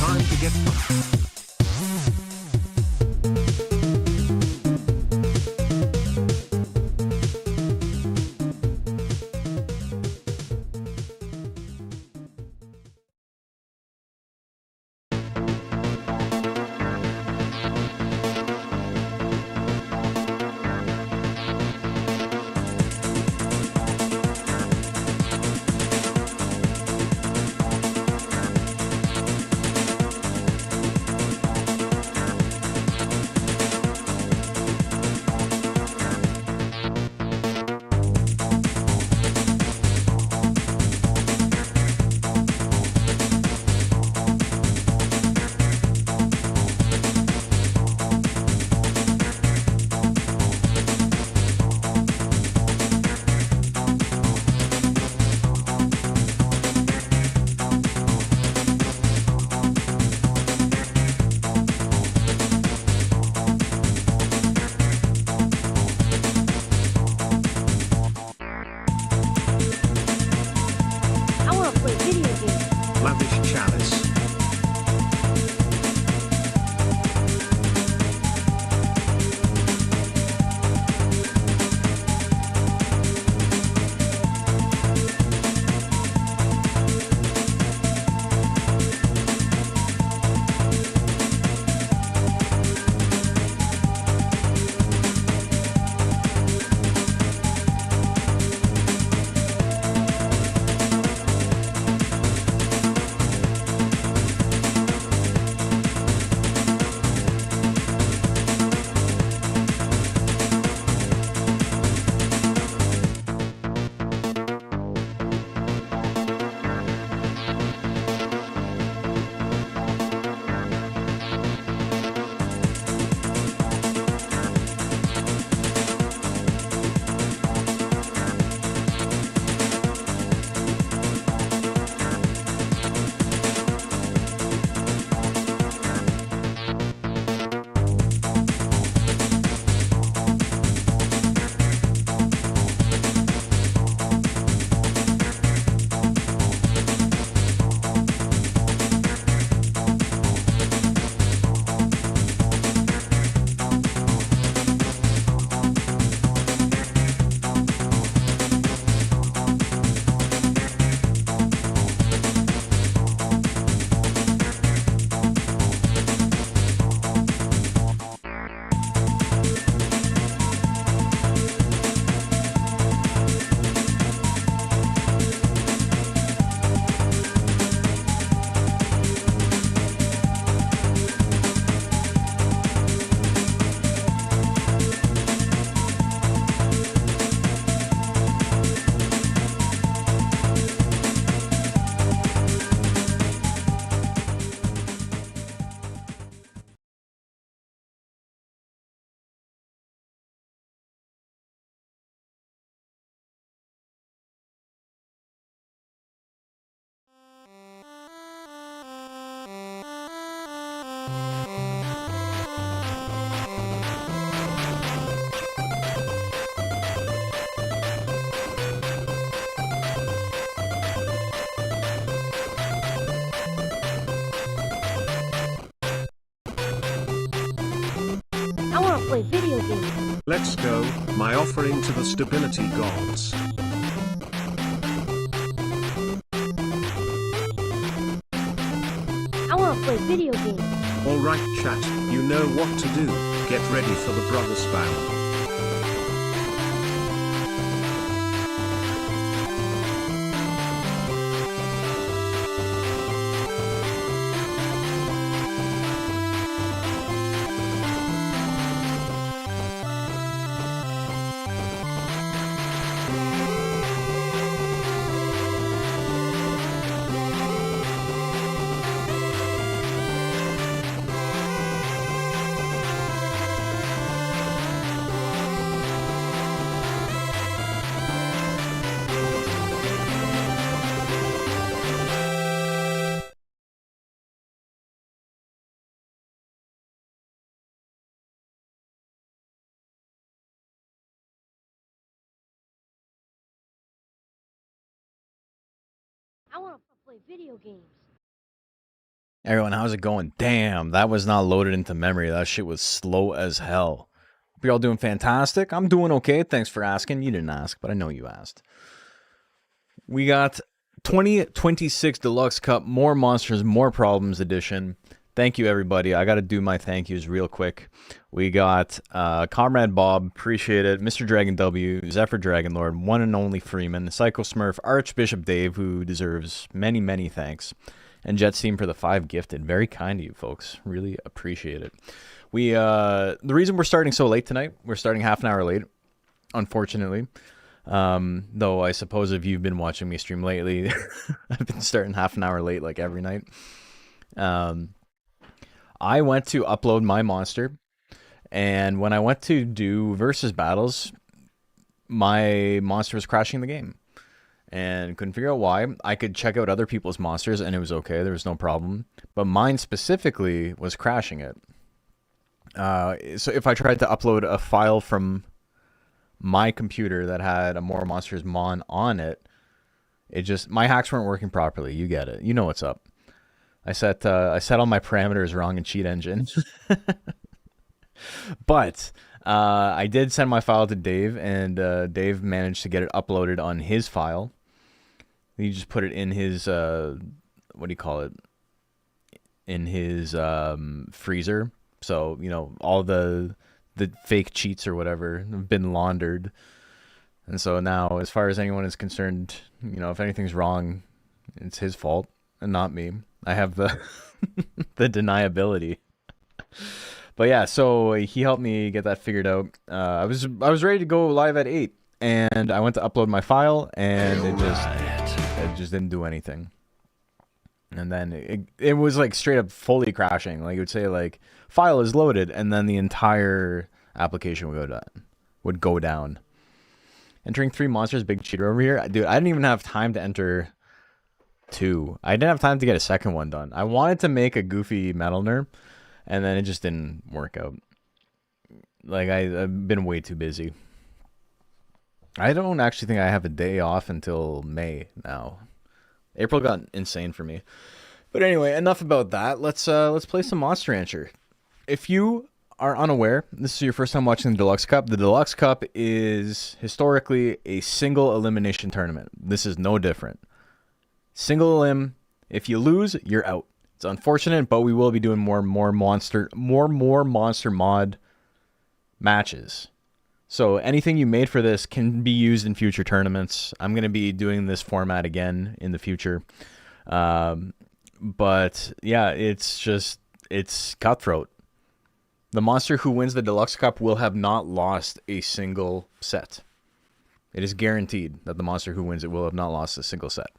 Time to get I want to play video games. lavish chalice. I want to play video games. Let's go, my offering to the stability gods. I want to play video games. Alright chat, you know what to do, get ready for the brother spam. I want to play video games. Everyone, how's it going? Damn, that was not loaded into memory. That shit was slow as hell. Hope you're all doing fantastic. I'm doing okay. Thanks for asking. You didn't ask, but I know you asked. We got 2026 Deluxe Cup, More Monsters, More Problems edition. Thank you, everybody. I got to do my thank yous real quick. We got Comrade Bob, appreciate it. Mr. Dragon W, Zephyr Dragon Lord, One and Only Freeman, Psycho Smurf, Archbishop Dave, who deserves many, many thanks, and Jetsteam for the 5 gifted. Very kind of you, folks. Really appreciate it. We the reason we're starting so late tonight, we're starting half an hour late, unfortunately. Though I suppose if you've been watching me stream lately, I've been starting half an hour late like every night. I went to upload my monster, and when I went to do versus battles, my monster was crashing the game. And couldn't figure out why. I could check out other people's monsters and it was okay, there was no problem. But mine specifically was crashing it. So if I tried to upload a file from my computer that had a More Monsters mon on it, it just, my hacks weren't working properly. You get it. You know what's up. I set all my parameters wrong in Cheat Engine. But I did send my file to Dave, and Dave managed to get it uploaded on his file. He just put it in his, what do you call it? In his freezer. So, you know, all the fake cheats or whatever have been laundered. And so now, as far as anyone is concerned, you know, if anything's wrong, it's his fault and not me. I have the the deniability. But yeah, so he helped me get that figured out. I was ready to go live at 8, and I went to upload my file, and it just didn't do anything. And then it was like straight up fully crashing. Like it would say like file is loaded, and then the entire application would go down. Entering 3 monsters, big cheater over here. Dude, I didn't even have time to enter 2. I didn't have time to get a second one done. I wanted to make a goofy metal nerve, and then it just didn't work out. Like I've been way too busy. I don't actually think I have a day off until May now. April got insane for me. But anyway, enough about that. Let's play some Monster Rancher. If you are unaware, this is your first time watching the Deluxe Cup. The Deluxe Cup is historically a single elimination tournament. This is no different. Single elim. If you lose, you're out. It's unfortunate, but we will be doing more monster mod matches. So anything you made for this can be used in future tournaments. I'm going to be doing this format again in the future. But yeah, it's cutthroat. The monster who wins the Deluxe Cup will have not lost a single set. It is guaranteed that the monster who wins it will have not lost a single set.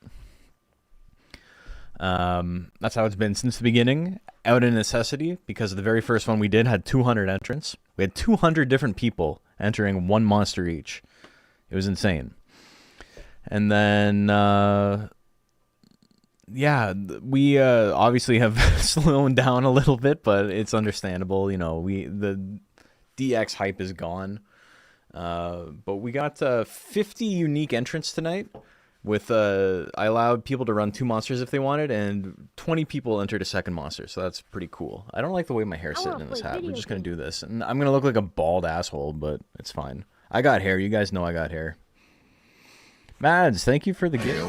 That's how it's been since the beginning, out of necessity, because the very first one we did had 200 entrants. We had 200 different people entering one monster each. It was insane. And then, yeah, we obviously have slowed down a little bit, but it's understandable. You know, the DX hype is gone. But we got 50 unique entrants tonight. With I allowed people to run 2 monsters if they wanted, and 20 people entered a second monster, so that's pretty cool. I don't like the way my hair's sitting in this hat. We're just gonna do this, and I'm gonna look like a bald asshole, but it's fine. I got hair. You guys know I got hair. Mads, thank you for the gift.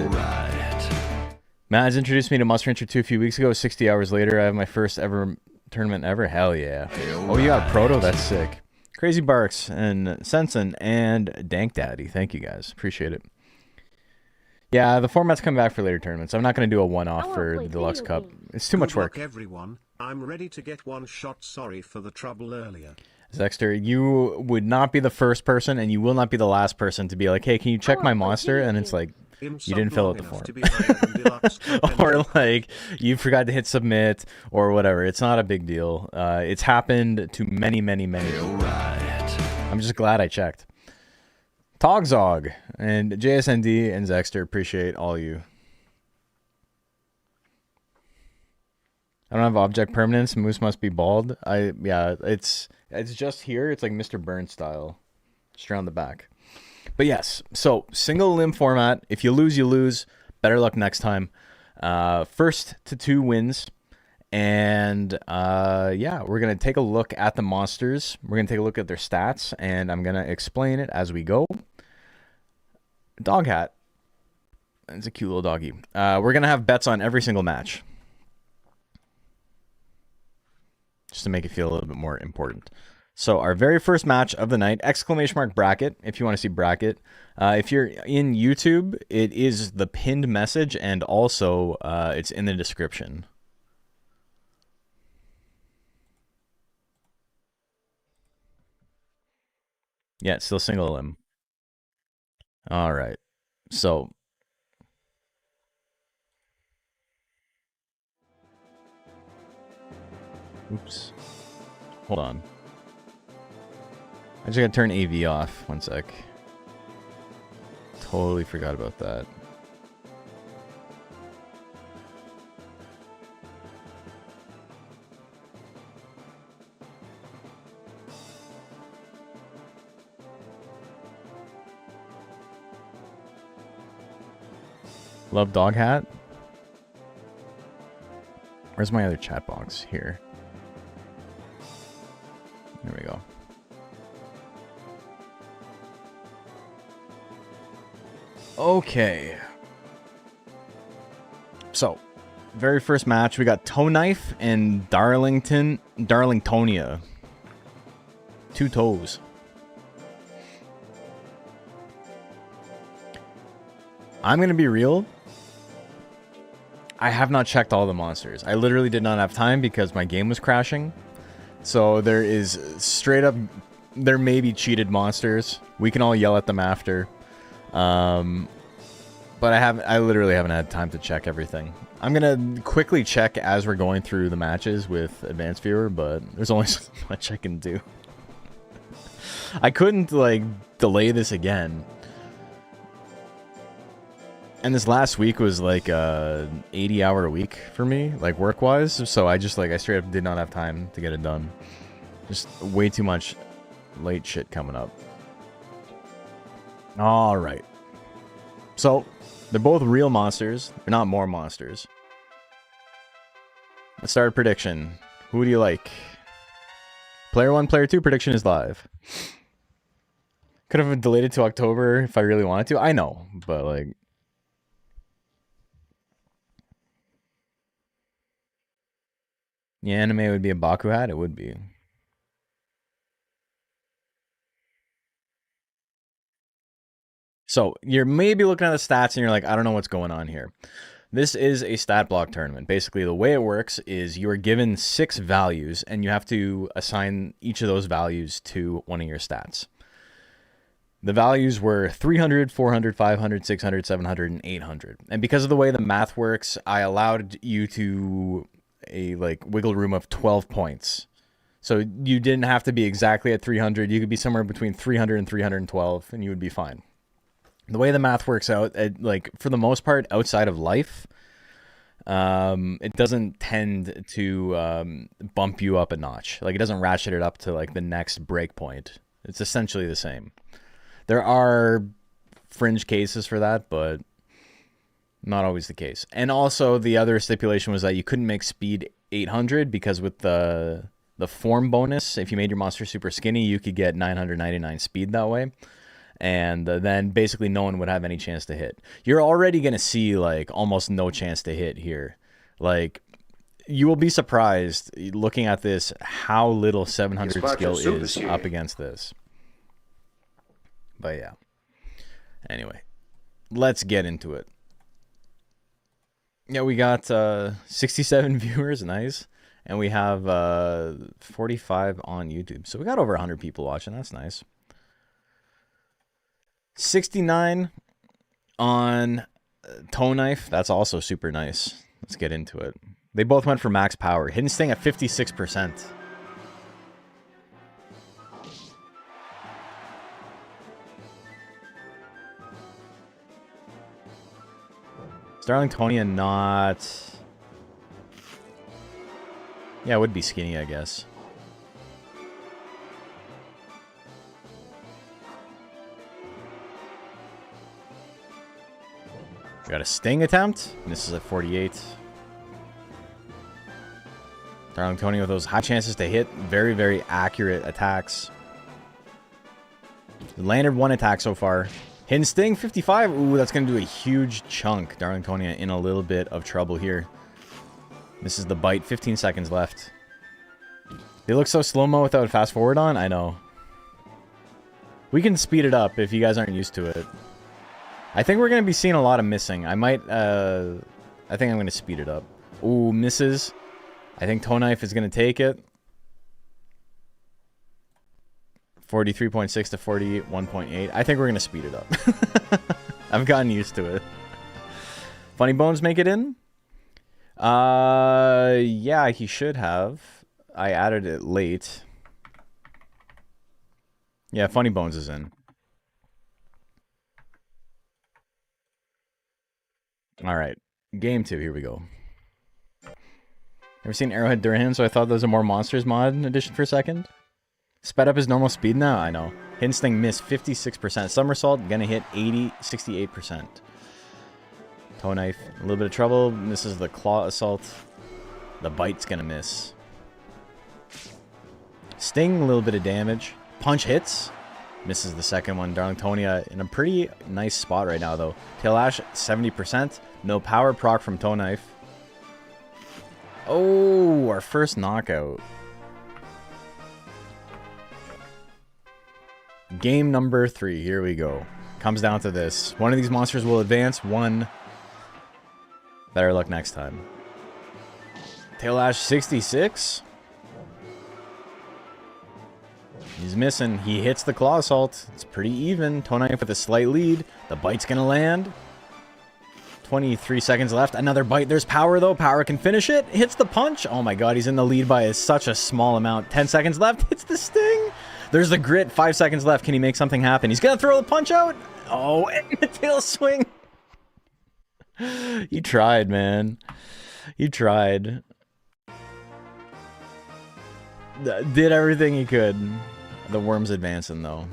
Mads introduced me to Monster Rancher 2 a few weeks ago. 60 hours later, I have my first ever tournament ever. Hell yeah! Oh, you got Proto? That's sick. Crazy Barks and Sensen and Dank Daddy. Thank you guys. Appreciate it. Yeah, the format's coming back for later tournaments. I'm not going to do a one-off for the Deluxe Cup. It's too much work. Everyone, I'm ready to get one shot. Sorry for the trouble earlier. Zexter, you would not be the first person, and you will not be the last person to be like, hey, can you check my monster? And it's like, you didn't fill out the form. Or like, you forgot to hit submit, or whatever. It's not a big deal. It's happened to many, many, many people. I'm just glad I checked. Togzog and JSND and Zexter, appreciate all you. I don't have object permanence. Moose must be bald. Yeah, it's just here. It's like Mr. Burns style, just around the back. But yes, so single limb format. If you lose, you lose. Better luck next time. First to 2 wins, And yeah, we're going to take a look at the monsters. We're going to take a look at their stats, and I'm going to explain it as we go. Dog hat. It's a cute little doggy. We're going to have bets on every single match, just to make it feel a little bit more important. So our very first match of the night, exclamation mark bracket, if you want to see bracket. If you're in YouTube, it is the pinned message, and also it's in the description. Yeah, it's still single limb. All right. So oops. Hold on. I just gotta turn AV off. One sec. Totally forgot about that. Love dog hat. Where's my other chat box? Here. There we go. Okay. So, very first match, we got Toe Knife and Darlingtonia. 2 toes. I'm gonna be real. I have not checked all the monsters. I literally did not have time because my game was crashing. So there is straight up, there may be cheated monsters. We can all yell at them after. But I literally haven't had time to check everything. I'm gonna quickly check as we're going through the matches with Advanced Viewer, but there's only so much I can do. I couldn't like delay this again. And this last week was like a 80-hour week for me, like work-wise. So I just like, I straight up did not have time to get it done. Just way too much late shit coming up. All right. So they're both real monsters. They're not more monsters. Let's start a prediction. Who do you like? Player 1, Player 2 prediction is live. Could have delayed it to October if I really wanted to. I know, but like... Yeah, anime would be a Baku hat? It would be. So, you're maybe looking at the stats and you're like, I don't know what's going on here. This is a stat block tournament. Basically, the way it works is you are given 6 values and you have to assign each of those values to one of your stats. The values were 300, 400, 500, 600, 700, and 800. And because of the way the math works, I allowed you to a like wiggle room of 12 points. So you didn't have to be exactly at 300. You could be somewhere between 300 and 312 and you would be fine. The way the math works out, like for the most part outside of life, it doesn't tend to bump you up a notch. Like it doesn't ratchet it up to like the next breakpoint. It's essentially the same. There are fringe cases for that, but not always the case. And also the other stipulation was that you couldn't make speed 800 because with the form bonus, if you made your monster super skinny, you could get 999 speed that way. And then basically no one would have any chance to hit. You're already going to see like almost no chance to hit here. Like you will be surprised looking at this how little 700 skill is up against this. But yeah. Anyway, let's get into it. Yeah, we got 67 viewers, nice. And we have 45 on YouTube. So we got over 100 people watching, that's nice. 69 on Toe Knife, that's also super nice. Let's get into it. They both went for max power. Hidden Sting at 56%. Darlingtonia not... Yeah, it would be skinny, I guess. We got a Sting attempt. And this is at 48. Darling Tony with those high chances to hit. Very, very accurate attacks. Landed one attack so far. Hidden Sting, 55. Ooh, that's going to do a huge chunk. Darling Tony in a little bit of trouble here. Misses the bite. 15 seconds left. They look so slow-mo without fast forward on. I know. We can speed it up if you guys aren't used to it. I think we're going to be seeing a lot of missing. I might, I think I'm going to speed it up. Ooh, misses. I think Toe Knife is going to take it. 43.6 to 41.8. I think we're going to speed it up. I've gotten used to it. Funny Bones make it in? Yeah, he should have. I added it late. Yeah, Funny Bones is in. All right. Game 2, here we go. Ever seen Arrowhead Durham? So I thought those are more Monsters mod edition for a second. Sped up his normal speed now? I know. Hidden Sting missed 56%. Somersault gonna hit 68%. Toe Knife, a little bit of trouble. Misses the Claw Assault. The Bite's gonna miss. Sting, a little bit of damage. Punch hits. Misses the second one. Darling Tonya in a pretty nice spot right now, though. Tail Ash, 70%. No power proc from Toe Knife. Oh, our first knockout. Game number 3. Here we go. Comes down to this. One of these monsters will advance. One. Better luck next time. Tail Ash, 66. He's missing. He hits the Claw Assault. It's pretty even. Toe Knife with a slight lead. The Bite's going to land. 23 seconds left. Another bite. There's Power, though. Power can finish it. Hits the punch. Oh, my God. He's in the lead by such a small amount. 10 seconds left. Hits the Sting. There's the Grit. 5 seconds left. Can he make something happen? He's going to throw the punch out. Oh, and the tail swing. He tried, man. He tried. Did everything he could. The worm's advancing, though.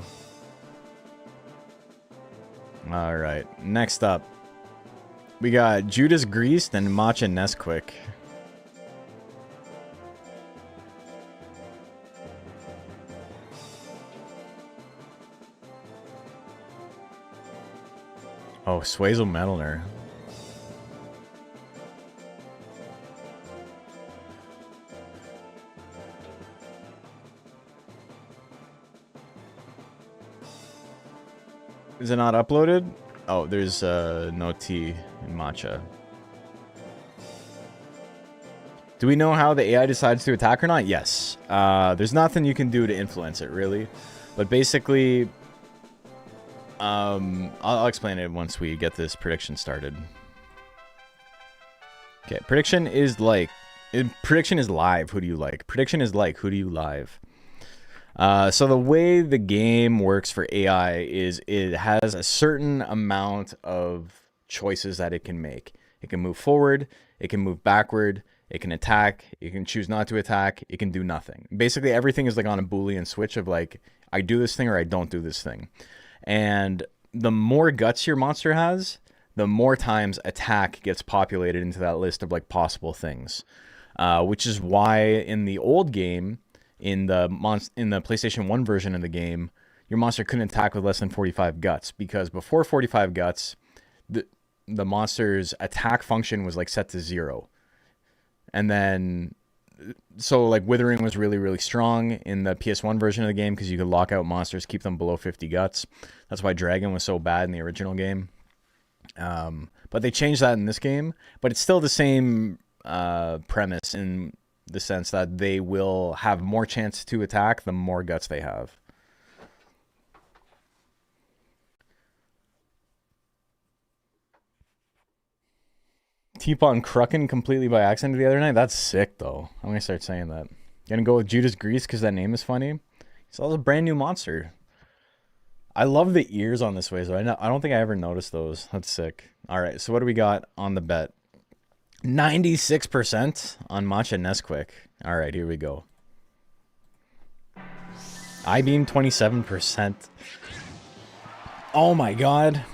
All right. Next up, we got Judas Greased and Matcha Nesquik. Oh, Swazel Metalner. Is it not uploaded? Oh, there's no T in Matcha. Do we know how the AI decides to attack or not? Yes. There's nothing you can do to influence it, really. But basically, I'll explain it once we get this prediction started. Okay, prediction is live. Who do you like? Prediction is like, who do you live? So the way the game works for AI is it has a certain amount of choices that it can make. It can move forward, it can move backward, it can attack, it can choose not to attack, it can do nothing. Basically everything is like on a Boolean switch of like, I do this thing or I don't do this thing. And the more guts your monster has, the more times attack gets populated into that list of like possible things. Which is why in the old game, in the PlayStation 1 version of the game, your monster couldn't attack with less than 45 guts, because before 45 guts, the monster's attack function was like set to 0. And then, so like Withering was really, really strong in the PS1 version of the game because you could lock out monsters, keep them below 50 guts. That's why Dragon was so bad in the original game. But they changed that in this game, but it's still the same premise in the sense that they will have more chance to attack the more guts they have. Teapot Krucken completely by accident the other night. That's sick, though. I'm gonna start saying that. Gonna go with Judas Grease because that name is funny. It's also a brand new monster. I love the ears on this way, so I don't think I ever noticed those. That's sick. All right, so what do we got on the bet? 96% on Matcha Nesquik. All right, here we go. I-Beam 27%. Oh my God.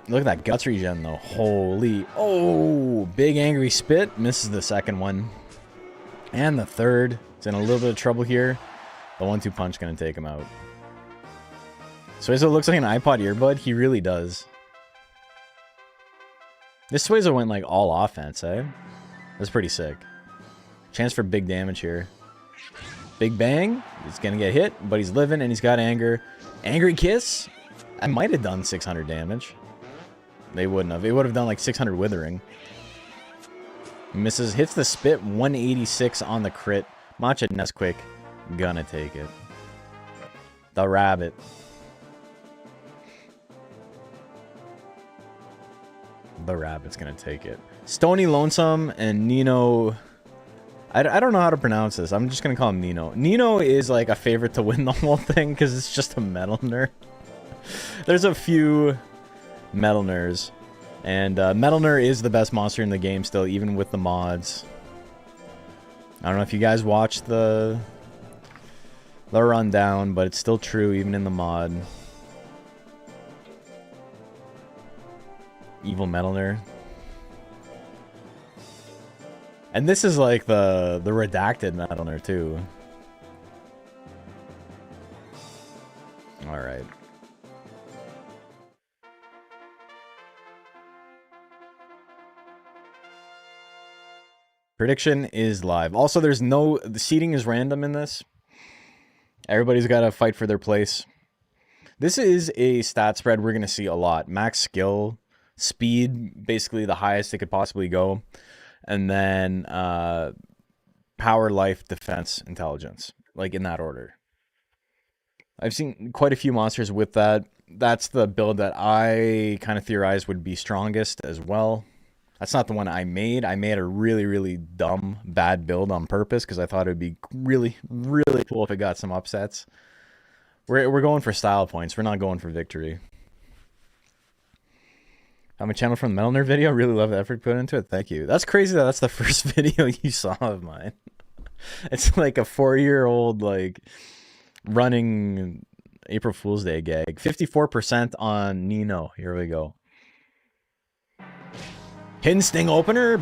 Look at that guts regen though. Holy. Oh, big angry spit. Misses the second one. And the third. It's in a little bit of trouble here. The 1-2 punch going to take him out. Suezo looks like an iPod earbud. He really does. This Suezo went like all offense, eh? That's pretty sick. Chance for big damage here. Big bang. He's going to get hit, but he's living and he's got anger. Angry kiss. I might have done 600 damage. They wouldn't have. It would have done like 600 withering. Misses. Hits the spit. 186 on the crit. Matcha Nesquik. Gonna take it. The rabbit. The rabbit's gonna take it. Stony Lonesome and Nino. I don't know how to pronounce this. I'm just gonna call him Nino. Nino is like a favorite to win the whole thing because it's just a metal nerd. There's a few metal nerds. And Metal Nerd is the best monster in the game still, even with the mods. I don't know if you guys watched the rundown, but it's still true even in the mod. Evil Metal Nerd. And this is like the redacted Metal Nerd too. Alright. Prediction is live. Also, the seating is random in this. Everybody's got to fight for their place. This is a stat spread we're going to see a lot. Max skill, speed, basically the highest it could possibly go. And then power, life, defense, intelligence. Like in that order. I've seen quite a few monsters with that. That's the build that I kind of theorized would be strongest as well. That's not the one I made. I made a really, really dumb, bad build on purpose because I thought it would be really, really cool if it got some upsets. We're going for style points. We're not going for victory. I'm a channel from the Metal Nerd video. Really love the effort put into it. Thank you. That's crazy that that's the first video you saw of mine. It's like a 4-year-old, like, running April Fool's Day gag. 54% on Nino. Here we go. Hidden Sting opener.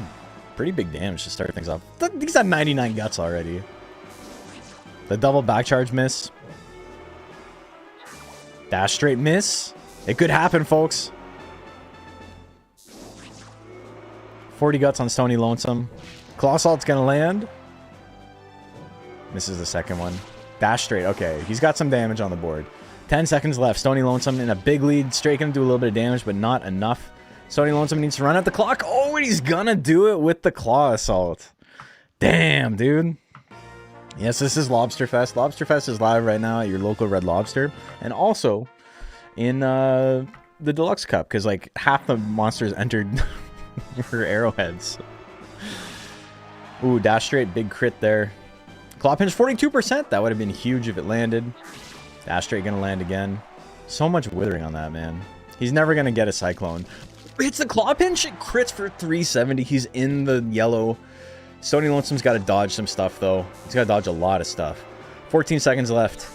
Pretty big damage to start things off. He's at 99 guts already. The double back charge miss. Dash straight miss. It could happen, folks. 40 guts on Stony Lonesome. Claw Salt's gonna land. Misses the second one. Dash straight. Okay, he's got some damage on the board. 10 seconds left. Stony Lonesome in a big lead. Straight gonna do a little bit of damage, but not enough. Stony Lonesome needs to run at the clock. Oh, and he's gonna do it with the Claw Assault. Damn, dude. Yes, this is Lobster Fest. Lobster Fest is live right now at your local Red Lobster. And also in the Deluxe Cup, because like half the monsters entered were arrowheads. Ooh, dash straight, big crit there. Claw pinch, 42%. That would have been huge if it landed. Dash straight gonna land again. So much withering on that, man. He's never gonna get a Cyclone. Hits the claw pinch, it crits for 370. He's in the yellow. Stony Lonesome's got to dodge some stuff, though. He's got to dodge a lot of stuff. 14 seconds left.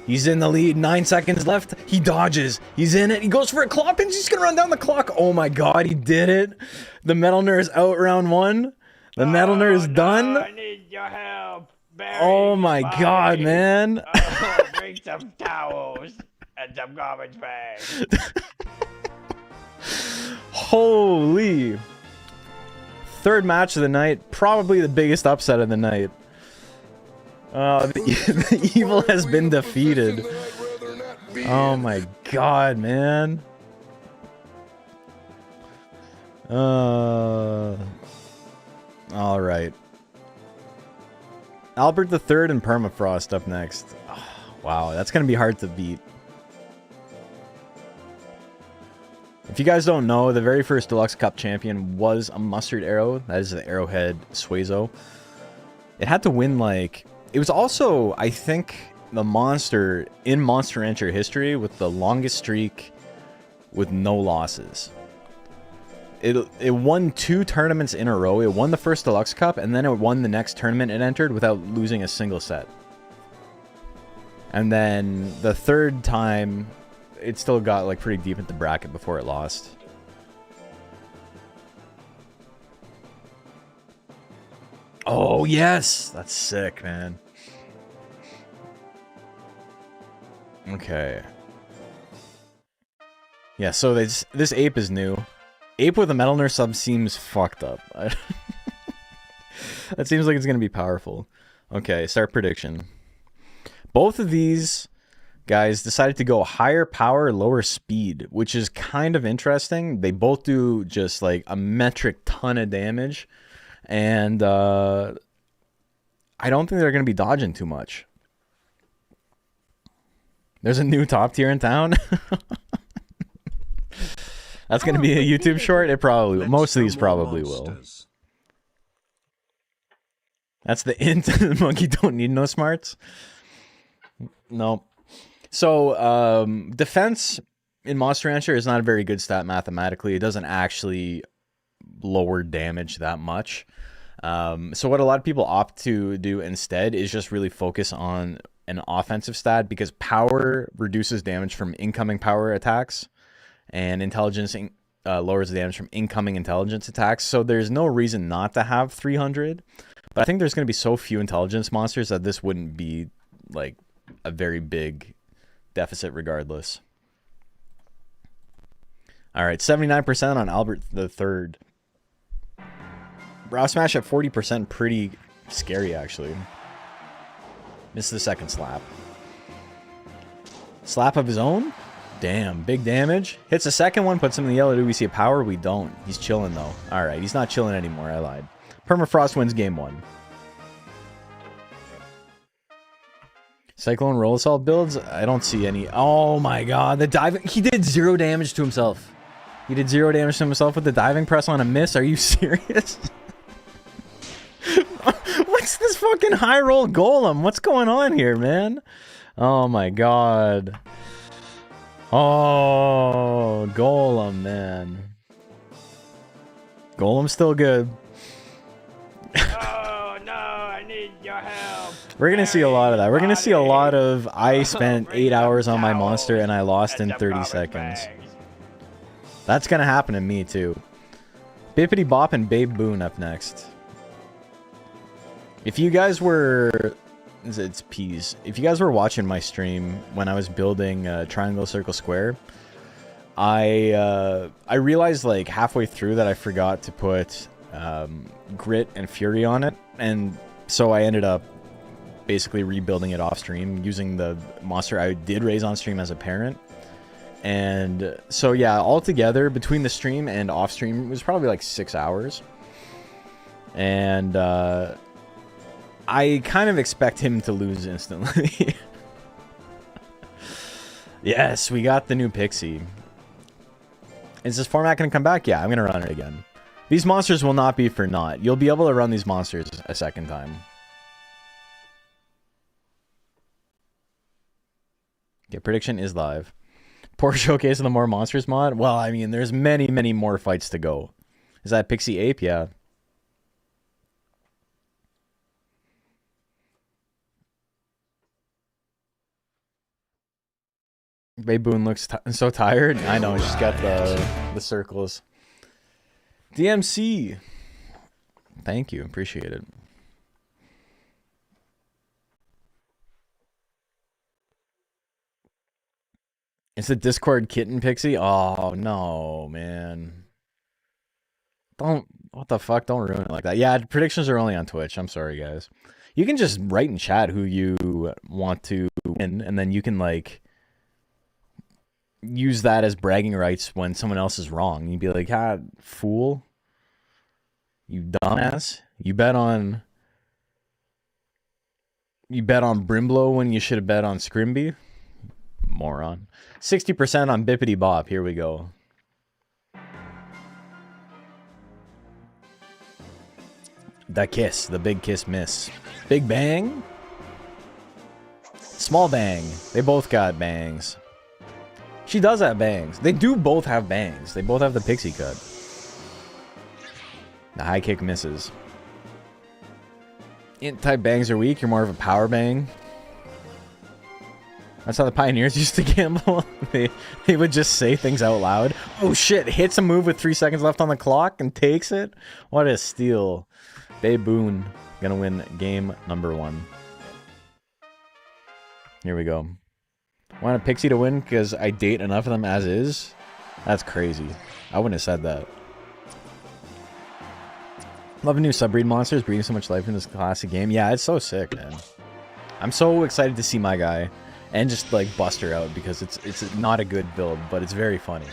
He's in the lead. 9 seconds left. He dodges. He's in it. He goes for a claw pinch. He's going to run down the clock. Oh, my God. He did it. The Metal Nerd is out round 1. The Metal Nerd is done. I need your help. Barry, oh, my God, man. Oh, bring some towels and some garbage bags. Holy. Third match of the night. Probably the biggest upset of the night. The evil has been defeated. Oh my God, man. Alright. Albert the Third and Permafrost up next. Oh, wow, that's going to be hard to beat. If you guys don't know, the very first Deluxe Cup champion was a Mustard Arrow. That is the Arrowhead Suezo. It had to win, like... It was also, I think, the monster in Monster Rancher history with the longest streak with no losses. It won 2 tournaments in a row. It won the first Deluxe Cup, and then it won the next tournament it entered without losing a single set. And then the third time... It still got like pretty deep into the bracket before it lost. Oh, yes! That's sick, man. Okay. Yeah, so this ape is new. Ape with a Metal Nurse sub seems fucked up. That seems like it's going to be powerful. Okay, start prediction. Both of these guys decided to go higher power, lower speed, which is kind of interesting. They both do just like a metric ton of damage. And I don't think they're going to be dodging too much. There's a new top tier in town. That's going to be a YouTube short. It probably will. Most of these probably will. That's the int. The monkey don't need no smarts. No. So, defense in Monster Rancher is not a very good stat mathematically. It doesn't actually lower damage that much. So what a lot of people opt to do instead is just really focus on an offensive stat, because power reduces damage from incoming power attacks, and intelligence lowers the damage from incoming intelligence attacks. So there's no reason not to have 300. But I think there's going to be so few intelligence monsters that this wouldn't be like a very big deficit regardless. All right, 79% on Albert the Third. Brow Smash at 40%, pretty scary actually. Misses the second slap. Slap of his own? Damn, big damage. Hits the second one, puts him in the yellow. Do we see a power? We don't. He's chilling though. All right, he's not chilling anymore. I lied. Permafrost wins game 1. Cyclone Roll Assault builds? I don't see any. Oh my god, the diving. He did 0 damage to himself. He did 0 damage to himself with the diving press on a miss. Are you serious? What's this fucking high roll golem? What's going on here, man? Oh my god. Oh, golem, man. Golem's still good. Oh no, I need your help. We're gonna see a lot of that. We're gonna see a lot of I spent 8 hours on my monster and I lost in 30 seconds. That's gonna happen to me too. Bippity Bop and Babe Boone up next. If you guys were... It's peas. If you guys were watching my stream when I was building Triangle, Circle, Square, I realized like halfway through that I forgot to put Grit and Fury on it, and so I ended up basically rebuilding it off stream using the monster I did raise on stream as a parent. And so yeah, altogether between the stream and off stream it was probably like 6 hours. And I kind of expect him to lose instantly. Yes, we got the new Pixie. Is this format going to come back? Yeah, I'm going to run it again. These monsters will not be for naught. You'll be able to run these monsters a second time. Okay, prediction is live. Poor showcase of the More Monsters mod? Well, I mean, there's many, many more fights to go. Is that Pixie Ape? Yeah. Bayboon looks so tired. I know, she's got the circles. DMC. Thank you, appreciate it. It's a Discord kitten Pixie? Oh, no, man. Don't, what the fuck? Don't ruin it like that. Yeah, predictions are only on Twitch. I'm sorry, guys. You can just write in chat who you want to win, and then you can, like, use that as bragging rights when someone else is wrong. You'd be like, ah, fool. You dumbass. You bet on Brimblow when you should have bet on Scrimby. Moron. 60% on Bippity Bop. Here we go. The kiss. The big kiss miss. Big bang. Small bang. They both got bangs. She does have bangs. They do both have bangs. They both have the pixie cut. The high kick misses. Int type bangs are weak. You're more of a power bang. That's how the pioneers used to gamble. they would just say things out loud. Oh shit, hits a move with 3 seconds left on the clock and takes it? What a steal. Baboon. gonna win game number 1. Here we go. Want a Pixie to win because I date enough of them as is? That's crazy. I wouldn't have said that. Loving new subbreed monsters, breathing so much life in this classic game. Yeah, it's so sick, man. I'm so excited to see my guy and just like bust her out because it's not a good build, but it's very funny.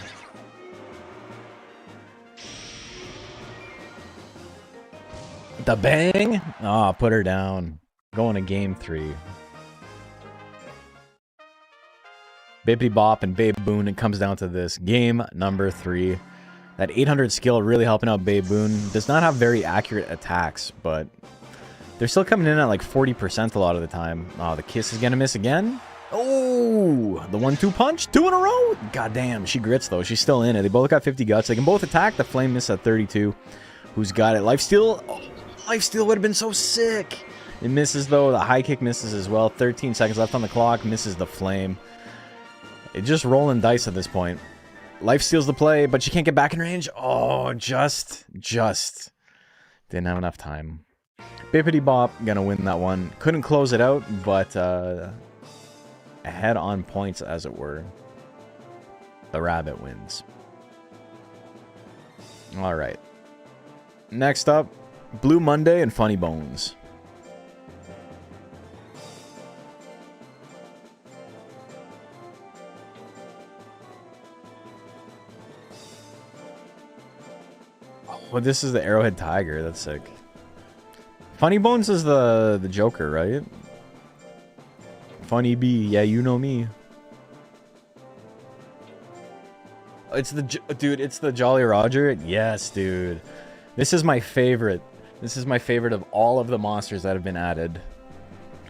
The bang! Oh, put her down. Going to game 3. Bippity Bop and Babe Boon, it comes down to this. Game number 3. That 800 skill really helping out Babe Boon. Does not have very accurate attacks, but they're still coming in at like 40% a lot of the time. Oh, the kiss is gonna miss again. Oh, the 1-2 punch. 2 in a row. God damn, she grits though. She's still in it. They both got 50 guts. They can both attack. The flame miss at 32. Who's got it? Lifesteal. Oh, lifesteal would have been so sick. It misses though. The high kick misses as well. 13 seconds left on the clock. Misses the flame. It's just rolling dice at this point. Life steals the play, but she can't get back in range. Oh, just didn't have enough time. Bippity Bop gonna win that one. Couldn't close it out, but ahead on points, as it were. The rabbit wins. All right. Next up, Blue Monday and Funny Bones. Well, this is the Arrowhead Tiger. That's sick. Funny Bones is the Joker, right? Funny Bee. Yeah, you know me. It's the... Dude, it's the Jolly Roger? Yes, dude. This is my favorite. This is my favorite of all of the monsters that have been added.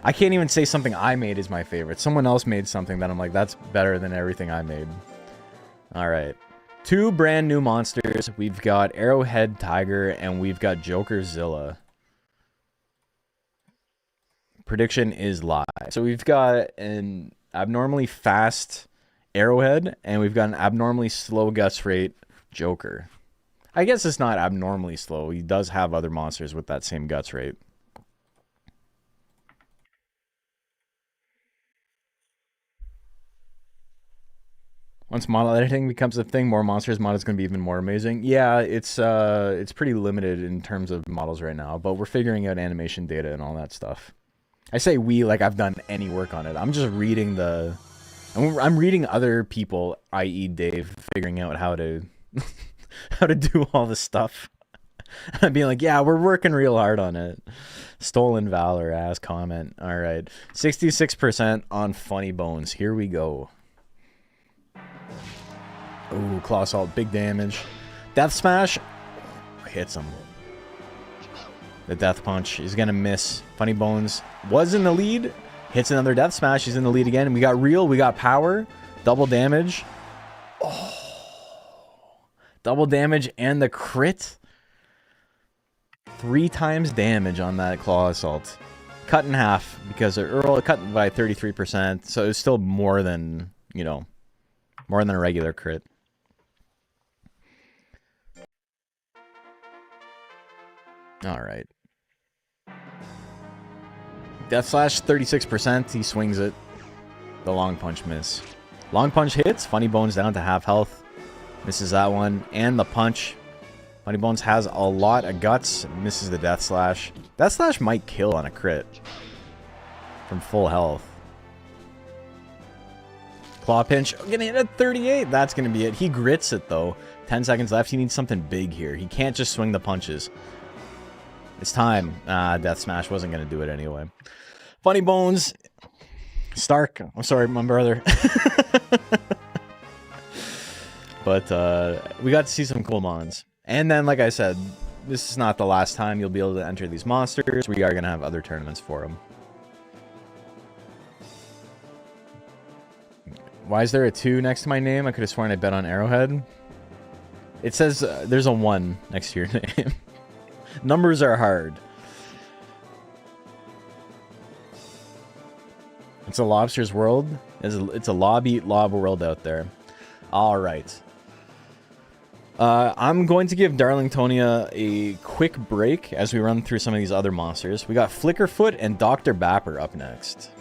I can't even say something I made is my favorite. Someone else made something that I'm like, that's better than everything I made. Alright. 2 brand new monsters. We've got Arrowhead Tiger and we've got Joker Zilla. Prediction is live. So we've got an abnormally fast Arrowhead and we've got an abnormally slow guts rate Joker. I guess it's not abnormally slow. He does have other monsters with that same guts rate. Once model editing becomes a thing, more monsters mod is going to be even more amazing. Yeah, it's pretty limited in terms of models right now, but we're figuring out animation data and all that stuff. I say we like I've done any work on it. I'm just reading the... I'm reading other people, i.e. Dave, figuring out how to how to do all this stuff. I'm being like, yeah, we're working real hard on it. Stolen Valor, ass comment. All right. 66% on Funny Bones. Here we go. Ooh, Claw Assault, big damage. Death Smash hits him. The Death Punch is going to miss. Funny Bones was in the lead. Hits another Death Smash. He's in the lead again. We got Real. We got Power. Double damage. Oh. Double damage and the crit. 3 times damage on that Claw Assault. Cut in half because Earl cut by 33%. So it's still more than, you know, more than a regular crit. All right. Death Slash, 36%. He swings it. The Long Punch miss. Long Punch hits. Funny Bones down to half health. Misses that one. And the punch. Funny Bones has a lot of guts. Misses the Death Slash. Death Slash might kill on a crit. From full health. Claw Pinch. Gonna hit at 38. That's gonna be it. He grits it though. 10 seconds left. He needs something big here. He can't just swing the punches. It's time. Death Smash wasn't going to do it anyway. Funny Bones. Stark. I'm sorry, my brother. But we got to see some cool mons. And then, like I said, this is not the last time you'll be able to enter these monsters. We are going to have other tournaments for them. Why is there a 2 next to my name? I could have sworn I bet on Arrowhead. It says there's a 1 next to your name. Numbers are hard. It's a lobster's world. It's a lob-eat lob world out there. All right. I'm going to give Darlingtonia a quick break as we run through some of these other monsters. We got Flickerfoot and Dr. Bapper up next.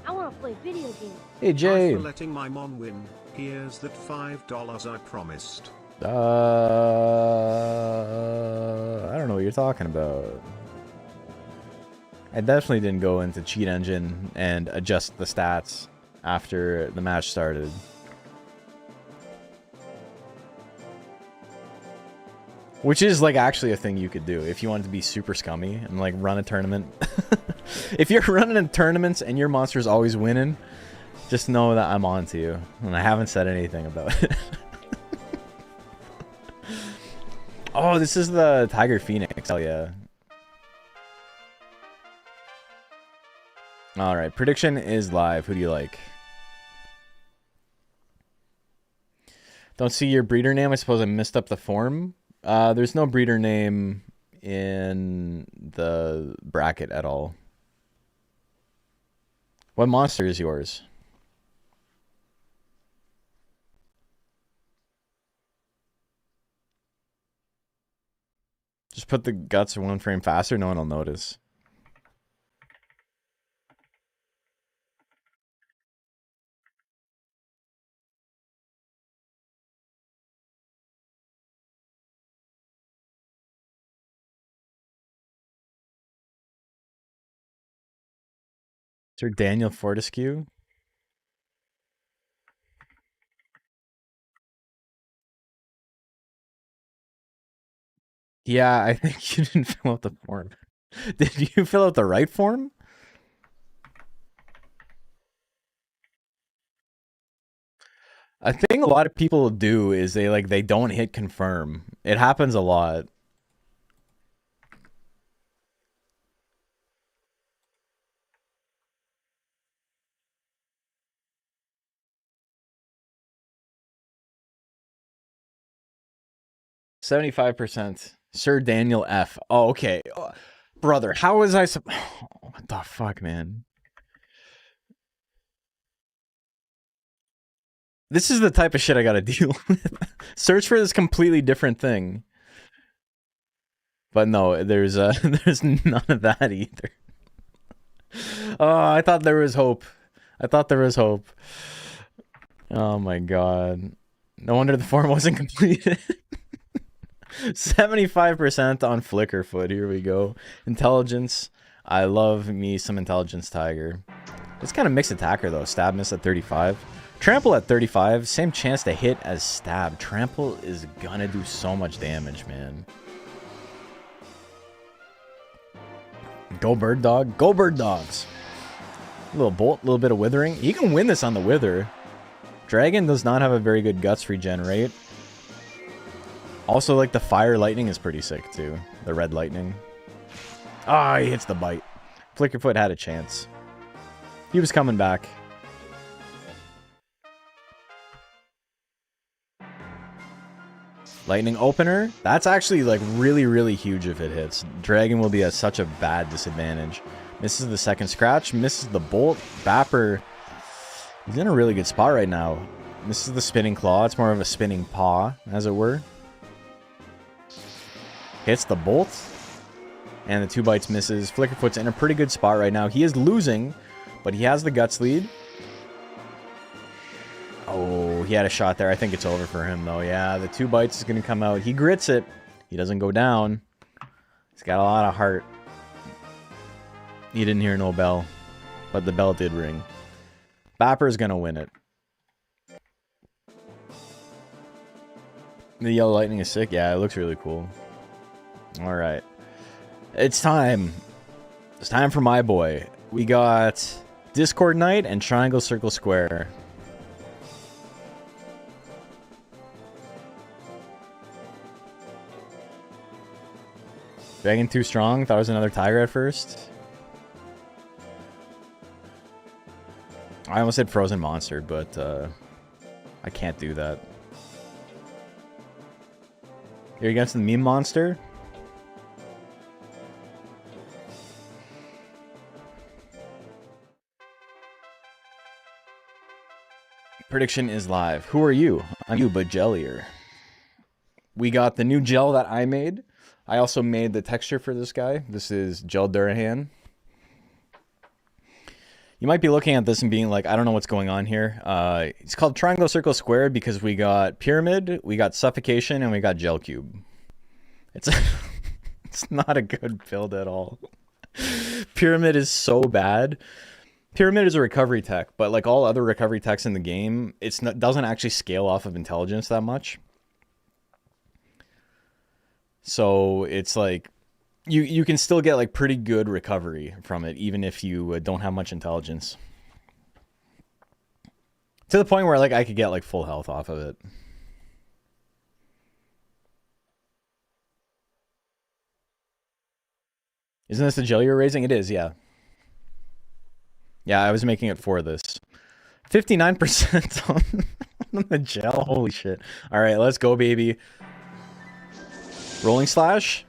I want to play video games. Hey, Jay. For letting my mom win. Here's that $5 I promised. I don't know what you're talking about. I definitely didn't go into Cheat Engine and adjust the stats after the match started. Which is like actually a thing you could do if you wanted to be super scummy and like run a tournament. If you're running in tournaments and your monster's always winning, just know that I'm on to you. And I haven't said anything about it. Oh, this is the Tiger Phoenix. Hell yeah. Alright, prediction is live. Who do you like? Don't see your breeder name. I suppose I missed up the form. There's no breeder name in the bracket at all. What monster is yours? Just put the guts one frame faster, no one will notice. Sir Daniel Fortescue? Yeah, I think you didn't fill out the form. Did you fill out the right form? A thing a lot of people do is they don't hit confirm. It happens a lot. $75%. Sir Daniel F. Oh, okay. Brother, how was I what the fuck, man? This is the type of shit I gotta deal with. Search for this completely different thing. But no, there's there's none of that either. Oh, I thought there was hope. I thought there was hope. Oh my god. No wonder the form wasn't completed. 75% on Flickerfoot. Here we go. Intelligence. I love me some Intelligence Tiger. It's kind of mixed attacker though. Stab miss at 35. Trample at 35. Same chance to hit as stab. Trample is gonna do so much damage, man. Go Bird Dog. Go Bird Dogs. A little bolt, a little bit of withering. He can win this on the wither. Dragon does not have a very good guts regenerate. Also, like, the fire lightning is pretty sick, too. The red lightning. Ah, he hits the bite. Flickerfoot had a chance. He was coming back. Lightning opener. That's actually, like, really, really huge if it hits. Dragon will be at such a bad disadvantage. Misses the second scratch. Misses the bolt. Bapper. He's in a really good spot right now. Misses the spinning claw. It's more of a spinning paw, as it were. Hits the bolt. And the 2 bites misses. Flickerfoot's in a pretty good spot right now. He is losing, but he has the guts lead. Oh, he had a shot there. I think it's over for him, though. Yeah, the 2 bites is going to come out. He grits it. He doesn't go down. He's got a lot of heart. He didn't hear no bell, but the bell did ring. Bapper's going to win it. The yellow lightning is sick. Yeah, it looks really cool. All right. It's time. It's time for my boy. We got Discord Knight and Triangle Circle Square. Dragon too strong. Thought it was another tiger at first. I almost said frozen monster, but I can't do that. You're against the meme monster? Prediction is live. Who are you? I'm you, but jellier. We got the new gel that I made. I also made the texture for this guy. This is Gel Durahan. You might be looking at this and being like, I don't know what's going on here. It's called Triangle, Circle, Square because we got Pyramid, we got Suffocation, and we got Gel Cube. It's it's not a good build at all. Pyramid is so bad. Pyramid is a recovery tech, but like all other recovery techs in the game, doesn't actually scale off of intelligence that much. So it's like you can still get like pretty good recovery from it, even if you don't have much intelligence. To the point where like I could get like full health off of it. Isn't this the gel you're raising? It is, yeah. Yeah, I was making it for this. 59% on the gel. Holy shit. All right, let's go, baby. Rolling slash.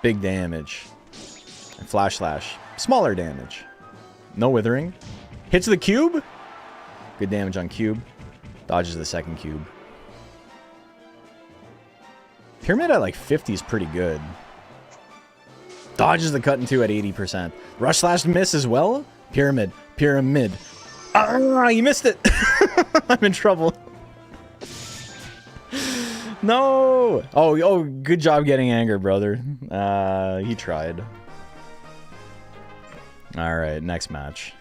Big damage. And flash slash. Smaller damage. No withering. Hits the cube. Good damage on cube. Dodges the second cube. Pyramid at like 50 is pretty good. Dodges the cut in two at 80%. Rush slash miss as well. Pyramid. Pyramid. Ah, you missed it. I'm in trouble. No. Oh, good job getting anger, brother. He tried. All right, next match.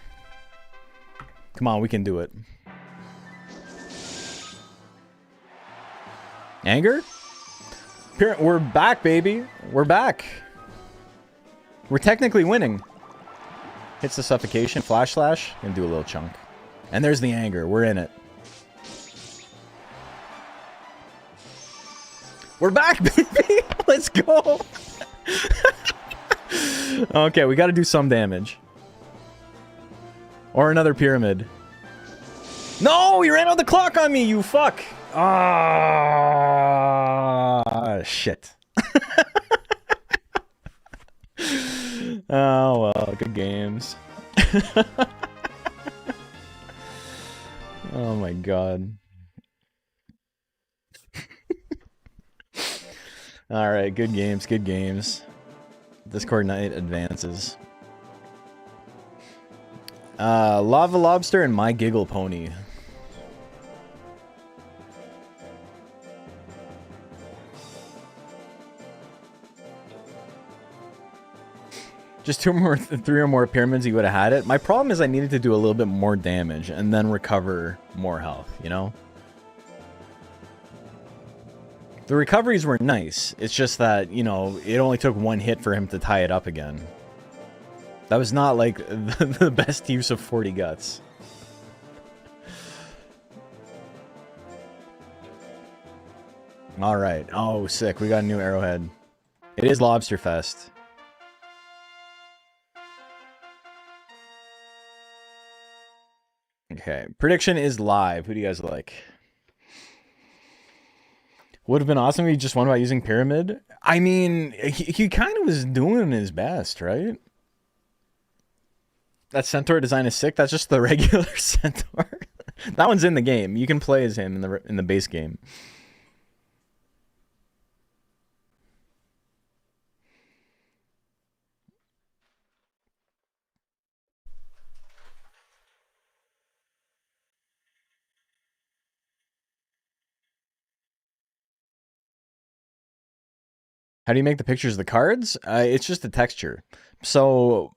Come on, we can do it. Anger? We're back, baby. We're back. We're technically winning. Hits the suffocation, flash slash, and do a little chunk. And there's the anger. We're in it. We're back, baby. Let's go. Okay, we got to do some damage. Or another pyramid. No, you ran out the clock on me, you fuck. Ah, shit. Oh, well, good games. Oh my god. Alright, good games, good games. Discord night advances. Lava Lobster and My Giggle Pony. Just three or more pyramids, you would have had it. My problem is I needed to do a little bit more damage and then recover more health, you know? The recoveries were nice. It's just that, you know, it only took one hit for him to tie it up again. That was not, like, the best use of 40 guts. Alright. Oh, sick. We got a new arrowhead. It is Lobster Fest. Okay, prediction is live. Who do you guys like? Would have been awesome if he just won by using Pyramid. I mean, he kind of was doing his best, right? That Centaur design is sick. That's just the regular Centaur. That one's in the game. You can play as him in the base game. How do you make the pictures of the cards? It's just a texture. So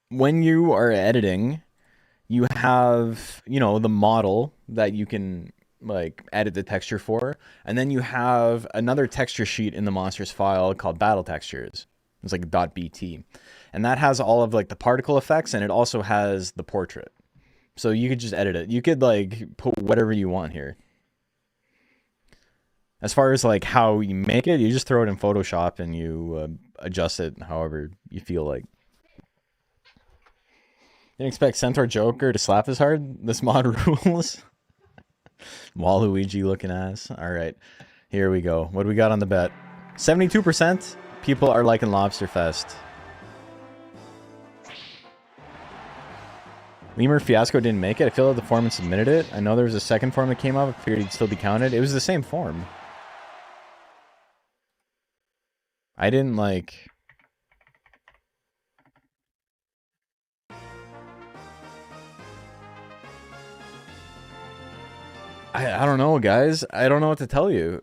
when you are editing, you have, you know, the model that you can like edit the texture for, and then you have another texture sheet in the monsters file called battle textures. It's like .bt, and that has all of like the particle effects, and it also has the portrait. So you could just edit it. You could like put whatever you want here. As far as like how you make it, you just throw it in Photoshop and you adjust it however you feel like. Didn't expect Centaur Joker to slap as hard. This mod rules. Waluigi looking ass. All right, here we go. What do we got on the bet? 72% people are liking Lobster Fest. Lemur Fiasco didn't make it. I filled out the form and submitted it. I know there was a second form that came up. I figured he'd still be counted. It was the same form. I didn't like... I don't know, guys. I don't know what to tell you.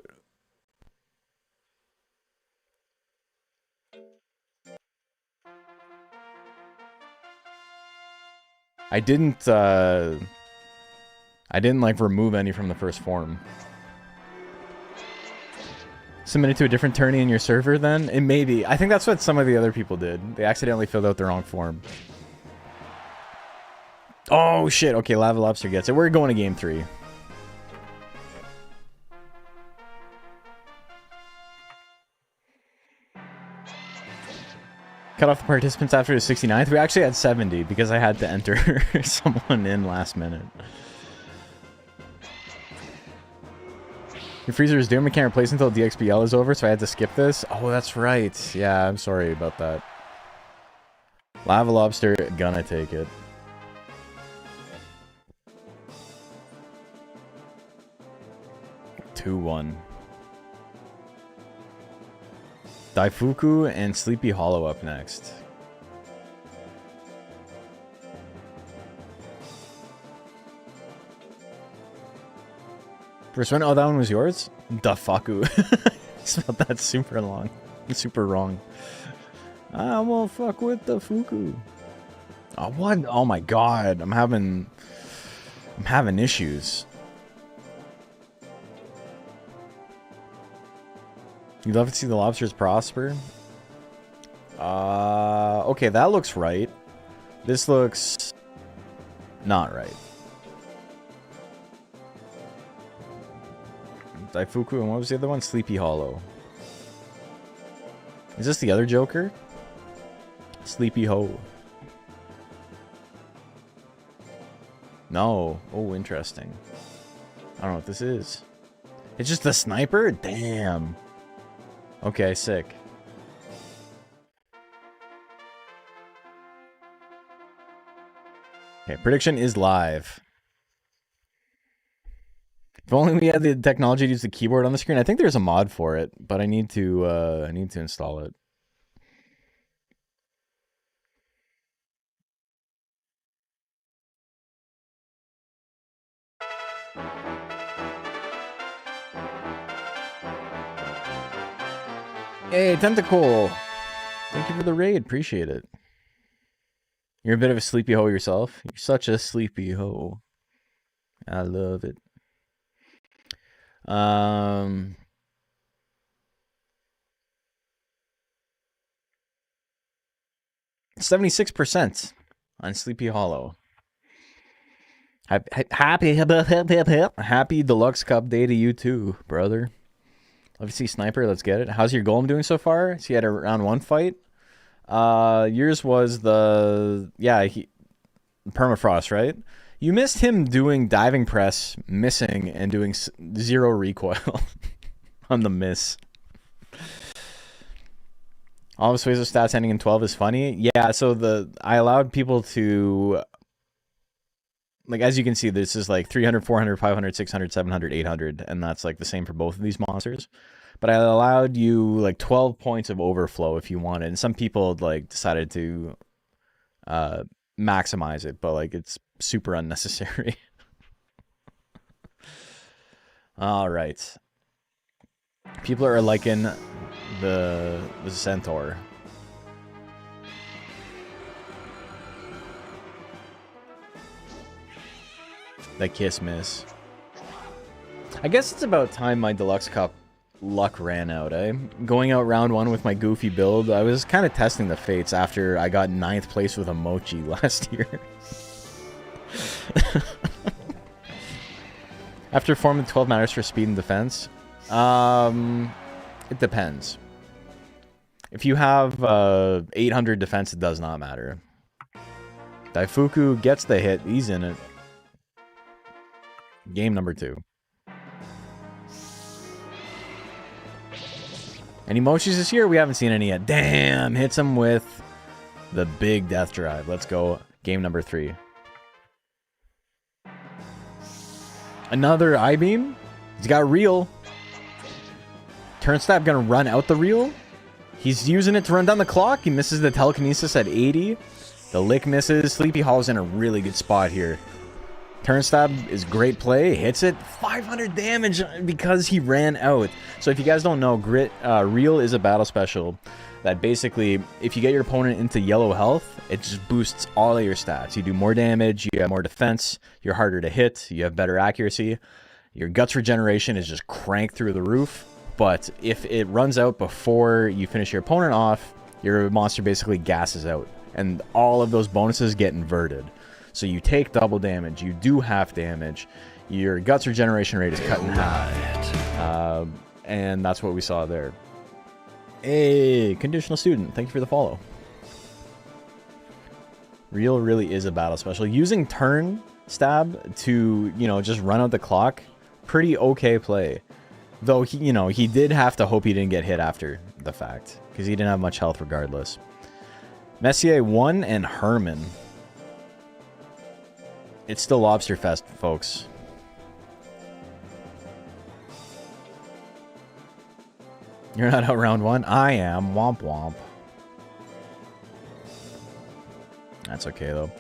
I didn't like remove any from the first form. Submit it to a different tourney in your server then? It may be. I think that's what some of the other people did. They accidentally filled out the wrong form. Oh shit, okay, Lava Lobster gets it. We're going to game 3. Cut off the participants after the 69th. We actually had 70 because I had to enter someone in last minute. Your freezer is doomed. We can't replace until DXBL is over, so I had to skip this. Oh, that's right. Yeah, I'm sorry about that. Lava Lobster, gonna take it. Two-1. Daifuku and Sleepy Hollow up next. First one? Oh, that one was yours? Dafaku. Spelled that super long. Super wrong. I won't fuck with Dafuku. Oh, what? Oh my god. I'm having issues. You'd love to see the lobsters prosper? Okay, that looks right. This looks not right. Daifuku, and what was the other one? Sleepy Hollow. Is this the other Joker? Sleepy Ho. No. Oh, interesting. I don't know what this is. It's just the sniper? Damn. Okay, sick. Okay, prediction is live. If only we had the technology to use the keyboard on the screen. I think there's a mod for it, but I need to install it. Hey, Tentacle! Thank you for the raid. Appreciate it. You're a bit of a sleepy hoe yourself. You're such a sleepy hoe. I love it. 76% on Sleepy Hollow. Happy Deluxe Cup day to you too, brother. Love to see Sniper. Let's get it. How's your golem doing so far? So he had a round 1 fight. Yours was the permafrost, right? You missed him doing diving press, missing, and doing 0 recoil on the miss. All of Suezo's stats ending in 12 is funny. Yeah, so I allowed people to, like, as you can see, this is like 300, 400, 500, 600, 700, 800, and that's like the same for both of these monsters. But I allowed you like 12 points of overflow if you wanted, and some people like decided to maximize it, but like it's super unnecessary. All right, people are liking the centaur. The kiss miss. I guess it's about time my Deluxe Cup luck ran out, eh? Going out round 1 with my goofy build, I was kind of testing the fates after I got 9th place with a mochi last year. After forming 12 matters for speed and defense, it depends. If you have 800 defense, it does not matter. Daifuku gets the hit. He's in it. Game number 2. Any mochis this year? We haven't seen any yet. Damn! Hits him with the big death drive. Let's go. Game number 3. Another I-beam. He's got reel. Turnstab gonna run out the reel. He's using it to run down the clock. He misses the telekinesis at 80. The lick misses. Sleepy Hollow's in a really good spot here. Turnstab is great play. Hits it. 500 damage because he ran out. So if you guys don't know, Reel is a battle special that basically, if you get your opponent into yellow health, it just boosts all of your stats. You do more damage, you have more defense, you're harder to hit, you have better accuracy. Your guts regeneration is just cranked through the roof. But if it runs out before you finish your opponent off, your monster basically gasses out. And all of those bonuses get inverted. So you take double damage, you do half damage, your guts regeneration rate is cut in half. And that's what we saw there. Hey, conditional student, thank you for the follow. Reel really is a battle special. Using turn stab to, you know, just run out the clock, pretty okay play. Though, he did have to hope he didn't get hit after the fact, because he didn't have much health regardless. Messier 1 and Herman. It's still Lobster Fest, folks. You're not out round 1? I am. Womp womp. That's okay, though.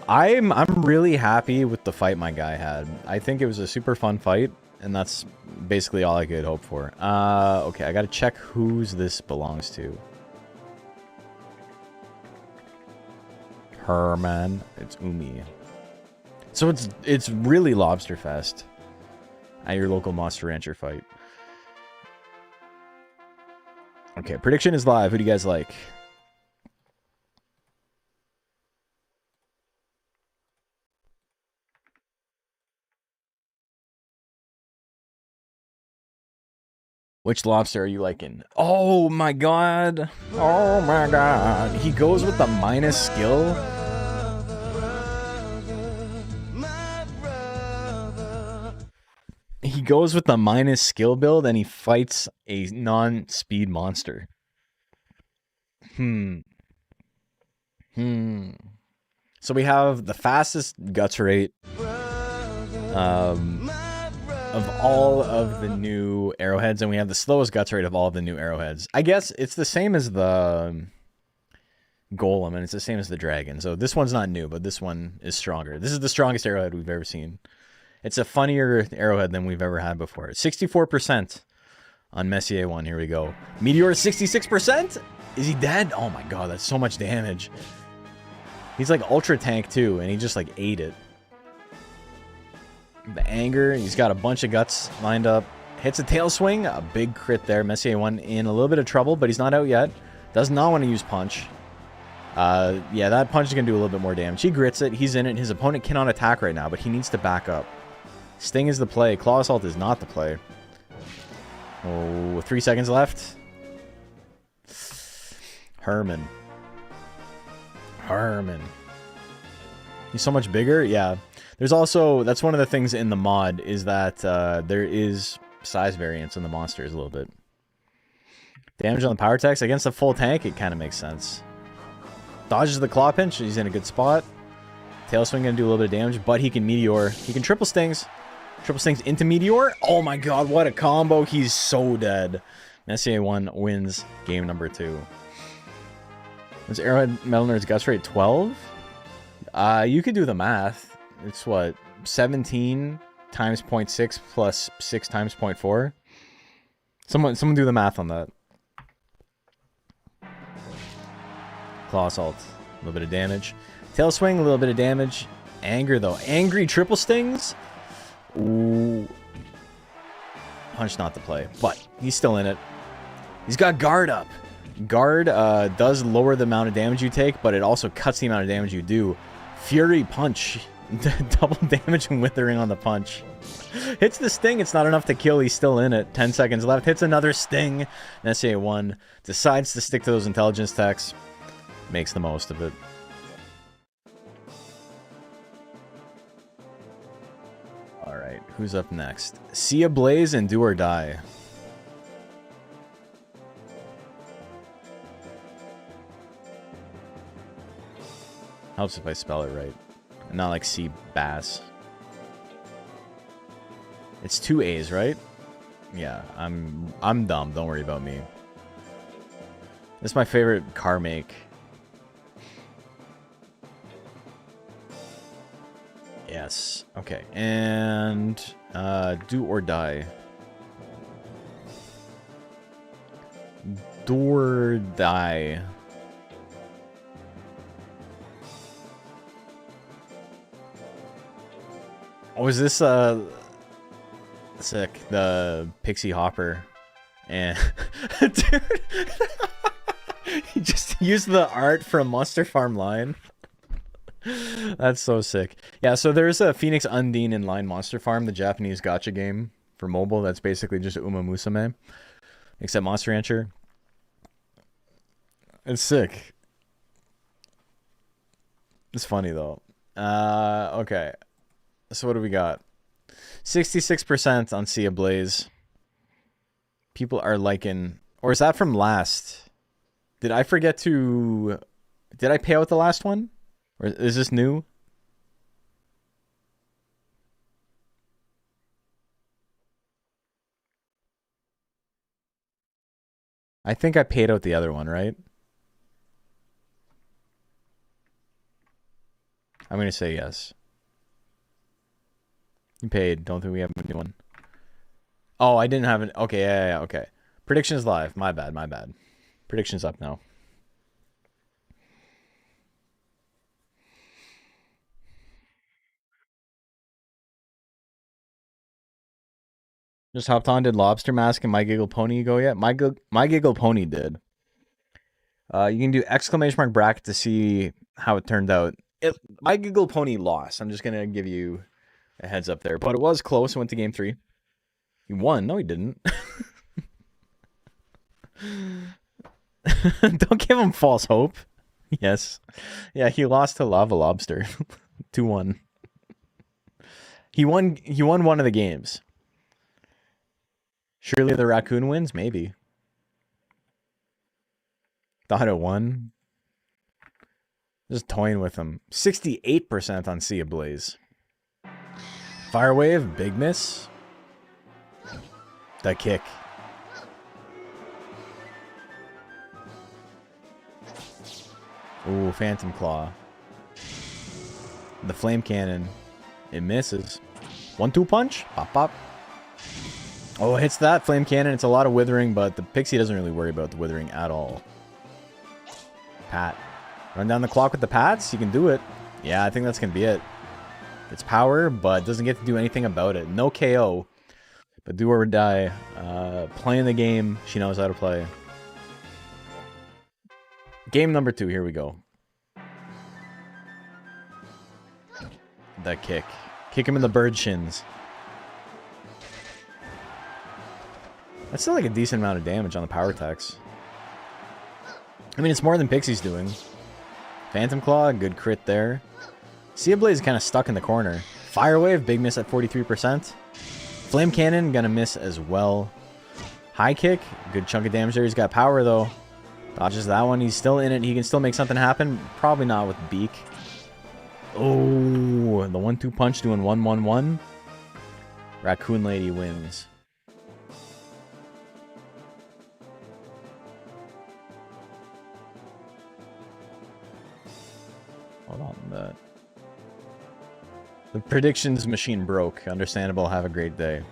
I'm really happy with the fight my guy had. I think it was a super fun fight, and that's basically all I could hope for. Okay, I gotta check whose this belongs to. Herman. It's Umi. So it's really Lobster Fest at your local Monster Rancher fight. Okay, prediction is live. Who do you guys like? Which lobster are you liking? Oh my god. Oh my god. He goes with the minus skill. He goes with the minus skill build and he fights a non-speed monster. So we have the fastest guts rate of all of the new arrowheads, and we have the slowest guts rate of all of the new arrowheads. I guess it's the same as the golem, and it's the same as the dragon. So this one's not new, but this one is stronger. This is the strongest arrowhead we've ever seen. It's a funnier arrowhead than we've ever had before. 64% on Messier 1. Here we go. Meteor 66%? Is he dead? Oh my god, that's so much damage. He's like ultra tank too, and he just like ate it. The anger, he's got a bunch of guts lined up. Hits a tail swing, a big crit there. Messier 1 in a little bit of trouble, but he's not out yet. Does not want to use punch. Yeah, that punch is going to do a little bit more damage. He grits it, he's in it. His opponent cannot attack right now, but he needs to back up. Sting is the play. Claw Assault is not the play. Oh, 3 seconds left. Herman. He's so much bigger? Yeah. There's also, that's one of the things in the mod, is that there is size variance in the monsters a little bit. Damage on the power text against a full tank, it kind of makes sense. Dodges the claw pinch, he's in a good spot. Tail swing gonna do a little bit of damage, but he can meteor. He can triple stings. Triple stings into meteor. Oh my god, what a combo. He's so dead. Messier 1 wins game number 2. Was Arrowhead Metal Nerd's guts rate 12? You could do the math. It's what, 17 times 0.6 plus 6 times 0.4? Someone do the math on that. Claw Assault, a little bit of damage. Tail Swing, a little bit of damage. Anger, though. Angry triple stings? Ooh. Punch not the play, but he's still in it. He's got guard up. Guard does lower the amount of damage you take, but it also cuts the amount of damage you do. Fury Punch. Double damage and withering on the punch. Hits the sting, it's not enough to kill, he's still in it. 10 seconds left, hits another sting. Messier 1 decides to stick to those intelligence techs. Makes the most of it. Alright, who's up next? See Ablaze and Do or Die. Helps if I spell it right. Not like sea bass. It's 2 A's, right? Yeah, I'm dumb. Don't worry about me. This is my favorite car make. Yes. Okay. And do or die. Do or die. Oh, is this sick? The Pixie Hopper. And dude, he just used the art from Monster Farm line. That's so sick. Yeah, so there's a Phoenix Undine in Line Monster Farm, the Japanese gacha game for mobile. That's basically just Uma Musume, except Monster Rancher. It's sick. It's funny though. Okay. So what do we got? 66% on Sea Blaze. People are liking, or is that from last? Did I forget to? Did I pay out the last one? Or is this new? I think I paid out the other one, right? I'm going to say yes. You paid. Don't think we have a new one. Oh, I didn't have it. Okay, yeah, okay. Predictions live. My bad, my bad. Predictions up now. Just hopped on. Did Lobster Mask and My Giggle Pony go yet? My Giggle Pony did. You can do exclamation mark bracket to see how it turned out. My Giggle Pony lost. I'm just gonna give you a heads up there, but it was close. Went to game 3. He won. No, he didn't. Don't give him false hope. Yes. Yeah, he lost to Lava Lobster. 2-1. He won one of the games. Surely the raccoon wins? Maybe. Thought it won. Just toying with him. 68% on Sea Blaze. Fire Wave, big miss. The kick. Ooh, Phantom Claw. The Flame Cannon. It misses. 1-2 punch. Pop, pop. Oh, it hits that Flame Cannon. It's a lot of withering, but the Pixie doesn't really worry about the withering at all. Pat. Run down the clock with the pats. You can do it. Yeah, I think that's going to be it. It's power, but doesn't get to do anything about it. No KO. But do or die. Playing the game. She knows how to play. Game number 2. Here we go. The kick. Kick him in the bird shins. That's still like a decent amount of damage on the power attacks. I mean, it's more than Pixie's doing. Phantom Claw, good crit there. Sea Blaze is kind of stuck in the corner. Fire Wave, big miss at 43%. Flame Cannon, gonna miss as well. High Kick, good chunk of damage there. He's got power though. Dodges that one. He's still in it. He can still make something happen. Probably not with Beak. Oh, the 1-2 punch doing 1-1-1. Raccoon Lady wins. Hold on. The predictions machine broke. Understandable. Have a great day.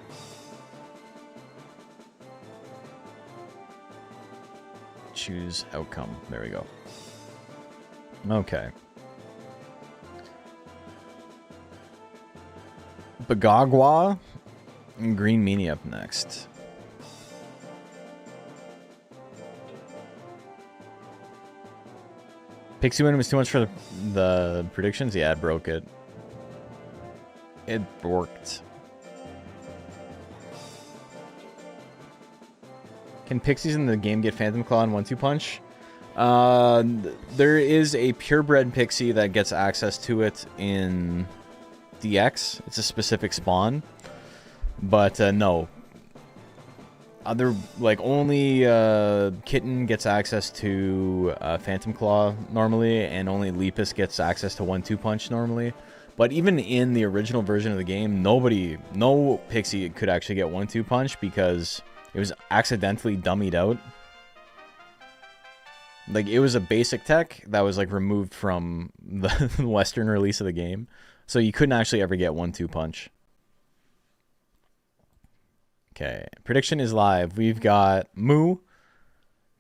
Choose outcome. There we go. Okay. Bagagwa and Green Meanie up next. Pixie win was too much for the predictions? Yeah, it broke it. It worked. Can Pixies in the game get Phantom Claw and 1-2 punch? There is a purebred Pixie that gets access to it in DX. It's a specific spawn. But no. Other, like, only Kitten gets access to Phantom Claw normally, and only Lepus gets access to 1-2 punch normally. But even in the original version of the game, no pixie could actually get 1-2 punch because it was accidentally dummied out. Like, it was a basic tech that was, like, removed from the Western release of the game. So you couldn't actually ever get 1-2 punch. Okay, prediction is live. We've got Moo,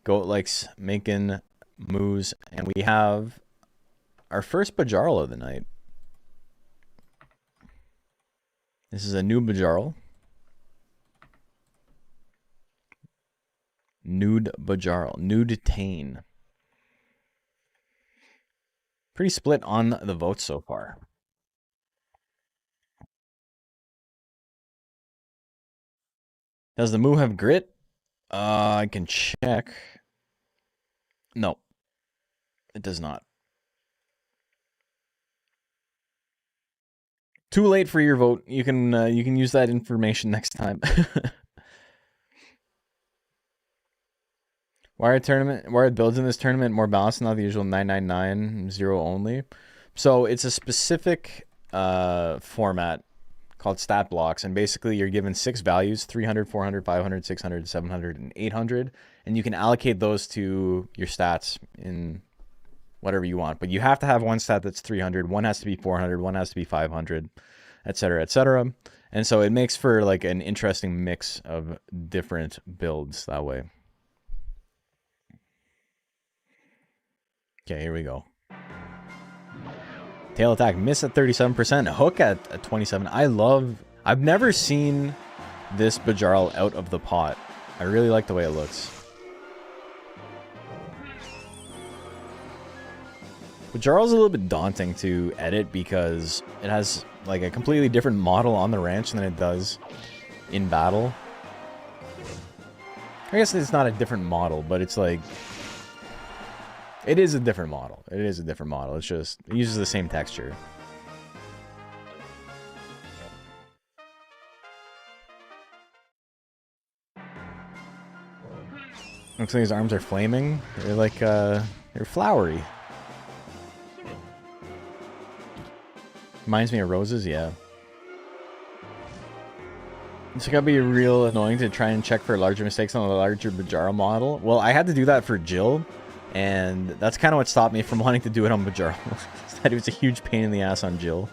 Goat likes making moos, and we have our first Bajarl of the night. This is a new Bajarl. Nude Bajarl. Nude Tane. Pretty split on the votes so far. Does the Moo have grit? I can check. No. It does not. Too late for your vote. You can use that information next time. Why are builds in this tournament more balanced, not the usual 999 0 only? So it's a specific format called stat blocks, and basically you're given 6 values: 300, 400, 500, 600, 700, and 800, and you can allocate those to your stats in whatever you want. But you have to have one stat that's 300, one has to be 400, one has to be 500, etc., etc. And so it makes for like an interesting mix of different builds that way. Okay, here we go. Tail attack, miss at 37%, hook at 27. I've never seen this Bajarl out of the pot. I really like the way it looks. Bajarl's a little bit daunting to edit because it has like a completely different model on the ranch than it does in battle. I guess it's not a different model, but it's like... It is a different model. It is a different model. It's just, it uses the same texture. Looks like his arms are flaming. They're like, they're flowery. Reminds me of roses, yeah. It's gotta be real annoying to try and check for larger mistakes on the larger Bajarl model. Well, I had to do that for Jill. And that's kind of what stopped me from wanting to do it on Bajarl. That it was a huge pain in the ass on Jill.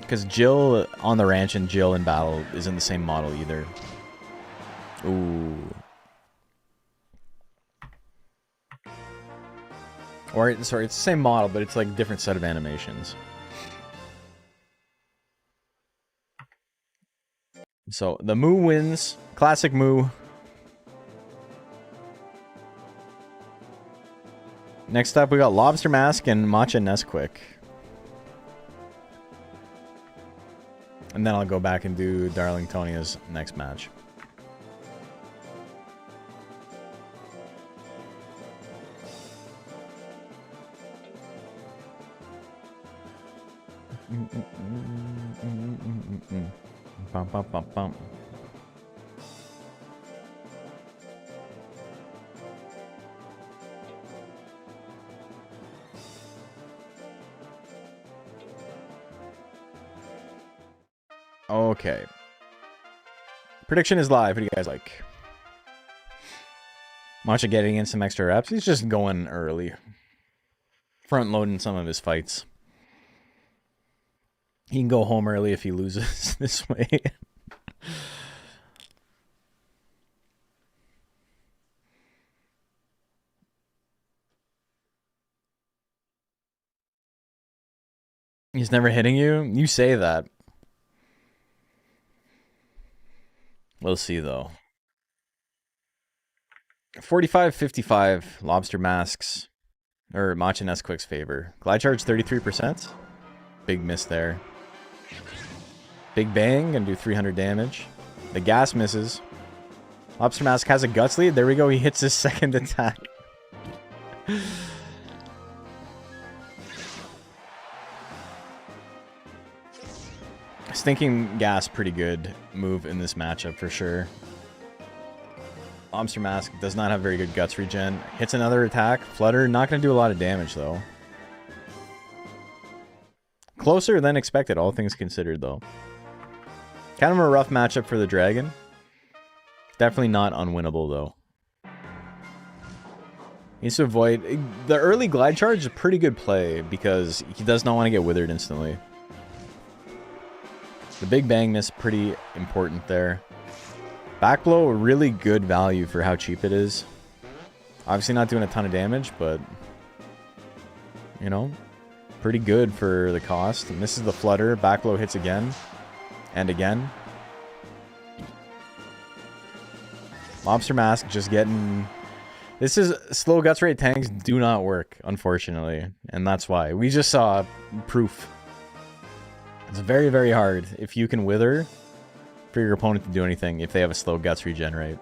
Because Jill on the ranch and Jill in battle isn't the same model either. Ooh. Or, sorry, it's the same model, but it's like a different set of animations. So, the Moo wins. Classic Moo. Next up, we got Lobster Mask and Matcha Nesquik. And then I'll go back and do Darling Tonia's next match. Bum, bum, bum, bum. Okay. Prediction is live. What do you guys like? Matcha getting in some extra reps. He's just going early. Front loading some of his fights. He can go home early if he loses this way. He's never hitting you? You say that. We'll see, though. 45-55, Lobster Masks, or Matcha Nesquik's favor. Glide Charge, 33%. Big miss there. Big Bang, gonna do 300 damage. The gas misses. Lobster Mask has a Guts lead. There we go, he hits his second attack. Stinking Gas, pretty good move in this matchup for sure. Lobster Mask does not have very good Guts regen. Hits another attack. Flutter, not going to do a lot of damage though. closer than expected, all things considered, though. Kind of a rough matchup for the dragon. Definitely not unwinnable, though. Needs to avoid... The early glide charge is a pretty good play because he does not want to get withered instantly. The big bang miss pretty important there. Back blow, really good value for how cheap it is. Obviously not doing a ton of damage, but... You know, pretty good for the cost. And this is the flutter. Back blow hits again. And again. Lobster Mask just getting... This is... Slow guts rate tanks do not work, unfortunately. And that's why. We just saw proof. It's very, very hard if you can wither for your opponent to do anything if they have a slow guts regenerate.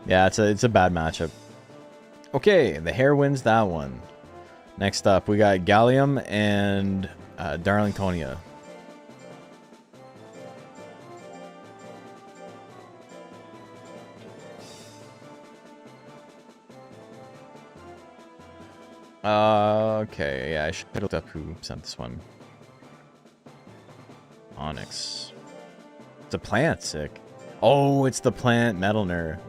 Yeah, it's a bad matchup. Okay, the hare wins that one. Next up, we got Gallium and Darlingtonia. Okay, yeah, I should have looked up who sent this one. Onyx. It's a plant, sick. Oh, it's the plant Metalner.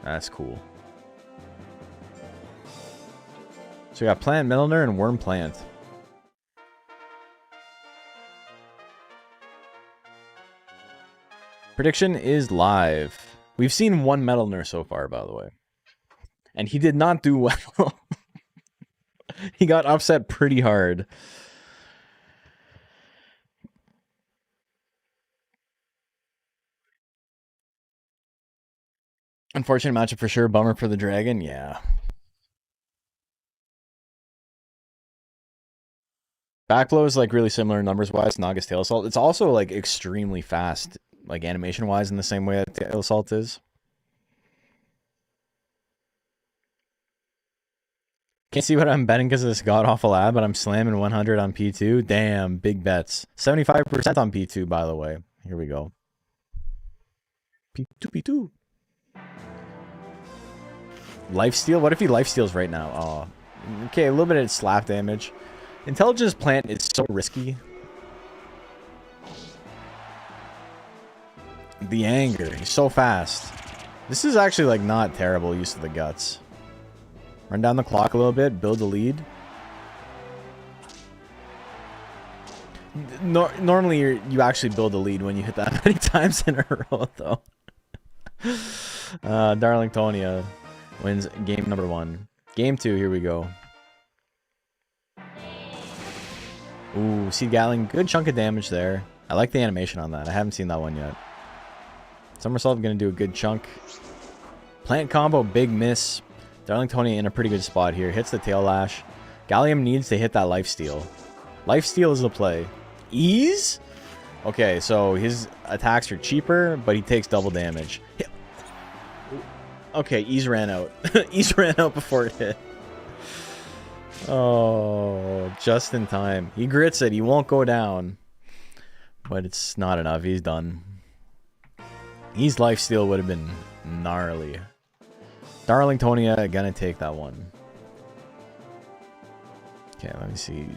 That's cool. So we got plant Metalner and worm plant. Prediction is live. We've seen one Metalner so far, by the way. And he did not do well. He got upset pretty hard. Unfortunate matchup for sure. Bummer for the dragon. Yeah. Backblow is like really similar numbers wise to Naga's Tail Assault. It's also like extremely fast, like animation wise, in the same way that Tail Assault is. Can't see what I'm betting because of this god awful ad, but I'm slamming 100 on P2. Damn, big bets. 75% on P2, by the way. Here we go. P2, P2. Lifesteal? What if he lifesteals right now? Oh. Okay, a little bit of slap damage. Intelligence Plant is so risky. The anger. He's so fast. This is actually like not terrible use of the guts. Run down the clock a little bit. Build a lead. Normally you actually build a lead when you hit that many times in a row, though. Darlingtonia wins game number 1. Game 2, here we go. Ooh, Seed Gatling, good chunk of damage there. I like the animation on that. I haven't seen that one yet. Somersault gonna do a good chunk. Plant combo, big miss. Darlingtonia in a pretty good spot here. Hits the tail lash. Gallium needs to hit that lifesteal. Lifesteal is the play. Ease? Okay, so his attacks are cheaper, but he takes double damage. Okay, Ease ran out. Ease ran out before it hit. Oh, just in time. He grits it. He won't go down. But it's not enough. He's done. Ease lifesteal would have been gnarly. Darlingtonia gonna take that one. Okay, let me see.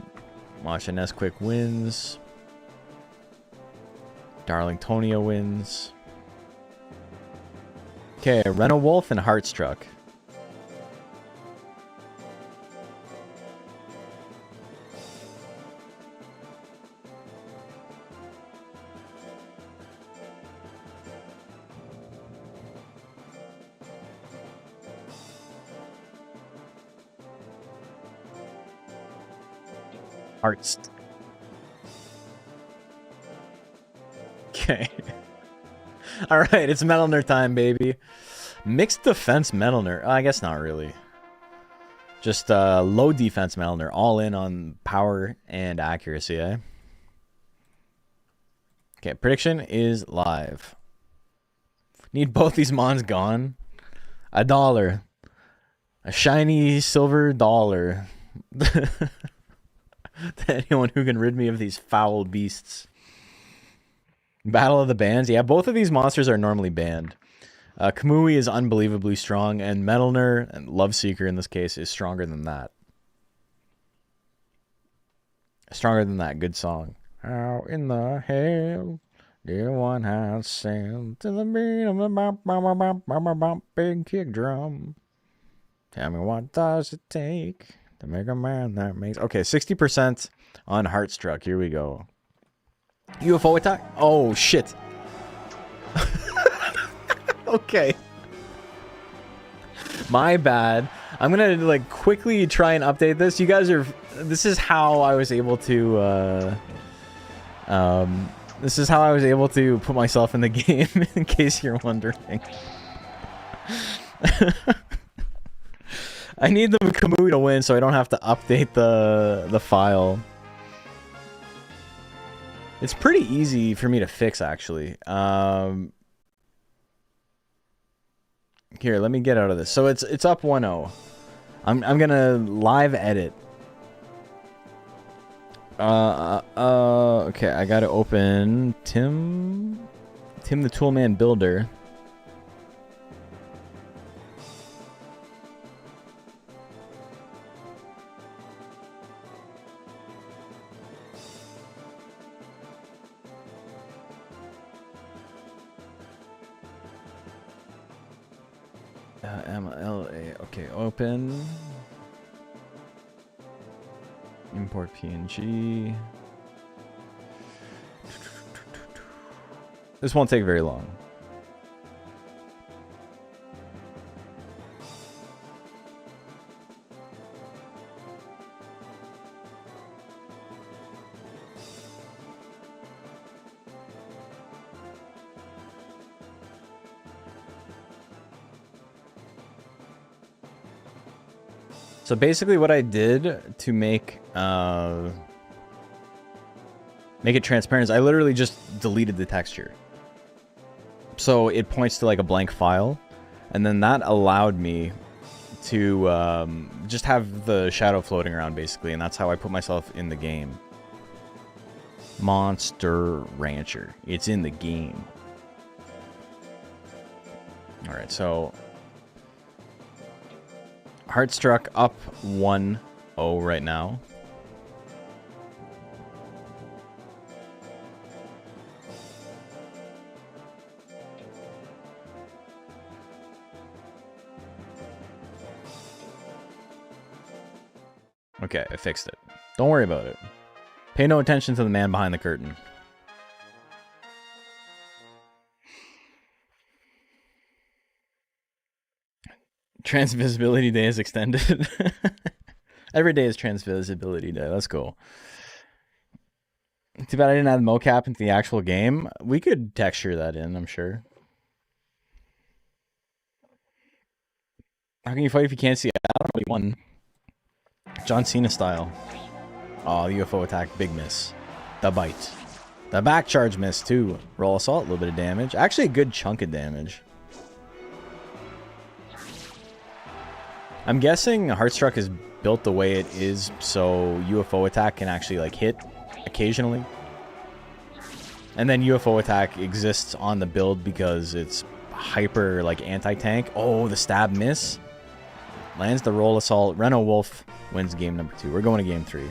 Watch Nesquik quick wins. Darlingtonia wins. Okay, Reno Wolf and Heartstruck. Hearts. Okay. Alright, it's Metalner time, baby. Mixed defense Metalner. I guess not really. Just low defense Metalner. All in on power and accuracy, eh? Okay, prediction is live. Need both these mons gone. $1. A shiny silver dollar. To anyone who can rid me of these foul beasts. Battle of the Bands. Yeah, both of these monsters are normally banned. Kamui is unbelievably strong, and Metalner, and Loveseeker in this case, is stronger than that. Stronger than that. Good song. How in the hell did one house sing to the beat of the bump, bump, bump, bump, bump, bump, bump, big kick drum? Tell me what does it take to make a man that makes... Okay, 60% on Heartstruck. Here we go. UFO attack? Oh, shit. Okay. My bad. I'm gonna like quickly try and update this. You guys are... This is how I was able to... This is how I was able to put myself in the game, in case you're wondering. I need the Kamui to win so I don't have to update the file. It's pretty easy for me to fix, actually. Here, let me get out of this. So it's up 1-0. I'm gonna live edit. Okay, I gotta open Tim the Toolman Builder. MLA. Okay, open. Import PNG. This won't take very long. So basically what I did to make it transparent is I literally just deleted the texture. So it points to like a blank file, and then that allowed me to just have the shadow floating around basically, and that's how I put myself in the game. Monster Rancher. It's in the game. Alright, so Heartstruck up 1-0 right now. Okay, I fixed it. Don't worry about it. Pay no attention to the man behind the curtain. Transvisibility day is extended. Every day is Transvisibility day. That's cool. Too bad I didn't add mocap into the actual game. We could texture that in, I'm sure. How can you fight if you can't see? I don't know. He won. John Cena style. Oh, the UFO attack. Big miss. The bite. The back charge miss, too. Roll assault. A little bit of damage. Actually, a good chunk of damage. I'm guessing Heartstruck is built the way it is so UFO attack can actually like hit occasionally. And then UFO attack exists on the build because it's hyper like anti-tank. Oh, the stab miss. Lands the roll assault. Reno Wolf wins game number 2. We're going to game 3.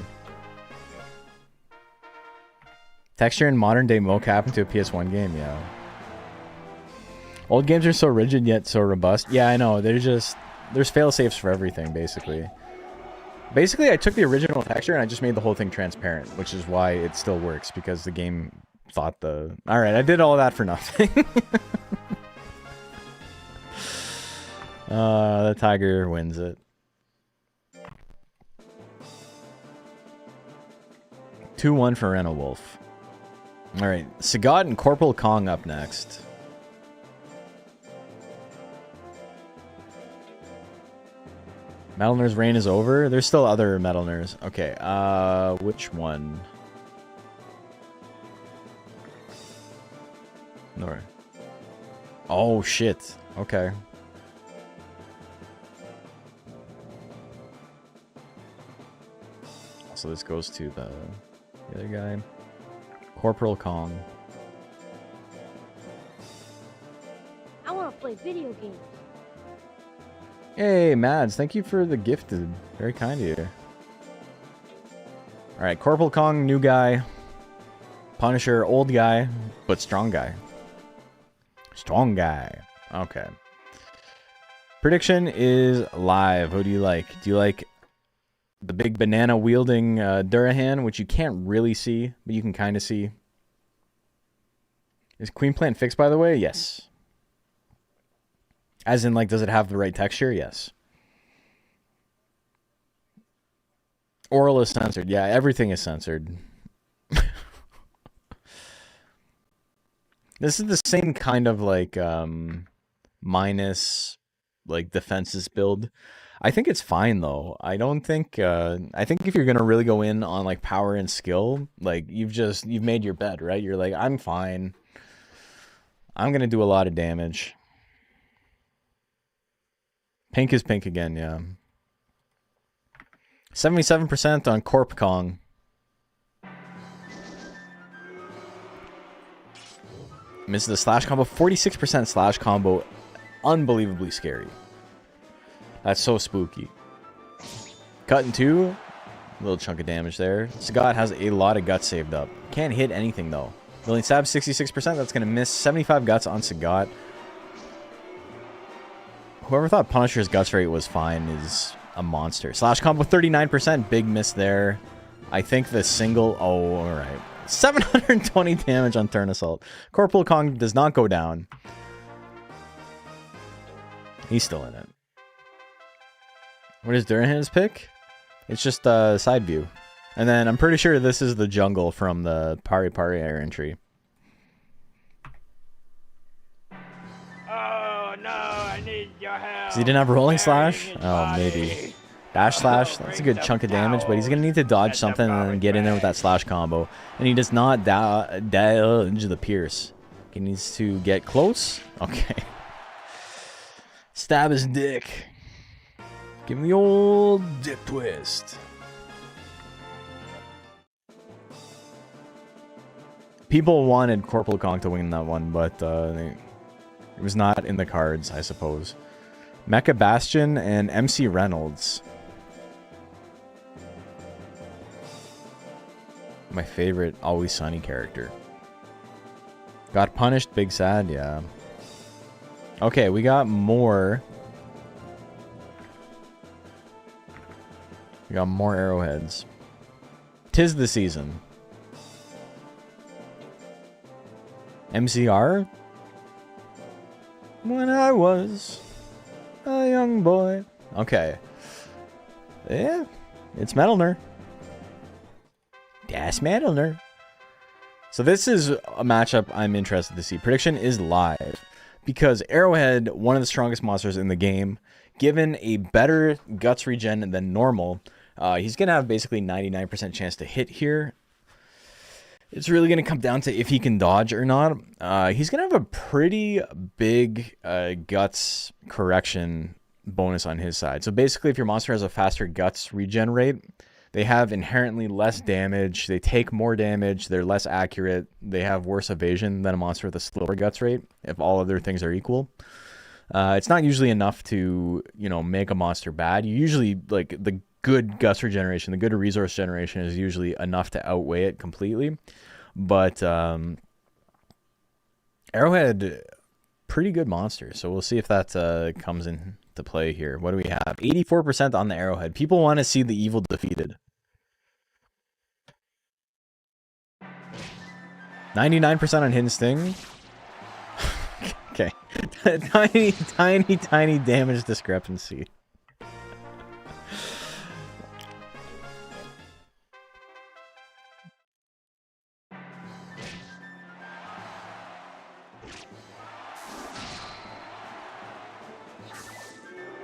Texture in modern day mocap into a PS1 game, yeah. Old games are so rigid yet so robust. Yeah, I know. There's fail-safes for everything, basically. Basically, I took the original texture and I just made the whole thing transparent, which is why it still works, because the game thought the... Alright, I did all that for nothing. The tiger wins it. 2-1 for Reno Wolf. Alright, Sagat and Corporal Kong up next. Metalner's reign is over? There's still other Metalners. Okay, which one? No. Oh, shit. Okay. So this goes to the other guy. Corporal Kong. I want to play video games. Hey, Mads, thank you for the gifted. Very kind of you. Alright, Corporal Kong, new guy. Punisher, old guy, but strong guy. Strong guy. Okay. Prediction is live. Who do you like? Do you like the big banana wielding Durahan, which you can't really see, but you can kind of see? Is Queen Plant fixed, by the way? Yes. As in, like, does it have the right texture? Yes. Oral is censored. Yeah, everything is censored. This is the same kind of, like, minus, like, defenses build. I think it's fine, though. I don't think, I think if you're going to really go in on, like, power and skill, like, you've made your bed, right? You're like, I'm fine. I'm going to do a lot of damage. Pink is pink again, yeah. 77% on Corp Kong. Misses the slash combo. 46% slash combo. Unbelievably scary. That's so spooky. Cut in two. A little chunk of damage there. Sagat has a lot of guts saved up. Can't hit anything, though. Million stab, 66%. That's going to miss. 75 guts on Sagat. Whoever thought Punisher's guts rate was fine is a monster. Slash combo, 39%. Big miss there. I think the single... Oh, alright. 720 damage on Turn Assault. Corporal Kong does not go down. He's still in it. What is Durahan's pick? It's just a side view. And then I'm pretty sure this is the jungle from the Pari Pari air entry. Oh no, I need your help. So he didn't have rolling slash? Burying his Oh, body. maybe. Dash slash, that's a good chunk of damage, but he's going to need to dodge something and then get in there with that slash combo. And he does not dodge the pierce. He needs to get close. Okay. Stab his dick. Give him the old dick twist. People wanted Corporal Kong to win that one, but it was not in the cards, I suppose. Mecha Bastion and MC Reynolds. My favorite Always Sunny character. Got punished, big sad, yeah. Okay, we got more. We got more arrowheads. 'Tis the season. MCR? When I was a young boy. Okay. Yeah, it's Metalner. Das Metalner. So this is a matchup I'm interested to see. Prediction is live. Because Arrowhead, one of the strongest monsters in the game, given a better guts regen than normal, he's going to have basically 99% chance to hit here. It's really going to come down to if he can dodge or not. He's going to have a pretty big guts correction bonus on his side. So basically, if your monster has a faster guts regen rate, they have inherently less damage. They take more damage. They're less accurate. They have worse evasion than a monster with a slower guts rate, if all other things are equal. It's not usually enough to, you know, make a monster bad. You usually, like, the good guts regeneration, the good resource generation is usually enough to outweigh it completely. But Arrowhead, pretty good monster. So we'll see if that comes into play here. What do we have? 84% on the Arrowhead. People want to see the evil defeated. 99% on Hidden Sting. Okay. tiny damage discrepancy.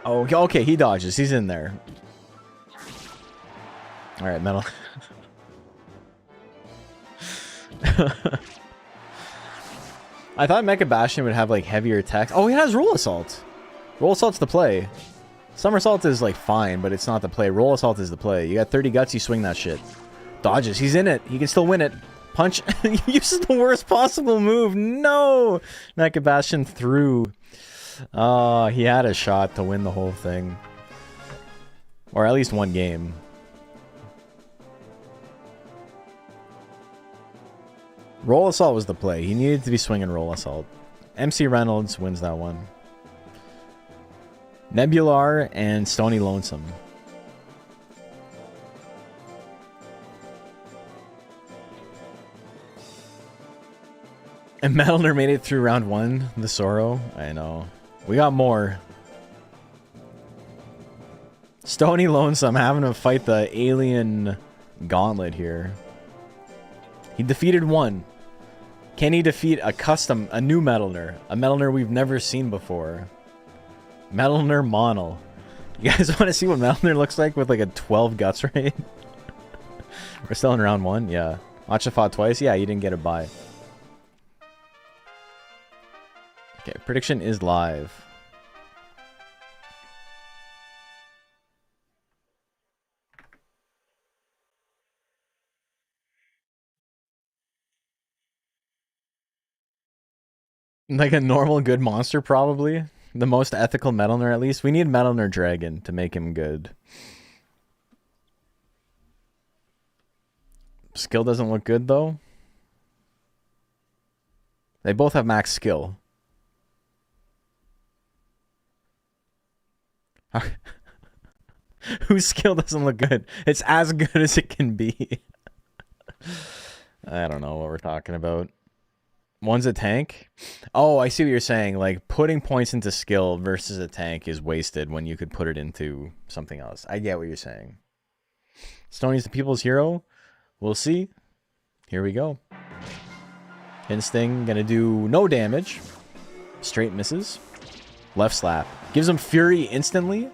Oh, okay, he dodges. He's in there. All right, metal. I thought Mecha Bastion would have like heavier attacks. Oh, he has Roll Assault. Roll Assault's the play. Somersault is like fine, but it's not the play. Roll Assault is the play. You got 30 guts, you swing that shit. Dodges. He's in it. He can still win it. Punch. Uses the worst possible move. No! Mecha Bastion through. He had a shot to win the whole thing. Or at least one game. Roll Assault was the play. He needed to be swinging Roll Assault. MC Reynolds wins that one. Nebular and Stony Lonesome. And Metalner made it through round 1. The Sorrow. I know. We got more. Stony Lonesome having to fight the alien gauntlet here. He defeated one. Can he defeat a new Metalner? A Metalner we've never seen before. Metalner Monal. You guys want to see what Metalner looks like with like a 12 guts rate? We're still in round 1? Yeah. Matcha fought twice? Yeah, you didn't get it by. Okay, prediction is live. Like a normal good monster, probably. The most ethical Metalner, at least. We need Metalner Dragon to make him good. Skill doesn't look good, though. They both have max skill. Whose skill doesn't look good? It's as good as it can be. I don't know what we're talking about. One's a tank? Oh, I see what you're saying. Like, putting points into skill versus a tank is wasted when you could put it into something else. I get what you're saying. Stoney's the people's hero. We'll see. Here we go. Insting gonna do no damage. Straight misses. Left slap. Gives him fury instantly.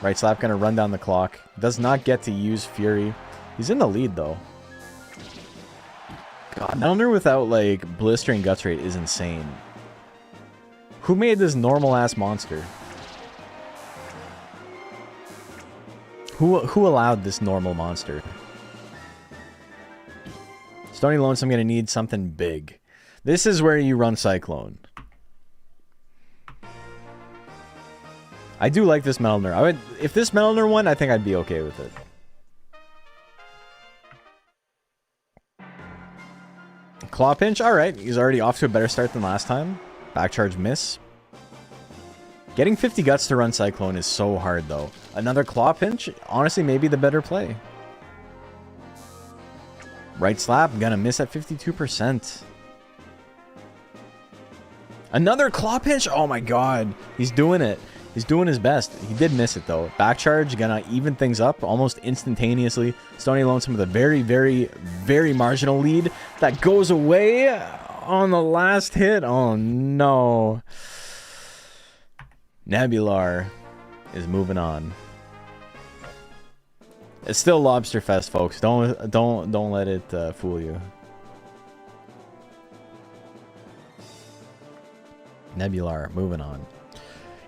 Right slap gonna run down the clock. Does not get to use fury. He's in the lead though. God, Metalner without like blistering guts rate is insane. Who made this normal ass monster? Who allowed this normal monster? Stony Lonesome gonna need something big. This is where you run Cyclone. I do like this Metalner. If this Metalner won, I think I'd be okay with it. Claw Pinch, alright. He's already off to a better start than last time. Back charge miss. Getting 50 guts to run Cyclone is so hard though. Another Claw Pinch, honestly maybe the better play. Right slap, gonna miss at 52%. Another Claw Pinch? Oh my god. He's doing it. He's doing his best. He did miss it though. Back charge, gonna even things up almost instantaneously. Stony Lonesome with a very, very, very marginal lead. That goes away on the last hit. Oh no. Nebular is moving on. It's still Lobster Fest, folks. Don't let it fool you. Nebular moving on.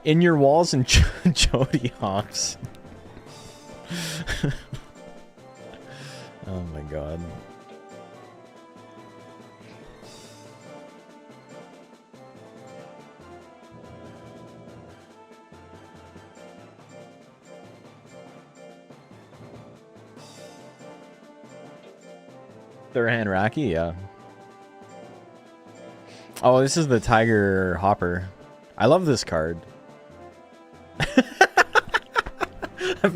In your walls and Jody hops. Oh my god. Third hand Racky, yeah. Oh, this is the Tiger Hopper. I love this card. I've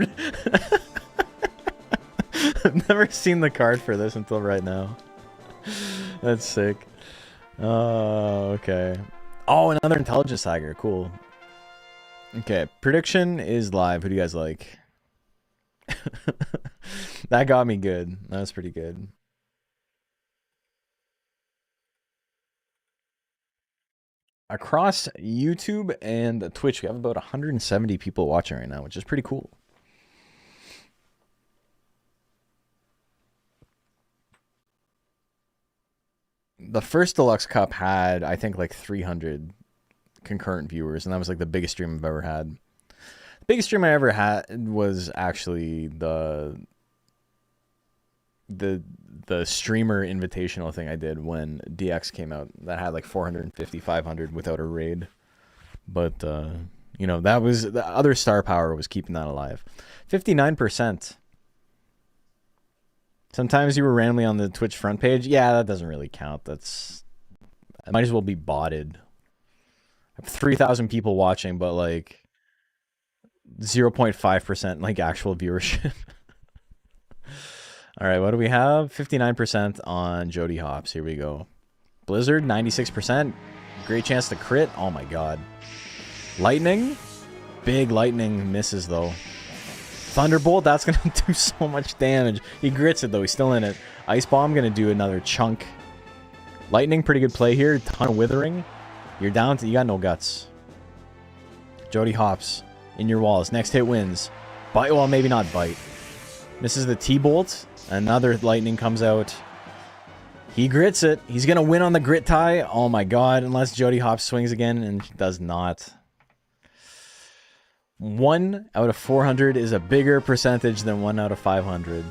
never seen the card for this until right now. That's sick. Oh, okay. Oh, another Intelligence Tiger. Cool. Okay, prediction is live. Who do you guys like? That got me good. That was pretty good. Across YouTube and Twitch, we have about 170 people watching right now, which is pretty cool. The first Deluxe Cup had, I think, like 300 concurrent viewers, and that was like the biggest stream I've ever had. The biggest stream I ever had was actually the the streamer invitational thing I did when DX came out that had like 450, 500 without a raid. But you know, that was the other star power was keeping that alive. 59%. Sometimes you were randomly on the Twitch front page. Yeah, that doesn't really count. It might as well be botted. I have 3,000 people watching, but like 0.5% like actual viewership. All right, what do we have? 59% on Jody Hops. Here we go. Blizzard, 96%. Great chance to crit. Oh my god. Lightning. Big lightning misses though. Thunderbolt, that's going to do so much damage. He grits it though. He's still in it. Ice Bomb going to do another chunk. Lightning, pretty good play here. Ton of withering. You're down to... You got no guts. Jody Hops. In your walls. Next hit wins. Bite. Well, maybe not bite. Misses the T-Bolt. Another lightning comes out. He grits it. He's going to win on the grit tie. Oh my god. Unless Jody Hops swings again and does not. 1 out of 400 is a bigger percentage than 1 out of 500.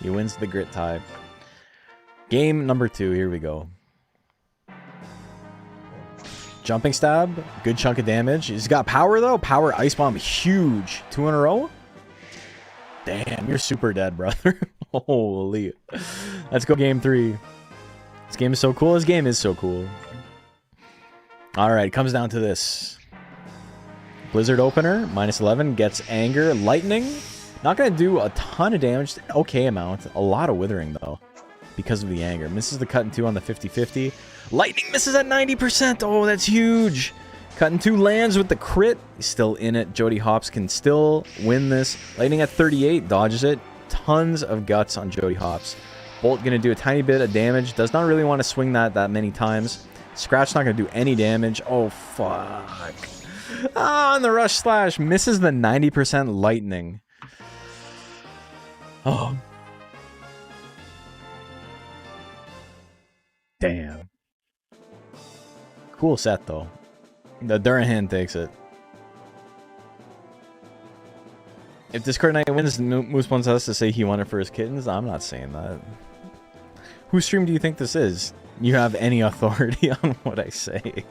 He wins the grit tie. Game number 2. Here we go. Jumping stab. Good chunk of damage. He's got power though. Power Ice Bomb. Huge. 2 in a row. Damn, you're super dead, brother. Holy. Let's go game 3. This game is so cool. This game is so cool. Alright, it comes down to this. Blizzard opener, -11, gets anger. Lightning, not going to do a ton of damage. Okay amount. A lot of withering, though, because of the anger. Misses the cut in 2 on the 50-50. Lightning misses at 90%. Oh, that's huge. Cut in 2 lands with the crit. He's still in it. Jody Hops can still win this. Lightning at 38, dodges it. Tons of guts on Jody Hops. Bolt going to do a tiny bit of damage. Does not really want to swing that many times. Scratch not going to do any damage. Oh, fuck. Ah, and the rush slash misses the 90% lightning. Oh. Damn. Cool set, though. The Durahan takes it. If Discord Night wins, Moose wants us to say he won it for his kittens. I'm not saying that. Whose stream do you think this is? You have any authority on what I say?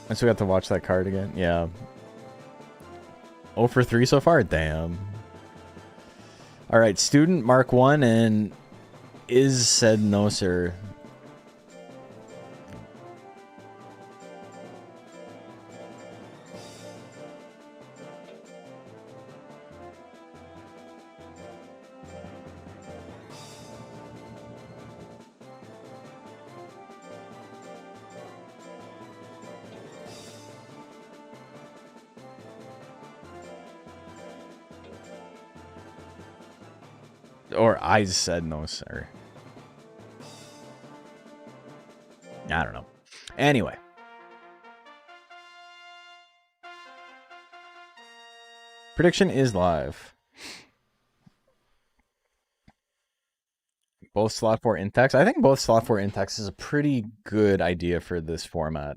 I still got to watch that card again. Yeah. 0 for 3 so far? Damn. Alright, student Mark 1 and is said no, sir. Or I said no, sir. I don't know. Anyway. Prediction is live. Both slot 4 Intex. I think both slot 4 Intex is a pretty good idea for this format.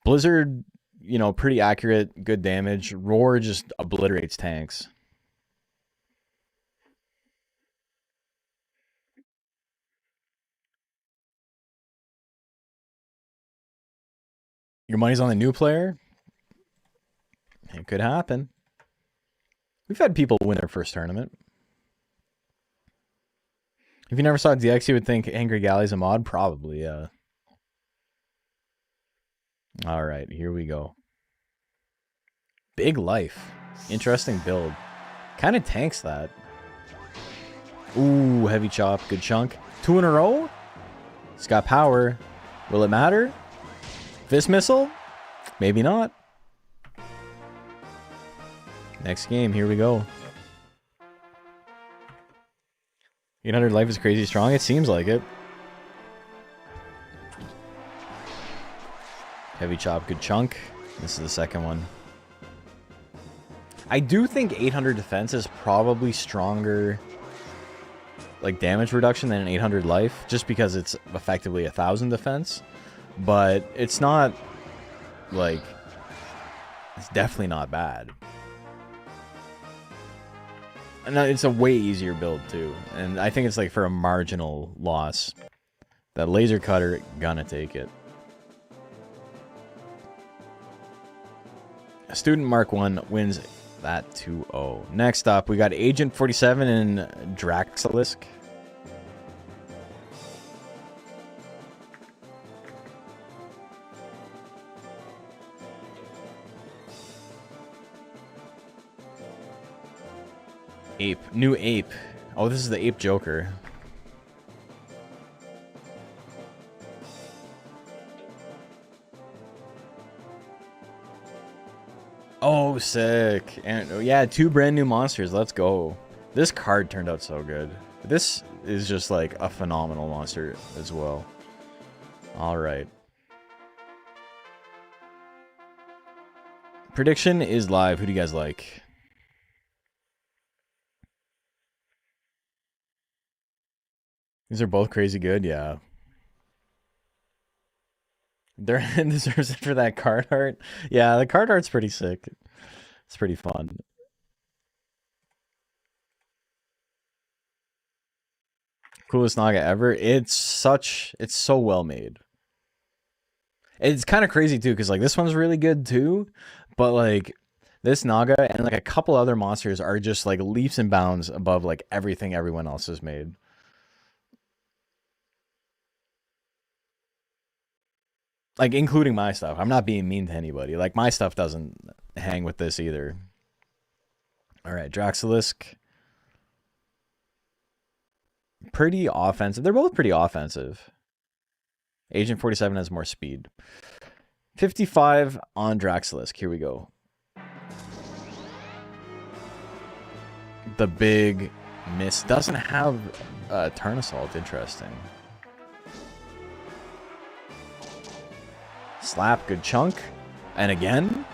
Blizzard, you know, pretty accurate, good damage. Roar just obliterates tanks. Your money's on the new player? It could happen. We've had people win their first tournament. If you never saw DX, you would think Angry Galley's a mod? Probably, yeah. Alright, here we go. Big Life. Interesting build. Kind of tanks that. Ooh, heavy chop. Good chunk. 2 in a row? It's got power. Will it matter? Fist missile? Maybe not. Next game, here we go. 800 life is crazy strong. It seems like it. Heavy chop, good chunk. This is the second one. I do think 800 defense is probably stronger, like, damage reduction than an 800 life, just because it's effectively 1,000 defense. But it's not, like, it's definitely not bad. And it's a way easier build too, and I think it's like for a marginal loss. That laser cutter gonna take it. Student Mark 1 wins that 2-0. Next up, we got Agent 47 and Draxilisk. Ape. New ape. Oh, this is the ape Joker. Oh, sick. And yeah, 2 brand new monsters. Let's go. This card turned out so good. This is just like a phenomenal monster as well. All right. Prediction is live. Who do you guys like? These are both crazy good, yeah. They're deserves it for that card art. Yeah, the card art's pretty sick. It's pretty fun. Coolest Naga ever. It's so well made. It's kind of crazy too, because like this one's really good too, but like this Naga and like a couple other monsters are just like leaps and bounds above like everything everyone else has made. Like, including my stuff. I'm not being mean to anybody. Like, my stuff doesn't hang with this either. All right, Draxilisk. Pretty offensive. They're both pretty offensive. Agent 47 has more speed. 55 on Draxilisk. Here we go. The big miss. Doesn't have Turn Assault. Interesting. Slap, good chunk. And again.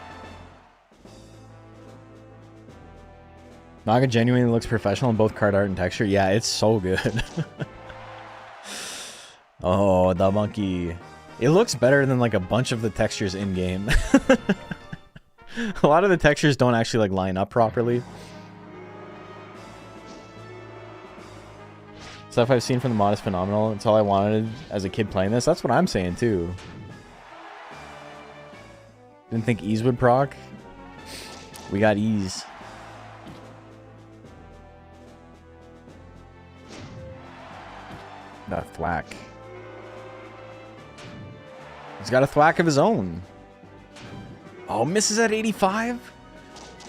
Naga genuinely looks professional in both card art and texture. Yeah, it's so good. Oh, the monkey. It looks better than like a bunch of the textures in game. A lot of the textures don't actually like line up properly. Stuff I've seen from the mod is phenomenal. It's all I wanted as a kid playing this. That's what I'm saying too. Didn't think ease would proc. We got ease. The thwack. He's got a thwack of his own. Oh, misses at 85?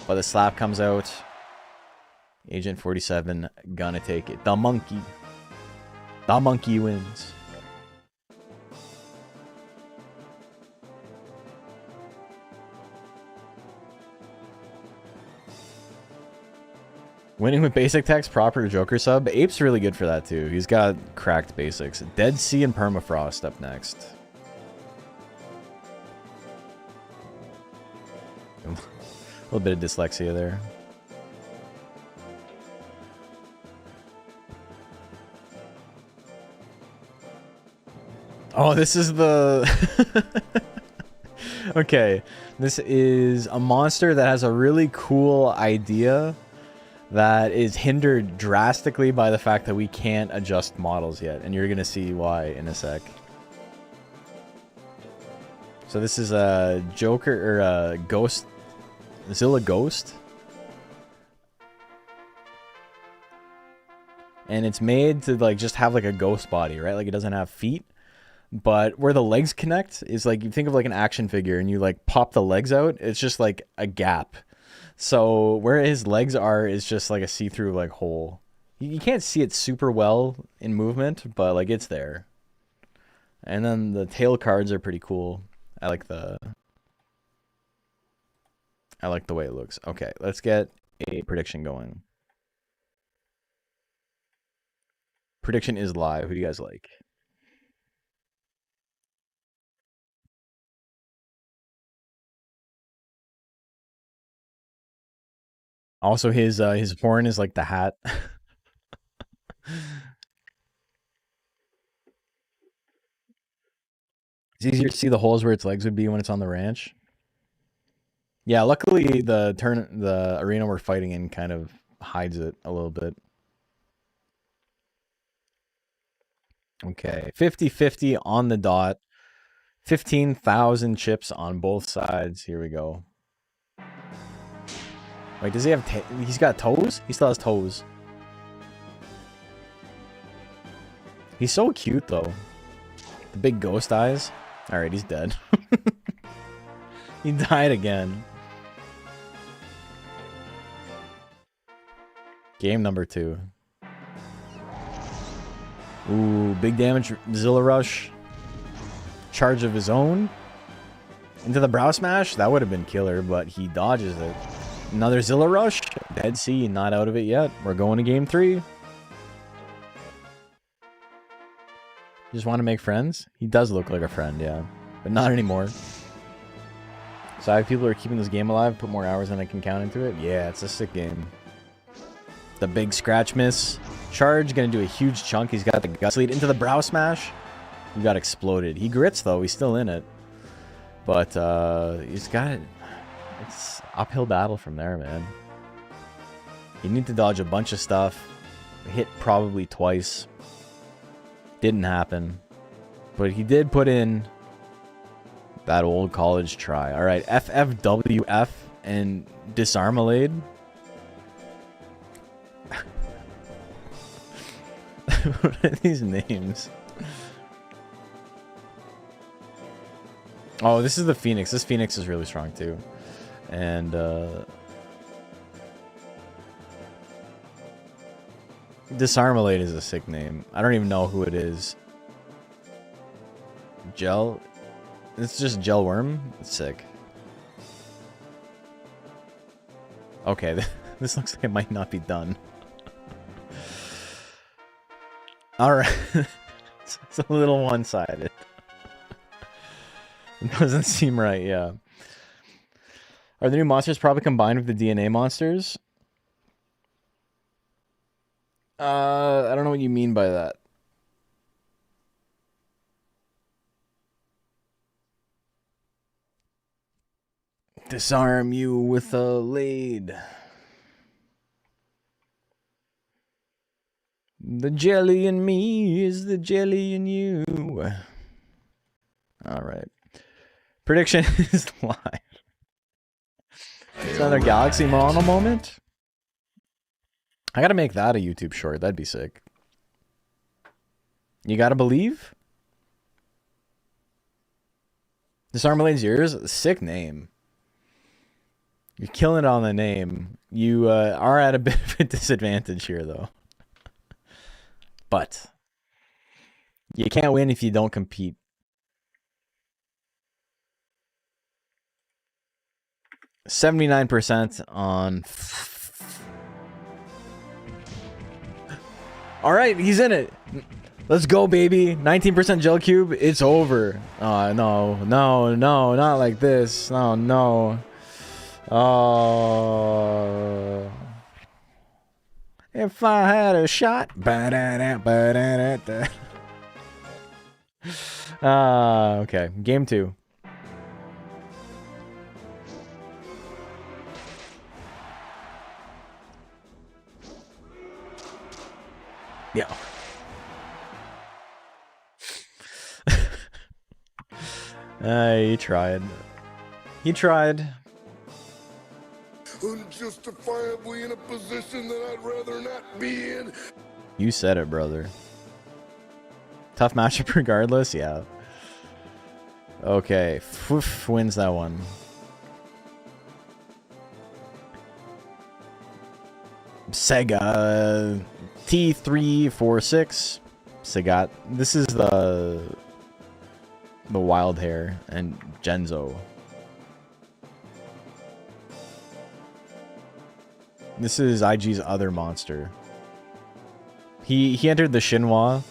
But the slap comes out. Agent 47 gonna take it. The monkey. The monkey wins. Winning with basic text, proper Joker sub. Ape's really good for that too. He's got cracked basics. Dead Sea and Permafrost up next. A little bit of dyslexia there. Oh, this is the... Okay, this is a monster that has a really cool idea that is hindered drastically by the fact that we can't adjust models yet, and you're gonna see why in a sec. So this is a Joker, or a Ghost, Zilla Ghost. And it's made to like just have like a ghost body, right? Like it doesn't have feet. But where the legs connect is like, you think of like an action figure and you like pop the legs out, it's just like a gap. So where his legs are is just like a see-through like hole. You can't see it super well in movement, but like it's there. And then the tail cards are pretty cool. I like the way it looks. Okay, let's get a prediction going. Prediction is live. Who do you guys like? Also, his horn is like the hat. It's easier to see the holes where its legs would be when it's on the ranch. Yeah, luckily the arena we're fighting in kind of hides it a little bit. Okay, 50-50 on the dot. 15,000 chips on both sides. Here we go. Wait, does he have... He's got toes? He still has toes. He's so cute, though. The big ghost eyes. Alright, he's dead. He died again. Game number 2. Ooh, big damage Zilla Rush. Charge of his own. Into the brow smash? That would have been killer, but he dodges it. Another Zilla Rush. Dead Sea, not out of it yet. We're going to game 3. Just want to make friends? He does look like a friend, yeah. But not anymore. So I have people who are keeping this game alive, put more hours than I can count into it. Yeah, it's a sick game. The big scratch miss. Charge, gonna do a huge chunk. He's got the guts lead into the brow smash. He got exploded. He grits though, he's still in it. But he's got it. It's uphill battle from there, man. You need to dodge a bunch of stuff. Hit probably twice. Didn't happen. But he did put in that old college try. Alright, FFWF and Disarmalade. What are these names? Oh, this is the Phoenix. This Phoenix is really strong too. And Disarmalade is a sick name. I don't even know who it is. Gel? It's just Gel Worm? It's sick. Okay, this looks like it might not be done. Alright. It's a little one-sided. It doesn't seem right, yeah. Are the new monsters probably combined with the DNA monsters? I don't know what you mean by that. Disarm you with a blade. The jelly in me is the jelly in you. Alright. Prediction is live. It's another Galaxy Mono moment. I gotta make that a YouTube short. That'd be sick. You gotta believe? Disarmalade's yours? Sick name. You're killing it on the name. You are at a bit of a disadvantage here, though. But you can't win if you don't compete. %79 on... Alright, he's in it. Let's go, baby. 19% gel cube. It's over. Oh, no, no, no, not like this. No, no. Oh. If I had a shot. Okay. Game 2. Yeah. He tried. He tried. Unjustifiably in a position that I'd rather not be in. You said it, brother. Tough matchup regardless, yeah. Okay, Foof wins that one. Sega T346. Sagat. This is the wild hair and Genzo. This is IG's other monster. He entered the Shinwa,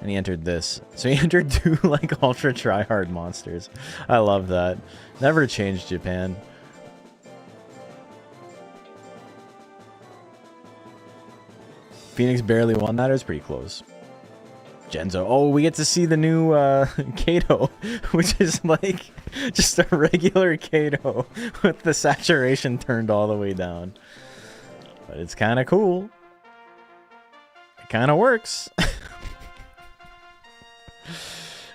and he entered this. So he entered 2 like ultra tryhard monsters. I love that. Never changed Japan. Phoenix barely won that. It was pretty close. Genzo. Oh, we get to see the new Kato, which is like just a regular Kato with the saturation turned all the way down. But it's kind of cool. It kind of works.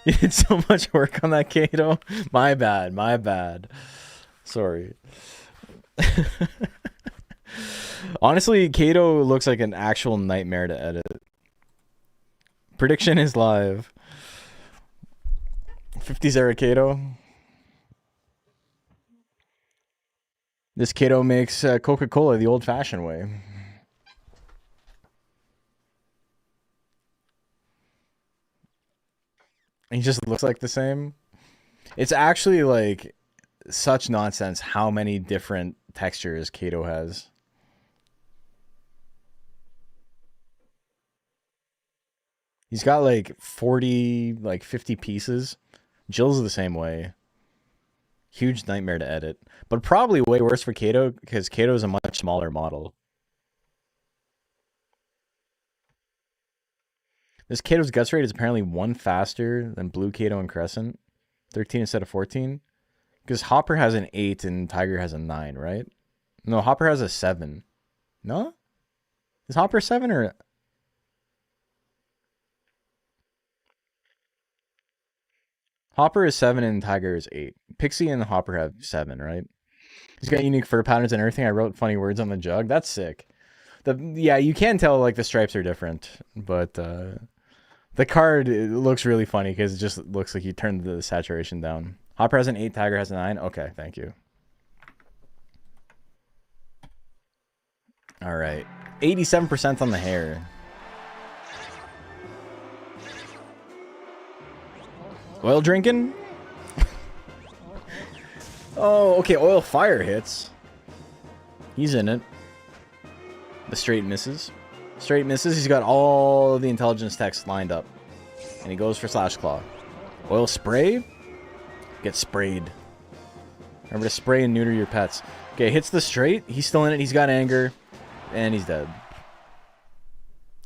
You did so much work on that, Kato. My bad. My bad. Sorry. Honestly, Kato looks like an actual nightmare to edit. Prediction is live. 50s era Kato. This Kato makes Coca-Cola the old-fashioned way. He just looks like the same. It's actually like such nonsense how many different textures Kato has. He's got like 40, like 50 pieces. Jill's the same way. Huge nightmare to edit. But probably way worse for Kato because Kato is a much smaller model. This Kato's guts rate is apparently 1 faster than Blue Kato and Crescent. 13 instead of 14. Because Hopper has an 8 and Tiger has a 9, right? No, Hopper has a 7. No? Is Hopper 7 or... Hopper is 7 and Tiger is 8. Pixie and Hopper have 7, right? He's got unique fur patterns and everything. I wrote funny words on the jug. That's sick. Yeah, you can tell like the stripes are different, but the card it looks really funny because it just looks like you turned the saturation down. Hopper has an 8, Tiger has a 9. Okay, thank you. All right, 87% on the hair. Oil drinking? Oh, okay, oil fire hits. He's in it. The straight misses. Straight misses. He's got all of the intelligence text lined up. And he goes for Slash Claw. Oil spray? Gets sprayed. Remember to spray and neuter your pets. Okay, hits the straight. He's still in it. He's got anger. And he's dead.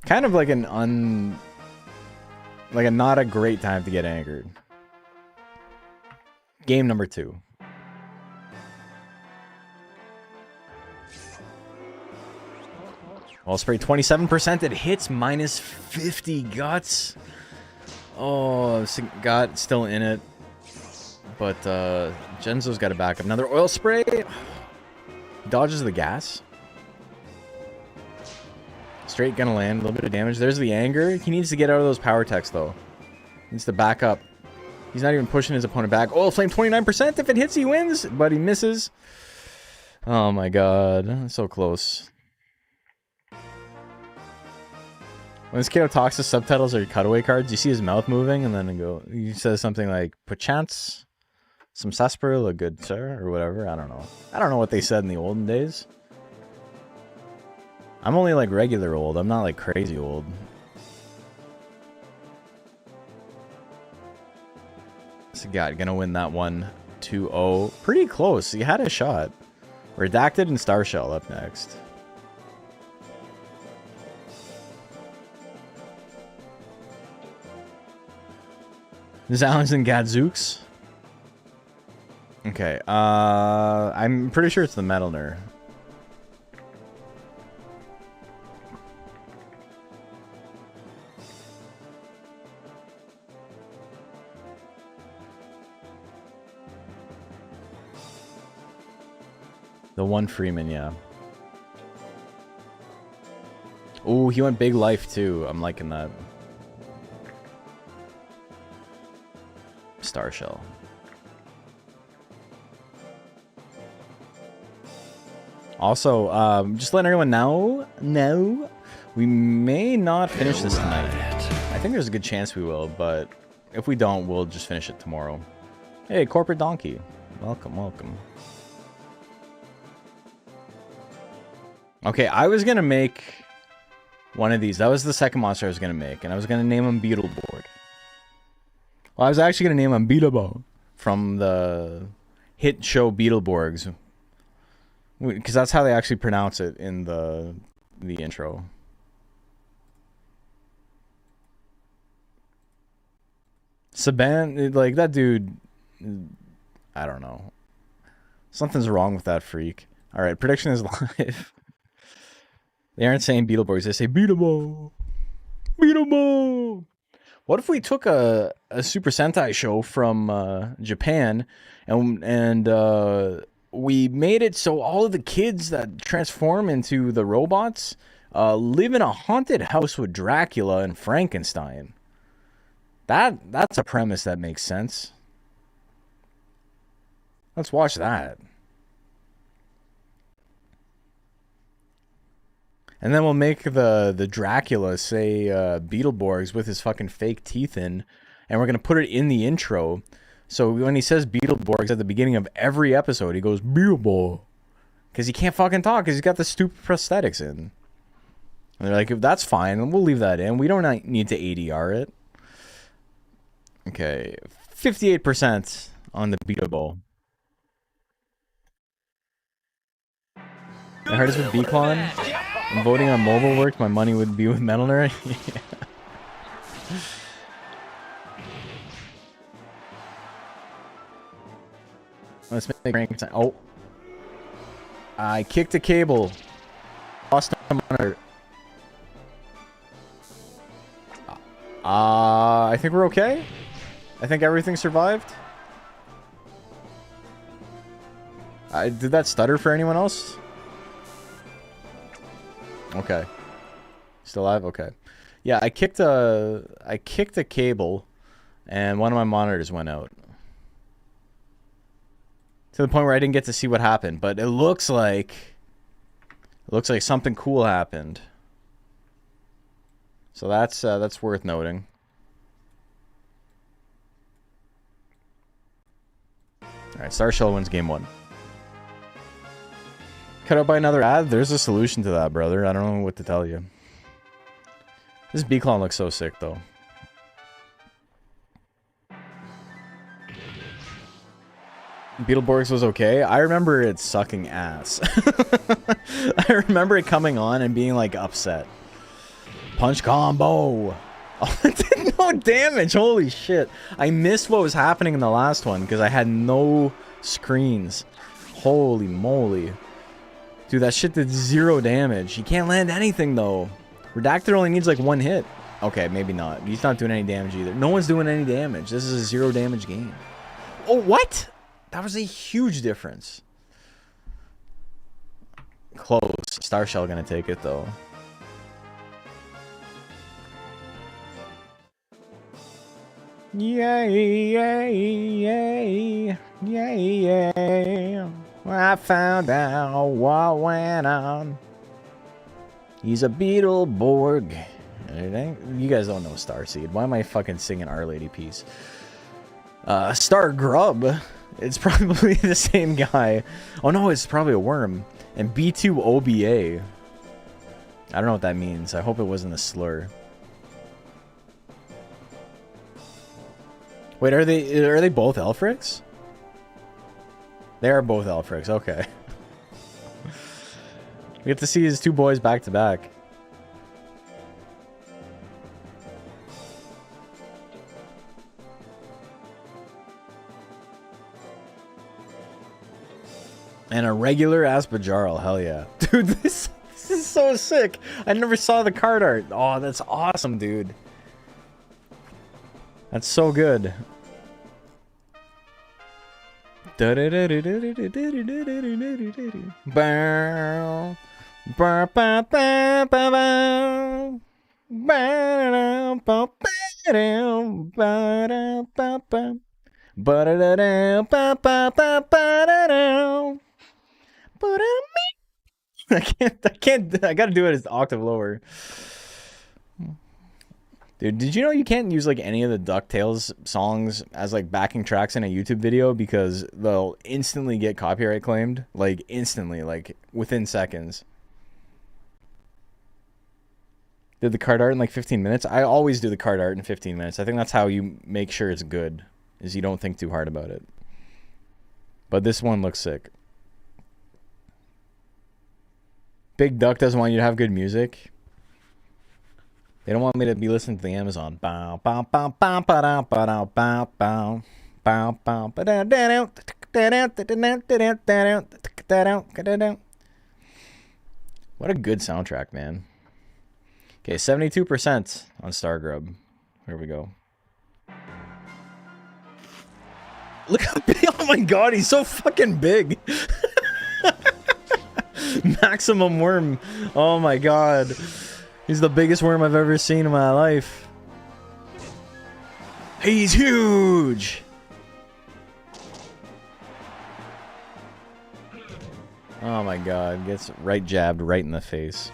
Kind of like an like a not a great time to get angered. Game number 2. Well, spray 27%. It hits minus 50 guts. Oh, got still in it. But Genzo's got a backup. Another oil spray. Dodges the gas. Straight gonna land. A little bit of damage. There's the anger. He needs to get out of those power techs, though. He needs to back up. He's not even pushing his opponent back. Oil flame 29%. If it hits, he wins. But he misses. Oh my god. So close. When this Kato talks, the subtitles are cutaway cards. You see his mouth moving, and then he says something like, perchance, some sarsaparilla, good sir, or whatever. I don't know. I don't know what they said in the olden days. I'm only like regular old. I'm not like crazy old. This guy gonna win that one 2-0. Pretty close. He had a shot. Redacted and Star Shell up next. Zalans and Gadzooks. Okay, I'm pretty sure it's the Metalner. The one Freeman, yeah. Ooh, he went big life too. I'm liking that. Star Shell. Also, just letting everyone know, we may not finish this tonight. I think there's a good chance we will, but if we don't, we'll just finish it tomorrow. Hey, Corporate Donkey. Welcome, welcome. Okay, I was gonna make one of these. That was the second monster I was gonna make, and I was gonna name him Beetleborg. Well, I was actually gonna name him Beetleborg from the hit show Beetleborgs, because that's how they actually pronounce it in the intro. Saban, like that dude, I don't know. Something's wrong with that freak. All right, prediction is live. They aren't saying Beetleborgs. They say Beetleborg. Beetleborg. What if we took a Super Sentai show from Japan and we made it so all of the kids that transform into the robots live in a haunted house with Dracula and Frankenstein? That's a premise that makes sense. Let's watch that. And then we'll make the Dracula say Beetleborgs with his fucking fake teeth in, and we're gonna put it in the intro. So when he says Beetleborgs at the beginning of every episode, he goes Beetleborg, because he can't fucking talk because he's got the stupid prosthetics in. And they're like, if that's fine, we'll leave that in. We don't need to ADR it. Okay, 58% on the Beetleborg. I heard it's with B-Clon. I'm voting on mobile work. My money would be with Metal Nerd. Let's make Frankenstein. Oh. I kicked a cable. Lost a monitor. I think we're okay. I think everything survived. Did that stutter for anyone else? Okay. Still alive? Okay. Yeah, I kicked a cable and one of my monitors went out. To the point where I didn't get to see what happened, but it looks like something cool happened. So that's worth noting. Alright, Starshell wins game 1. Cut out by another ad? There's a solution to that, brother. I don't know what to tell you. This B-Clone looks so sick, though. Beetleborgs was okay. I remember it sucking ass. I remember it coming on and being, like, upset. Punch combo! Oh, it did no damage! Holy shit. I missed what was happening in the last one because I had no screens. Holy moly. Dude, that shit did 0 damage. He can't land anything, though. Redactor only needs, like, 1 hit. Okay, maybe not. He's not doing any damage either. No one's doing any damage. This is a 0 damage game. Oh, what? That was a huge difference. Close. Starshell gonna take it, though. Yay, yay, yay, yay, yay. I found out what went on. He's a Beetleborg. You guys don't know Starseed. Why am I fucking singing Our Lady Peace? Star Grub. It's probably the same guy. Oh no, it's probably a worm. And B2OBA. I don't know what that means. I hope it wasn't a slur. Wait, are they both Elfricks? They are both Elfricks, okay. We get to see his 2 boys back to back. And a regular Aspajarl, hell yeah. Dude, this is so sick. I never saw the card art. Oh, that's awesome, dude. That's so good. I gotta do it as octave lower. Dude, did you know you can't use like any of the DuckTales songs as like backing tracks in a YouTube video because they'll instantly get copyright claimed? Like instantly, like within seconds. Did the card art in like 15 minutes? I always do the card art in 15 minutes. I think that's how you make sure it's good, is you don't think too hard about it. But this one looks sick. Big Duck doesn't want you to have good music. They don't want me to be listening to the Amazon. What a good soundtrack, man. Okay, 72% on Stargrub. Here we go. Look how big. Oh my god, he's so fucking big. Maximum worm. Oh my god. He's the biggest worm I've ever seen in my life. He's huge. Oh my god, gets right jabbed right in the face.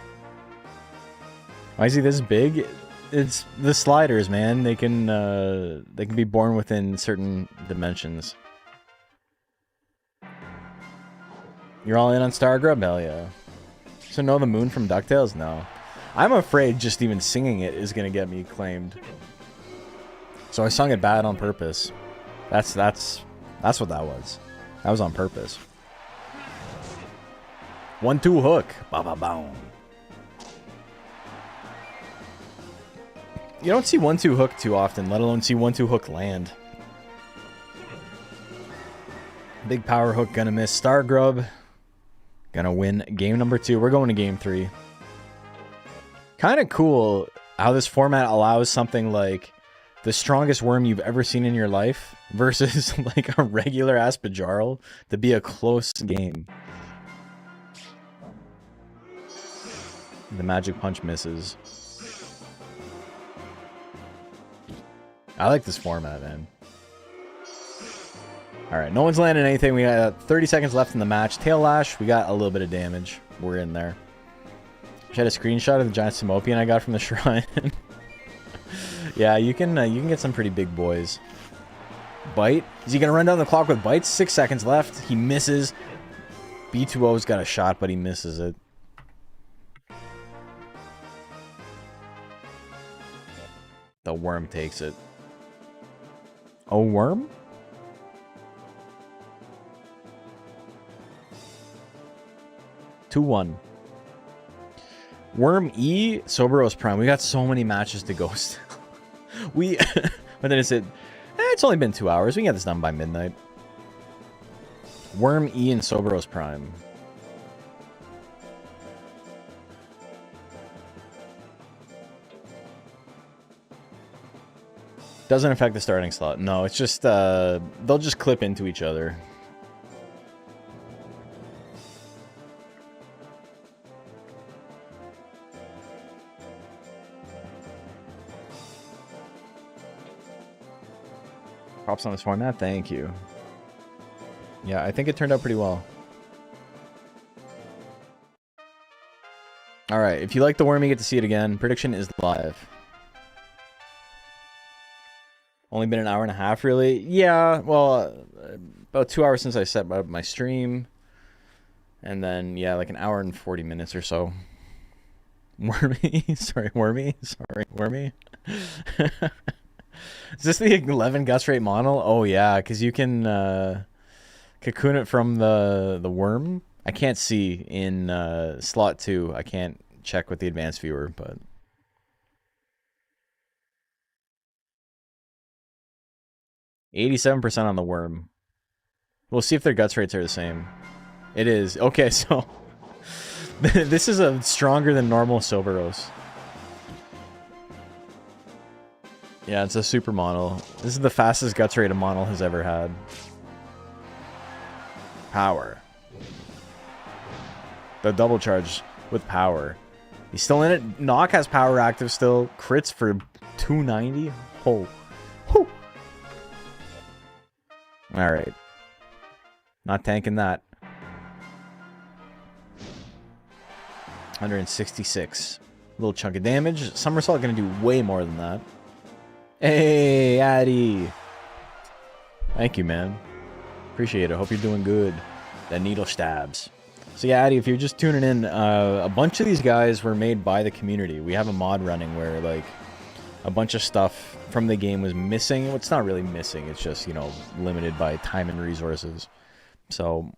Why is he this big? It's the sliders, man. They can be born within certain dimensions. You're all in on Stargrub? Hell yeah. So know the moon from DuckTales? No. I'm afraid just even singing it is gonna get me claimed. So I sung it bad on purpose. That's what that was. That was on purpose. 1-2 hook. Ba ba boom. You don't see 1-2 hook too often, let alone see 1-2 hook land. Big power hook gonna miss. Stargrub gonna win game number 2. We're going to game 3. Kind of cool how this format allows something like the strongest worm you've ever seen in your life versus like a regular ass Bajarl to be a close game. The magic punch misses. I like this format, man. Alright, no one's landing anything. We got 30 seconds left in the match. Tail Lash, we got a little bit of damage. We're in there. I had a screenshot of the giant Simopian I got from the shrine. Yeah, you can get some pretty big boys. Bite. Is he going to run down the clock with bites? 6 seconds left. He misses. B2O's got a shot, but he misses it. The worm takes it. A worm? Two 2-1. Worm E, Soberos Prime. We got so many matches to go still. But then it said, it's only been 2 hours. We can get this done by midnight. Worm E and Soberos Prime. Doesn't affect the starting slot. No, it's just, they'll just clip into each other. Props on this format, thank you. Yeah, I think it turned out pretty well. Alright, if you like the worm, you get to see it again. Prediction is live. Only been an hour and a half, really? Yeah, well, about 2 hours since I set up my stream. And then, yeah, like an hour and 40 minutes or so. Wormy? Sorry, Wormy? Sorry, Wormy? Is this the 11 gust rate model? Oh, yeah, because you can cocoon it from the worm. I can't see in slot 2. I can't check with the advanced viewer, but... $87% on the worm. We'll see if their guts rates are the same. It is. Okay, so... this is a stronger than normal Soberos. Yeah, it's a super model. This is the fastest guts rate a model has ever had. Power. The double charge with power. He's still in it. Knock has power active still. Crits for 290. Oh. Whew. Alright. Not tanking that. 166. Little chunk of damage. Somersault gonna do way more than that. Hey, Addy. Thank you, man. Appreciate it. Hope you're doing good. The needle stabs. So yeah, Addy, if you're just tuning in, a bunch of these guys were made by the community. We have a mod running where, like, a bunch of stuff from the game was missing. Well, it's not really missing. It's just, you know, limited by time and resources. So,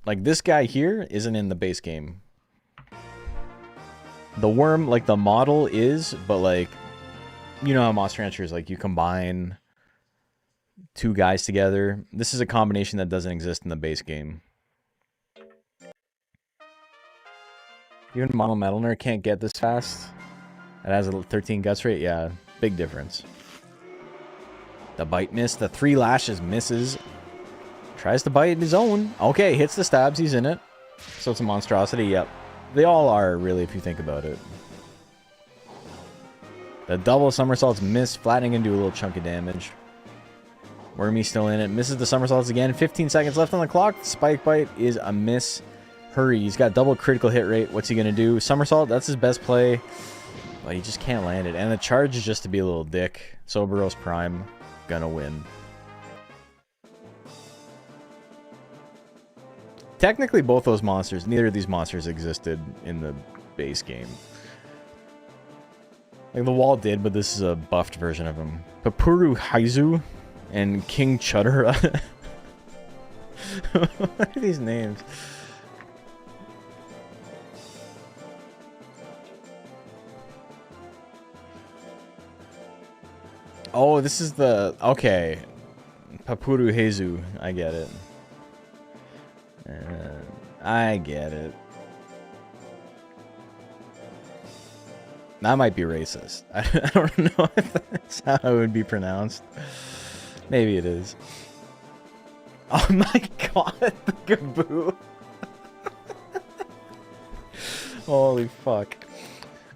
like, this guy here isn't in the base game. The worm, like, the model is, but, like, you know how Monster Rancher is, like, you combine two guys together. This is a combination that doesn't exist in the base game. Even Mono Metalner can't get this fast. It has a 13 guts rate. Yeah, big difference. The bite miss. The 3 lashes misses. Tries to bite his own. Okay, hits the stabs. He's in it. So it's a monstrosity. Yep. They all are, really, if you think about it. The double somersaults miss, flattening into a little chunk of damage. Wormy's still in it. Misses the somersaults again. 15 seconds left on the clock. Spike bite is a miss. Hurry. He's got double critical hit rate. What's he going to do? Somersault, that's his best play. But he just can't land it. And the charge is just to be a little dick. Soberos Prime gonna win. Technically, both those monsters, neither of these monsters existed in the base game. Like, the wall did, but this is a buffed version of him. Papuru Haizu and King Chudara. What are these names? Oh, this is the... Okay. Papuru Heizu. I get it. I get it. That might be racist. I don't know if that's how it would be pronounced. Maybe it is. Oh my god, the Gaboo. Holy fuck.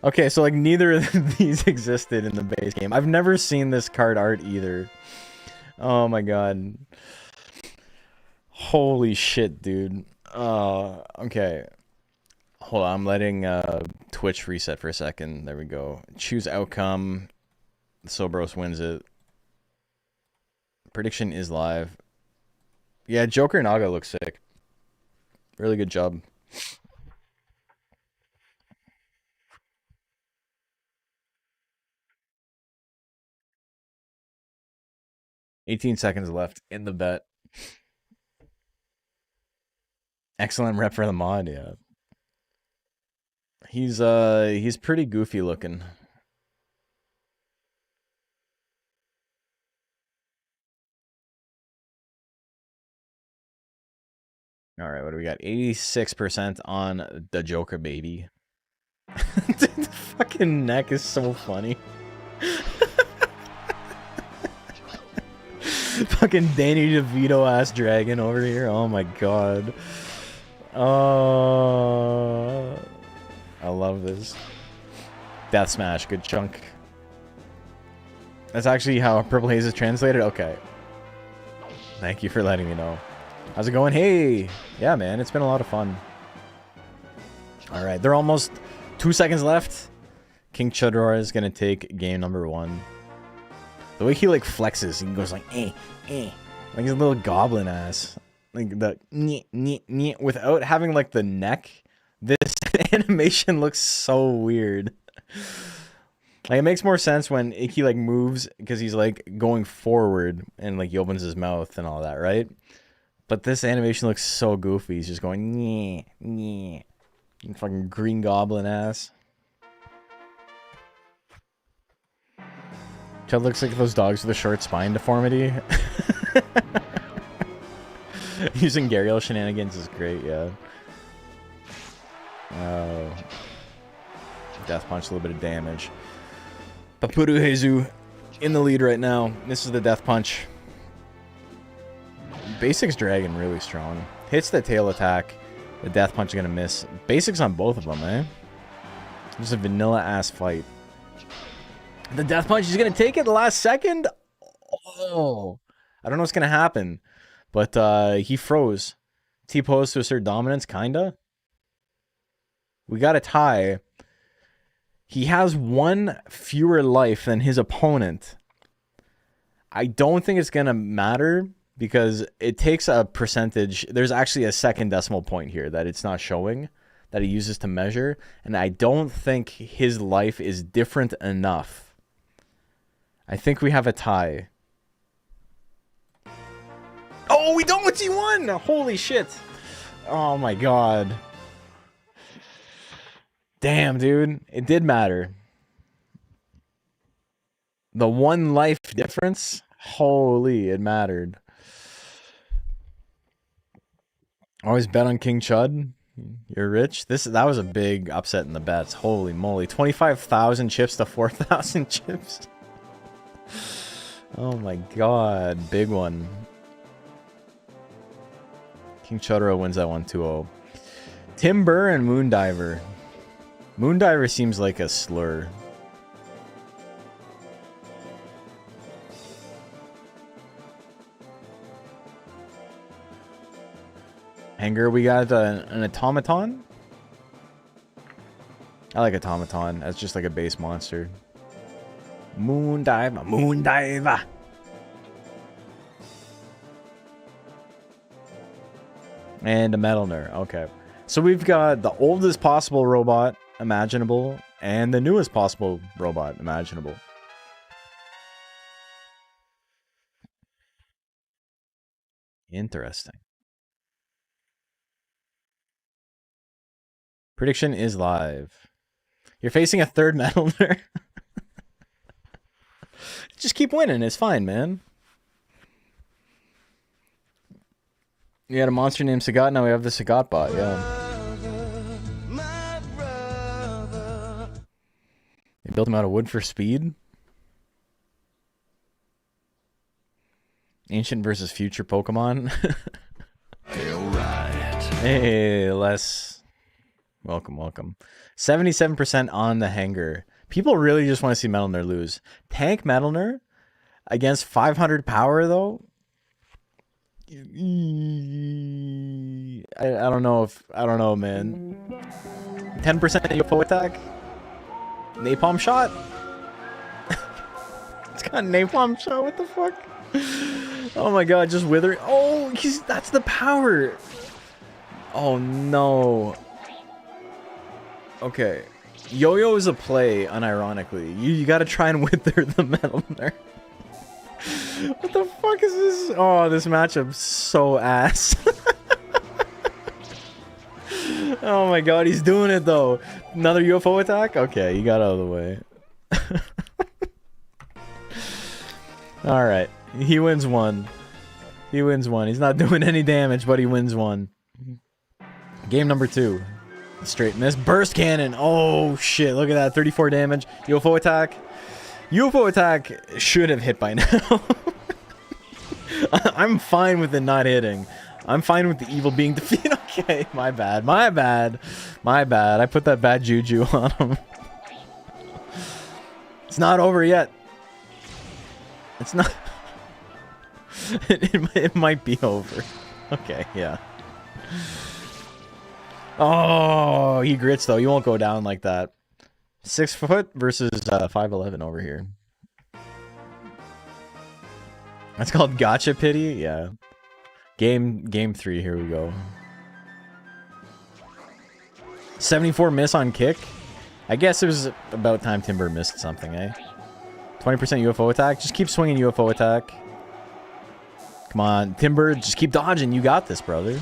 Okay, so like neither of these existed in the base game. I've never seen this card art either. Oh my god. Holy shit, dude. Okay. Hold on, I'm letting Twitch reset for a second. There we go. Choose outcome. Sobros wins it. Prediction is live. Yeah, Joker Naga looks sick. Really good job. $18 left in the bet. Excellent rep for the mod, yeah. He's pretty goofy looking. All right, what do we got? 86% on the Joker baby. The fucking neck is so funny. Fucking Danny DeVito ass dragon over here. Oh my god. Oh, I love this. Death Smash, good chunk. That's actually how Purple Haze is translated? Okay. Thank you for letting me know. How's it going? Hey! Yeah, man, it's been a lot of fun. Alright, they're almost 2 seconds left. King Chudora is gonna take game number 1. The way he, like, flexes, he goes like, eh. Like his little goblin ass. Like, the nyeh, without having, like, the neck. This animation looks so weird. Like, it makes more sense when he, like, moves, because he's, like, going forward, and, like, he opens his mouth and all that, right? But this animation looks so goofy. He's just going, nyeh. Fucking green goblin ass. Chud looks like those dogs with a short spine deformity. Using Gariel shenanigans is great, yeah. Oh. Death Punch, a little bit of damage. Papuru Heizu in the lead right now. This is the Death Punch. Basics Dragon really strong. Hits the tail attack. The Death Punch is going to miss. Basics on both of them, eh? Just a vanilla-ass fight. The Death Punch is going to take it the last second. Oh. I don't know what's going to happen. But he froze. T-pose to assert dominance, kinda. We got a tie. He has 1 fewer life than his opponent. I don't think it's going to matter because it takes a percentage. There's actually a second decimal point here that it's not showing that he uses to measure. And I don't think his life is different enough. I think we have a tie. Oh, we don't! He won! Holy shit. Oh my god. Damn, dude. It did matter. The 1 life difference? Holy, it mattered. Always bet on King Chud. You're rich? That was a big upset in the bets. Holy moly. 25,000 chips to 4,000 chips. Oh my god. Big one. King Chotaro wins that one 2-0. Timber and Moondiver. Moondiver seems like a slur. Hanger, we got an automaton. I like automaton as just like a base monster. Moondiver, Moondiver. And a Metalner. Okay. So we've got the oldest possible robot imaginable and the newest possible robot imaginable. Interesting. Prediction is live. You're facing a third Metalner. Just keep winning. It's fine, man. You had a monster named Sagat. Now we have the Sagat bot. Yeah. They built him out of wood for speed. Ancient versus future Pokemon. Hey, Les. Welcome, welcome. 77% on the Hanger. People really just want to see Metalner lose. Tank Metalner against 500 power, though? I don't know, man. 10% UFO attack? Napalm shot? It's got napalm shot, what the fuck? Oh my god, just withering. Oh, that's the power. Oh no. Okay. Yo-Yo is a play, unironically. You gotta try and wither the Metalner. What the fuck is this? Oh, this matchup's so ass. Oh my god, he's doing it though. Another UFO attack? Okay, you got out of the way. Alright, he wins one. He wins one. He's not doing any damage, but he wins one. Game number 2. Straight miss. Burst cannon. Oh shit, look at that. 34 damage. UFO attack. UFO attack should have hit by now. I'm fine with it not hitting. I'm fine with the evil being defeated. Okay, my bad. My bad. My bad. I put that bad juju on him. It's not over yet. It's not. It might be over. Okay, yeah. Oh, he grits though. You won't go down like that. 6 foot versus 5'11" over here. That's called Gotcha Pity? Yeah. Game 3, here we go. 74 miss on kick? I guess it was about time Timber missed something, eh? 20% UFO attack? Just keep swinging UFO attack. Come on, Timber, just keep dodging. You got this, brother.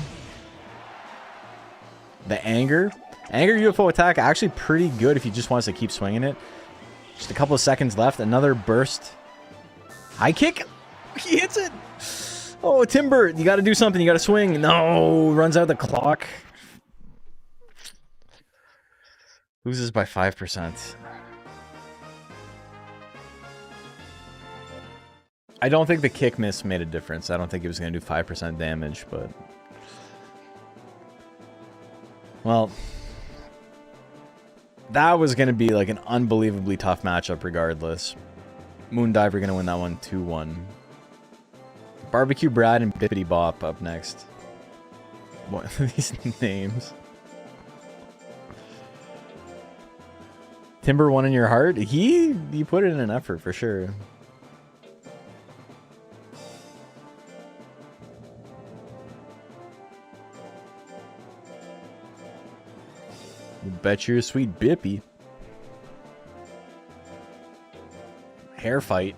The Anger. Anger UFO attack, actually pretty good if he just wants to keep swinging it. Just a couple of seconds left. Another burst. High kick? He hits it! Oh, Timber, you gotta do something. You gotta swing. No, runs out the clock. Loses by 5%. I don't think the kick miss made a difference. I don't think it was gonna do 5% damage, but... Well... That was gonna be like an unbelievably tough matchup regardless. Moondiver gonna win that one 2-1. Barbecue Brad and Bippity Bop up next. What are these names? Timber one in your heart? He put it in an effort for sure. Bet you're a sweet Bippy. Hair fight.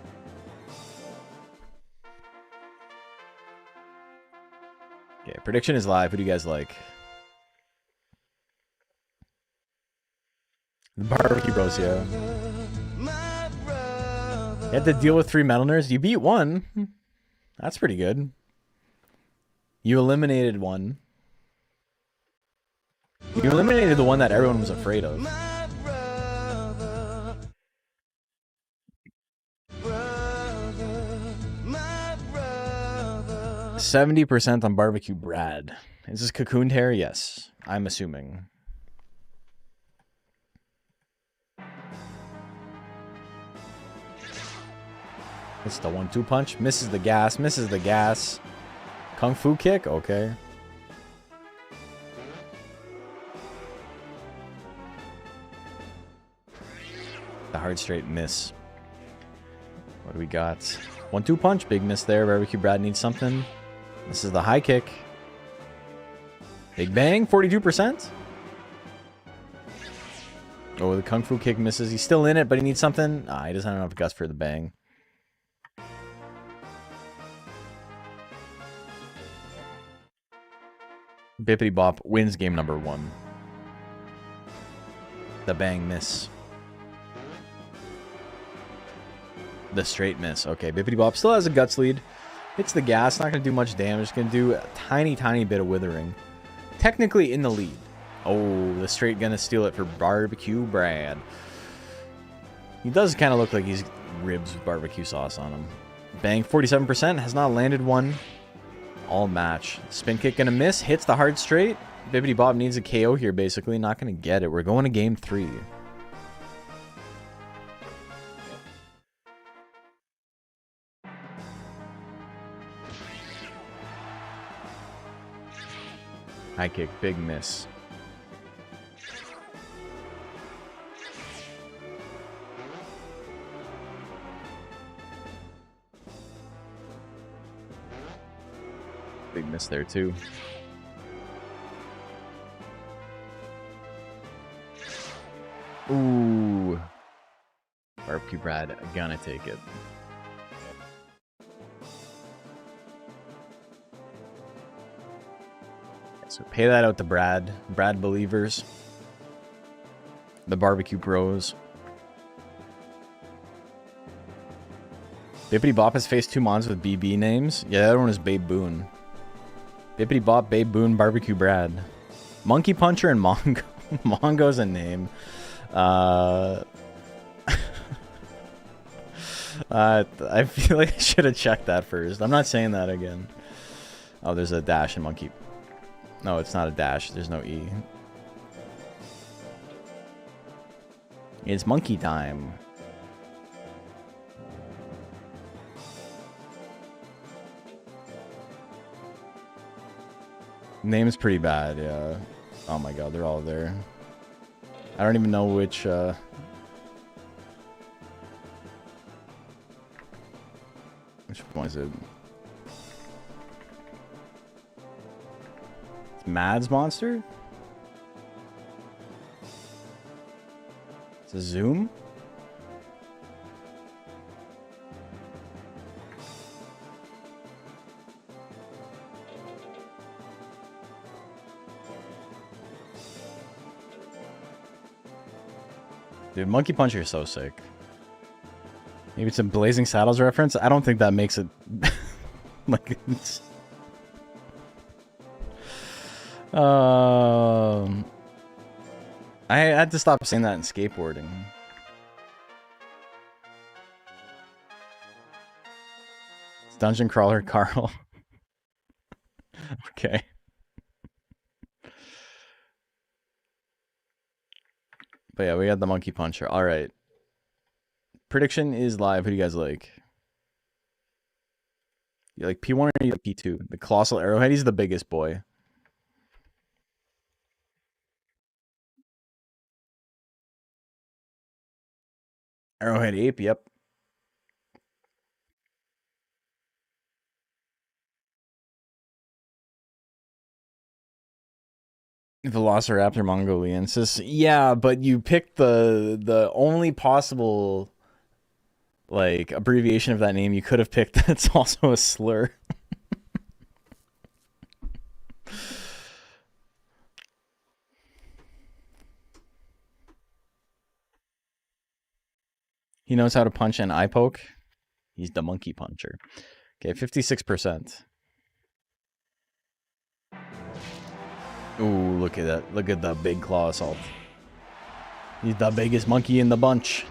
Okay, prediction is live. Who do you guys like? The Barbecue Bros, yeah. You had to deal with 3 Metalners. You beat 1. That's pretty good. You eliminated 1. You eliminated the one that everyone was afraid of. 70% on barbecue Brad. Is this cocooned hair? Yes, I'm assuming. It's the 1-2 punch. Misses the gas. Misses the gas. Kung Fu kick? Okay. The hard straight miss. What do we got? 1-2 punch. Big miss there. Barbecue Brad needs something. This is the high kick. Big bang. 42%. Oh, the Kung Fu kick misses. He's still in it, but he needs something. Ah, he doesn't have enough guts for the bang. Bippity Bop wins game number 1. The bang miss. The straight miss. Okay, Bippity Bop still has a guts lead. Hits the gas. Not going to do much damage. Going to do a tiny, tiny bit of withering. Technically in the lead. Oh, the straight going to steal it for Barbecue Brad. He does kind of look like he's ribs with barbecue sauce on him. Bang, 47%. Has not landed one. All match. Spin kick going to miss. Hits the hard straight. Bippity Bob needs a KO here, basically. Not going to get it. We're going to game 3. High kick. Big miss. Big miss there, too. Ooh. Barbecue Brad gonna take it. So pay that out to Brad. Brad believers. The barbecue bros. Bippity Bop has faced 2 mons with BB names. Yeah, that one is Babe Boone. Bippity Bop, Babe Boone, Barbecue Brad. Monkey Puncher and Mongo. Mongo's a name. I feel like I should have checked that first. I'm not saying that again. Oh, there's a dash in Monkey. No, it's not a dash. There's no E. It's monkey time. Name's pretty bad, yeah. Oh my god, they're all there. I don't even know which, which one is it? It's Mads Monster? It's a Zoom? Dude, Monkey Puncher is so sick. Maybe it's a Blazing Saddles reference. I don't think that makes it like it's. I had to stop saying that in skateboarding. It's Dungeon Crawler Carl. Okay. But yeah, we got the Monkey Puncher. All right. Prediction is live. Who do you guys like? You like P1 or you like P2? The Colossal Arrowhead. He's the biggest boy. Arrowhead Ape. Yep. Velociraptor Mongoliensis. Yeah, but you picked the only possible like abbreviation of that name you could have picked that's also a slur. He knows how to punch and eye poke. He's the Monkey Puncher. Okay, 56%. Ooh, look at that. Look at the big claw assault. He's the biggest monkey in the bunch.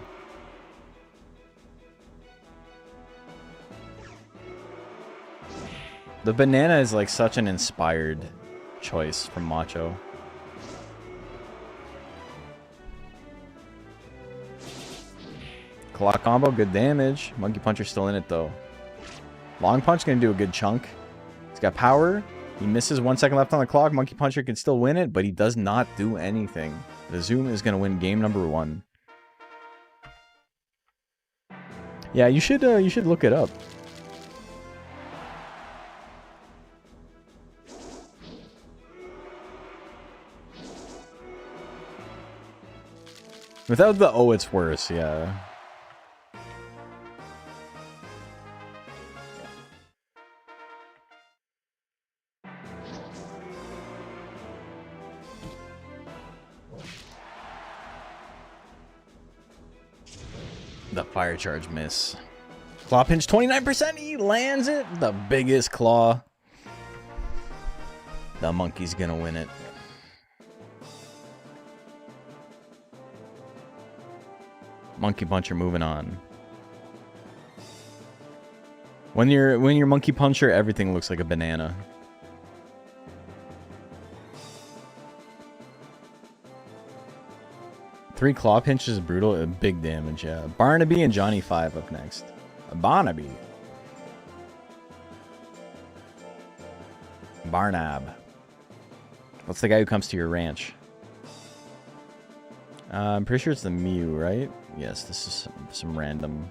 The banana is like such an inspired choice from Macho. Claw combo, good damage. Monkey Puncher's still in it though. Long Punch gonna do a good chunk. He's got power. He misses 1 second left on the clock. Monkey Puncher can still win it, but he does not do anything. The Zoom is gonna win game number 1. Yeah, you should look it up. Without the oh, it's worse, yeah. The fire charge miss. Claw pinch 29%. He lands it. The biggest claw. The monkey's gonna win it. Monkey Puncher moving on. When you're Monkey Puncher, everything looks like a banana. Three claw pinches is brutal. Big damage, yeah. Barnaby and Johnny 5 up next. Barnaby. Barnab. What's the guy who comes to your ranch? I'm pretty sure it's the Mew, right? Yes, this is some random.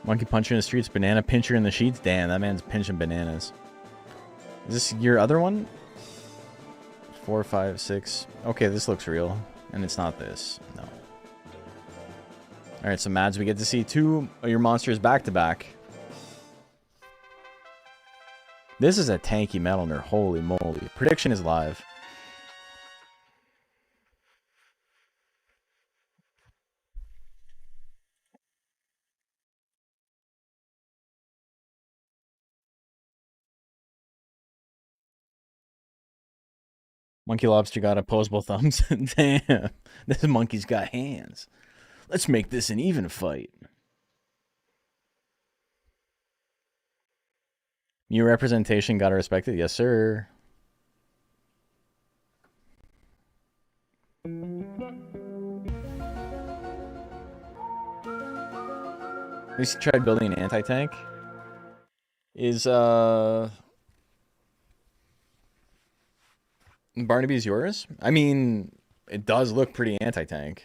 Monkey Puncher in the streets, Banana Pincher in the sheets. Damn, that man's pinching bananas. Is this your other one? 4, 5, 6. Okay, this looks real. And it's not this. No. Alright, so Mads, we get to see 2 of your monsters back to back. This is a tanky Metalner. Holy moly. Prediction is live. Monkey Lobster got opposable thumbs. Damn. This monkey's got hands. Let's make this an even fight. New representation, gotta respect it. Yes, sir. At least he tried building an anti-tank. Is, Barnaby's yours? I mean, it does look pretty anti-tank.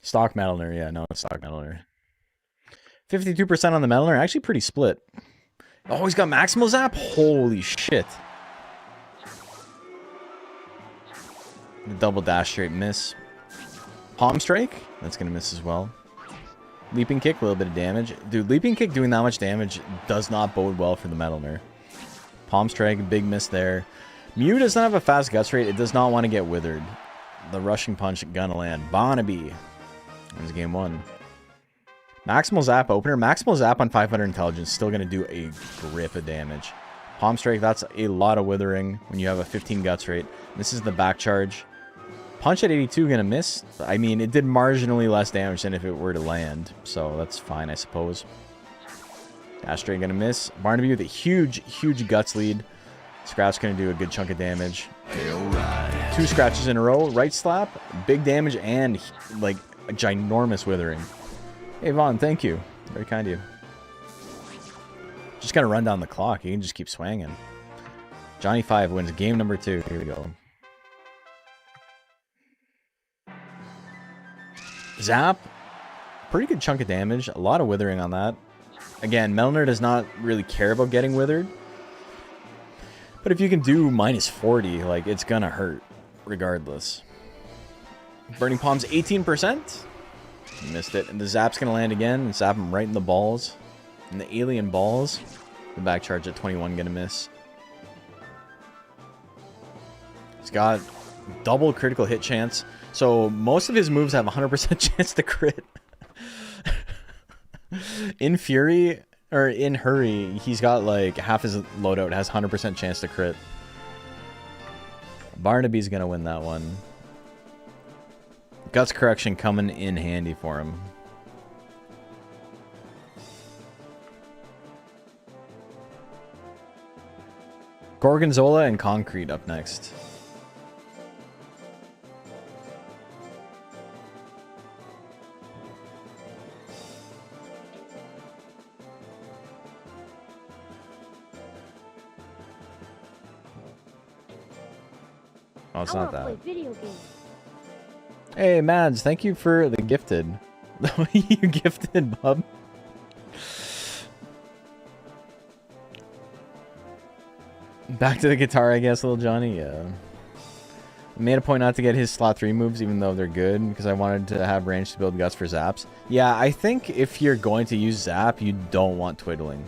Stock Metalner, yeah, no, it's stock Metalner. 52% on the Metalner, actually pretty split. Oh, he's got Maximal Zap? Holy shit. The double dash straight miss. Palm Strike? That's going to miss as well. Leaping Kick, a little bit of damage. Dude, Leaping Kick doing that much damage does not bode well for the Metalner. Palm Strike, big miss there. Mew does not have a fast guts rate. It does not want to get withered. The Rushing Punch gonna land. Barnaby wins game 1. Maximal Zap opener. Maximal Zap on 500 intelligence. Still going to do a grip of damage. Palm Strike, that's a lot of withering when you have a 15 guts rate. This is the back charge. Punch at 82 going to miss. I mean, it did marginally less damage than if it were to land. So that's fine, I suppose. Dash straight going to miss. Barnaby with a huge, huge guts lead. Scratch going to do a good chunk of damage. 2 scratches in a row. Right slap. Big damage and like a ginormous withering. Hey, Vaughn, thank you. Very kind of you. Just got to run down the clock. You can just keep swinging. Johnny 5 wins game number 2. Here we go. Zap. Pretty good chunk of damage. A lot of withering on that. Again, Metalner does not really care about getting withered. But if you can do minus 40, like, it's gonna hurt regardless. Burning Palm's 18%. Missed it. And the Zap's going to land again and zap him right in the balls. And the alien balls. The back charge at 21 going to miss. He's got double critical hit chance. So most of his moves have 100% chance to crit. In Fury, or in Hurry, he's got like half his loadout has 100% chance to crit. Barnaby's gonna win that one. Guts Correction coming in handy for him. Gorgonzola and Concrete up next. Oh, it's not that. Play video games. Hey, Mads, thank you for the gifted. You gifted, bub. Back to the guitar, I guess, little Johnny. Yeah. I made a point not to get his slot 3 moves, even though they're good, because I wanted to have range to build guts for zaps. Yeah, I think if you're going to use zap, you don't want twiddling.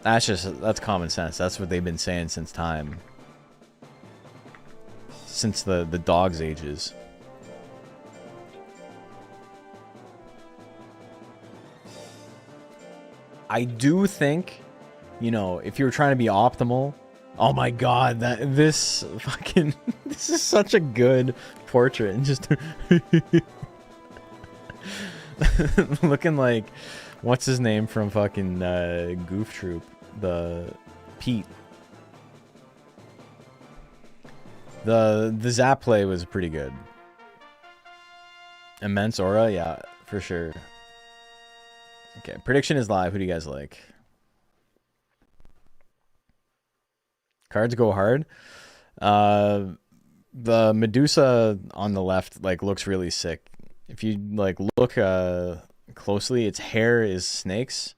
That's common sense. That's what they've been saying since time. Since the dog's ages. I do think, you know, if you were trying to be optimal, oh my god, this is such a good portrait, and just looking like what's his name from fucking Goof Troop, the Pete. The zap play was pretty good. Immense aura, yeah, for sure. Okay, prediction is live. Who do you guys like? Cards go hard. The Medusa on the left like looks really sick. If you like look closely, its hair is snakes,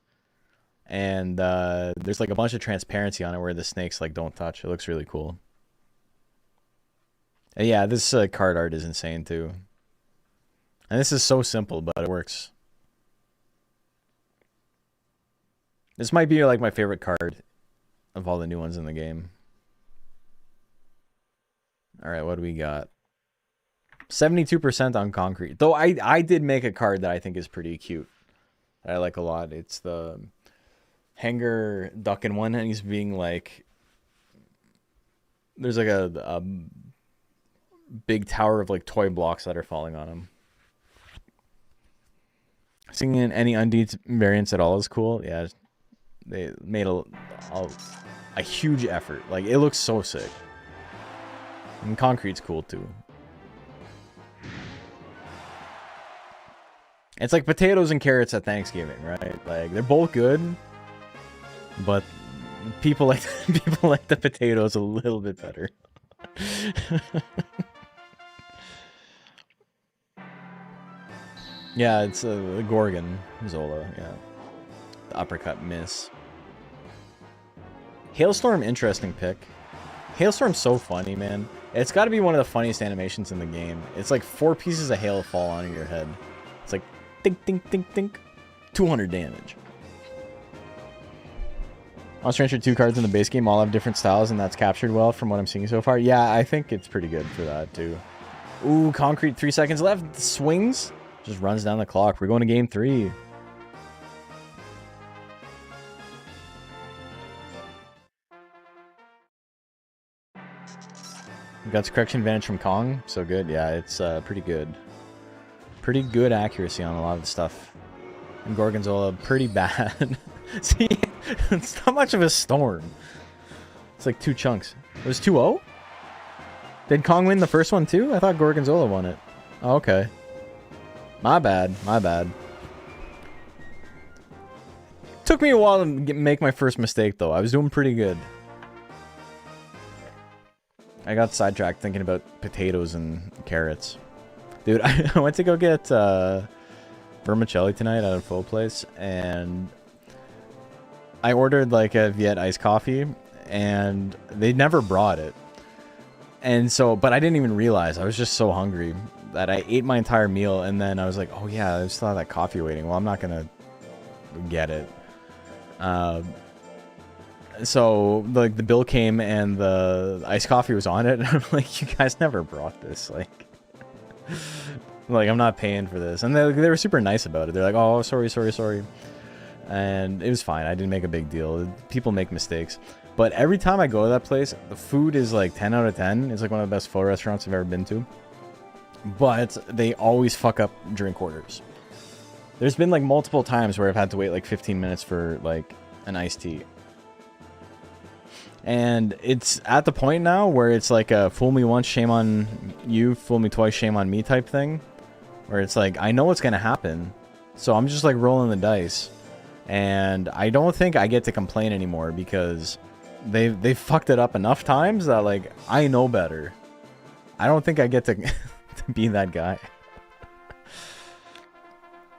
and there's like a bunch of transparency on it where the snakes like don't touch. It looks really cool. And yeah, this card art is insane too. And this is so simple, but it works. This might be like my favorite card of all the new ones in the game. All right, what do we got? 72% on Concrete. Though I did make a card that I think is pretty cute. That I like a lot. It's the Hanger ducking one, and he's being like, there's like a big tower of like toy blocks that are falling on him. Singing any Undeeds variants at all is cool. Yeah, they made a huge effort. Like, it looks so sick. And Concrete's cool too. It's like potatoes and carrots at Thanksgiving, right? Like, they're both good, but people like the potatoes a little bit better. Yeah, it's a Gorgon Zola, yeah. The uppercut miss. Hailstorm, interesting pick. Hailstorm's so funny, man. It's got to be one of the funniest animations in the game. It's like 4 pieces of hail fall on your head. It's like, think, think, think, think. 200 damage. Monster Rancher 2 cards in the base game all have different styles, and that's captured well from what I'm seeing so far. Yeah, I think it's pretty good for that, too. Ooh, Concrete, 3 seconds left. Swings. Just runs down the clock. We're going to game 3. Guts Correction advantage from Kong. So good. Yeah, it's pretty good. Pretty good accuracy on a lot of the stuff. And Gorgonzola, pretty bad. See, it's not much of a storm. It's like 2 chunks. It was 2-0? Did Kong win the first one too? I thought Gorgonzola won it. Oh, okay. My bad. My bad. Took me a while to make my first mistake, though. I was doing pretty good. I got sidetracked thinking about potatoes and carrots. Dude, I went to go get vermicelli tonight at a pho place, and I ordered like a Viet iced coffee, and they never brought it. And so, but I didn't even realize. I was just so hungry that I ate my entire meal, and then I was like, oh yeah, I just saw that coffee waiting. Well, I'm not gonna get it. So like the bill came and the iced coffee was on it, and I'm like, you guys never brought this, like I'm not paying for this. And they were super nice about it. They're like, oh, sorry, and it was fine. I didn't make a big deal. People make mistakes, but every time I go to that place, the food is like 10 out of 10. It's like one of the best pho restaurants I've ever been to, but they always fuck up drink orders. There's been like multiple times where I've had to wait like 15 minutes for like an iced tea. And it's at the point now where it's like a fool me once, shame on you, fool me twice, shame on me type thing. Where it's like, I know what's going to happen, so I'm just like rolling the dice. And I don't think I get to complain anymore because they've fucked it up enough times that like, I know better. I don't think I get to, to be that guy.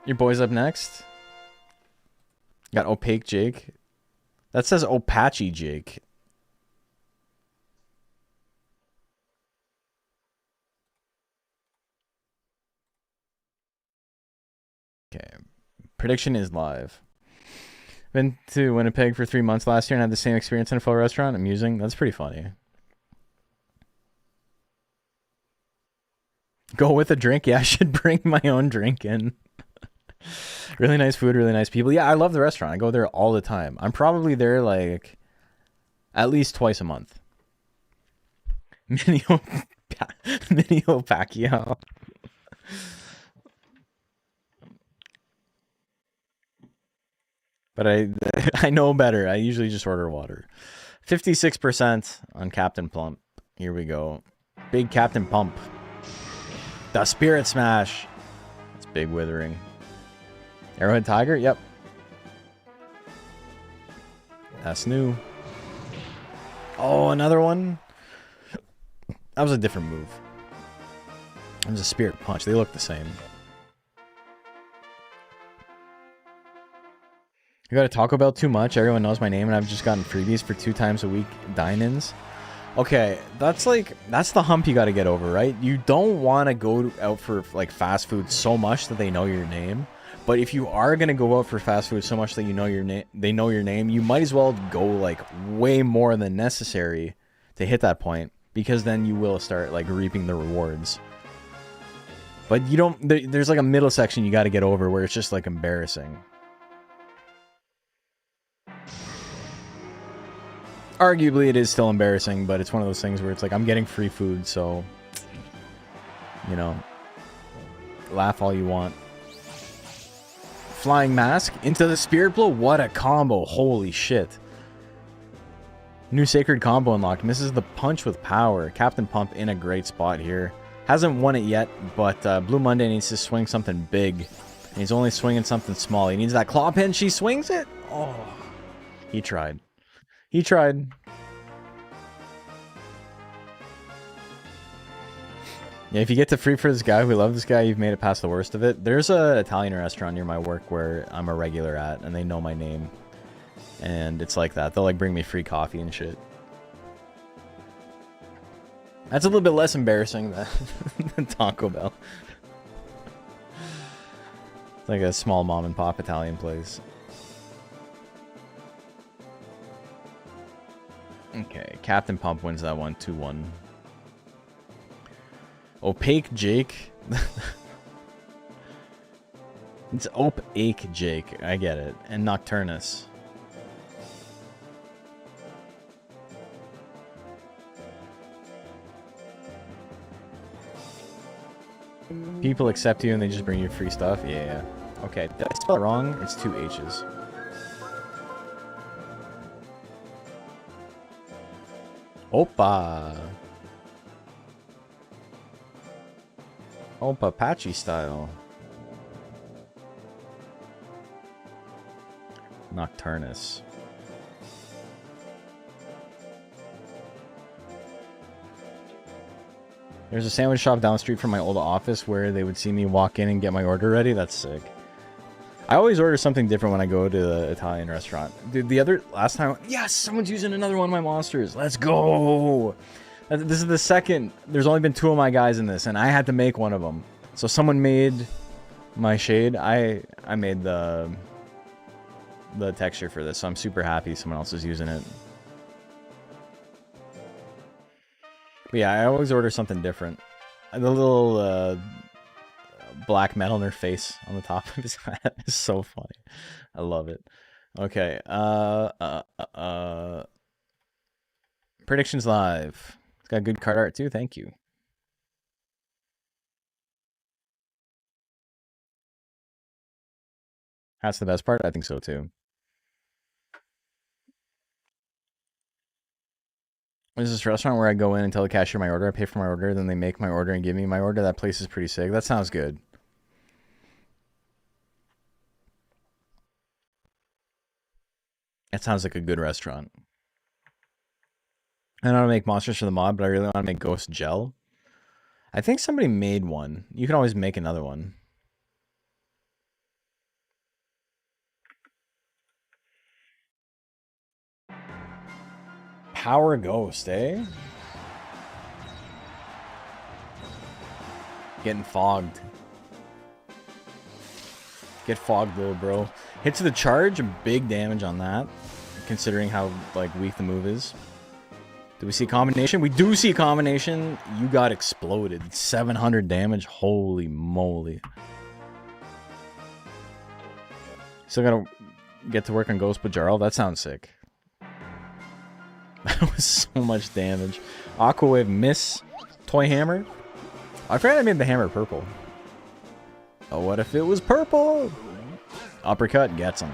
Your boy's up next. Got Opaque Jake. That says Opache Jake. Okay. Prediction is live. Been to Winnipeg for 3 months last year and had the same experience in a pho restaurant. Amusing. That's pretty funny. Go with a drink? Yeah, I should bring my own drink in. Really nice food, really nice people. Yeah, I love the restaurant. I go there all the time. I'm probably there like at least twice a month. Mini Pacquiao. But I know better. I usually just order water. 56% on Captain Plump. Here we go. Big Captain Pump. The Spirit Smash. It's big withering. Arrowhead Tiger? Yep. That's new. Oh, another one? That was a different move. It was a Spirit Punch. They look the same. I go to Taco Bell too much. Everyone knows my name, and I've just gotten freebies for 2 times a week dine-ins. Okay, that's the hump you got to get over, right? You don't want to go out for like fast food so much that they know your name. But if you are gonna go out for fast food so much that you know your name, they know your name, you might as well go like way more than necessary to hit that point, because then you will start like reaping the rewards. But you don't. There's like a middle section you got to get over where it's just like embarrassing. Arguably, it is still embarrassing, but it's one of those things where it's like, I'm getting free food, so, you know, laugh all you want. Flying Mask into the Spirit Blow. What a combo. Holy shit. New Sacred combo unlocked. Misses the punch with power. Captain Pump in a great spot here. Hasn't won it yet, but Blue Monday needs to swing something big. And he's only swinging something small. He needs that claw pin. She swings it. Oh, he tried. He tried. Yeah, if you get to free for this guy, we love this guy, you've made it past the worst of it. There's an Italian restaurant near my work where I'm a regular at, and they know my name. And it's like that. They'll like bring me free coffee and shit. That's a little bit less embarrassing than Taco Bell. It's like a small mom and pop Italian place. Okay, Captain Pump wins that one, 2-1. Opaque Jake. It's Opaque Jake, I get it. And Nocturnus. People accept you and they just bring you free stuff? Yeah. Okay, did I spell it wrong? It's 2 H's. Opa! Opa Apache style. Nocturnus. There's a sandwich shop down the street from my old office where they would see me walk in and get my order ready. That's sick. I always order something different when I go to the Italian restaurant. Dude, last time... Yes! Someone's using another one of my monsters. Let's go! This is the second. There's only been 2 of my guys in this, and I had to make one of them. So someone made my shade. I made the texture for this, so I'm super happy someone else is using it. But yeah, I always order something different. The little black metal in her face on the top of his hat is so funny. I love it. Okay. Predictions live. It's got good card art too. Thank you. That's the best part. I think so too. There's this restaurant where I go in and tell the cashier my order. I pay for my order, then they make my order and give me my order. That place is pretty sick. That sounds good. That sounds like a good restaurant. I don't want to make monsters for the mod, but I really want to make ghost gel. I think somebody made one. You can always make another one. Power ghost, eh? Getting fogged. Get fogged, little bro. Hits the charge, big damage on that, considering how like weak the move is. Do we see combination? We do see combination. You got exploded. 700 damage. Holy moly. Still gotta get to work on Ghost Bajarl. That sounds sick. That was so much damage. Aqua Wave miss. Toy Hammer. I forgot I made the hammer purple. Oh, what if it was purple? Uppercut gets him.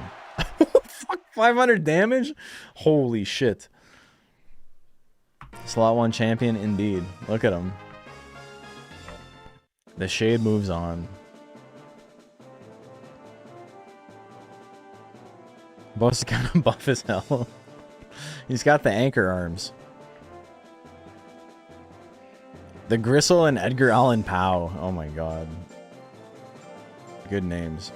Fuck, 500 damage? Holy shit. Slot 1 champion indeed. Look at him. The shade moves on. Boss is kind of buff as hell. He's got the anchor arms. The Gristle and Edgar Allan Poe. Oh my god. Good names.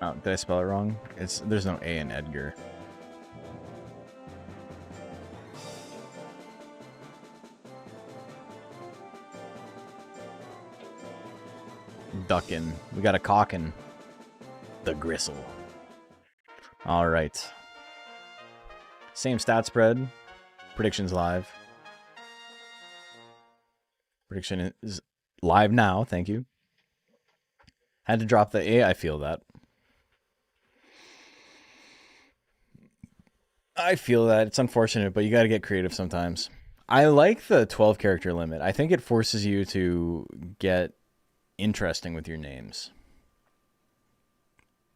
Oh, did I spell it wrong? There's no A in Edgar. Duckin'. We got a cockin'. The Gristle. Alright. Same stat spread. Predictions live. Prediction is live now, thank you. Had to drop the A, I feel that. I feel that. It's unfortunate, but you gotta get creative sometimes. I like the 12 character limit. I think it forces you to get interesting with your names.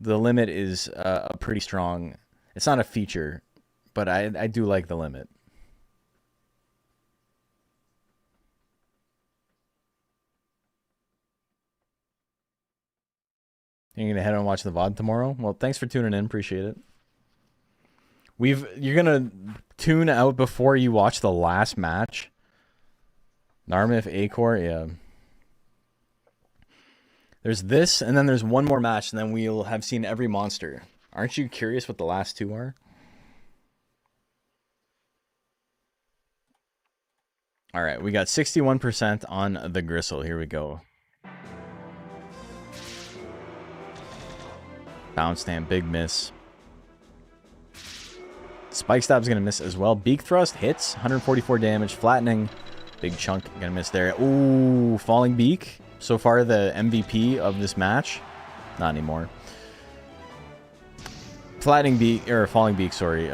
The limit is a pretty strong... It's not a feature, but I do like the limit. You're gonna head on and watch the VOD tomorrow? Well, thanks for tuning in. Appreciate it. You're gonna tune out before you watch the last match? Narmith, Acor, yeah. There's this, and then there's one more match, and then we'll have seen every monster. Aren't you curious what the last two are? Alright, we got 61% on the Gristle. Here we go. Bounce Stamp, big miss. Spike Stab's gonna miss as well. Beak Thrust hits, 144 damage. Flattening, big chunk, gonna miss there. Ooh, Falling Beak. So far, the MVP of this match. Not anymore. Flattening Beak, or Falling Beak, sorry.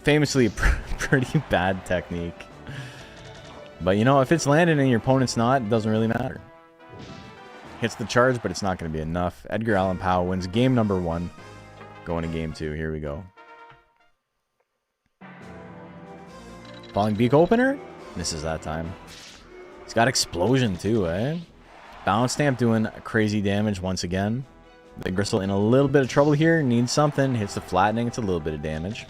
Famously a pretty bad technique. But you know, if it's landing and your opponent's not, it doesn't really matter. Hits the charge, but it's not going to be enough. Edgar Allan Poe wins game number 1. Going to game 2. Here we go. Falling Beak opener? Misses that time. He's got Explosion too, eh? Bounce Stamp doing crazy damage once again. The Gristle in a little bit of trouble here. Needs something. Hits the Flattening. It's a little bit of damage.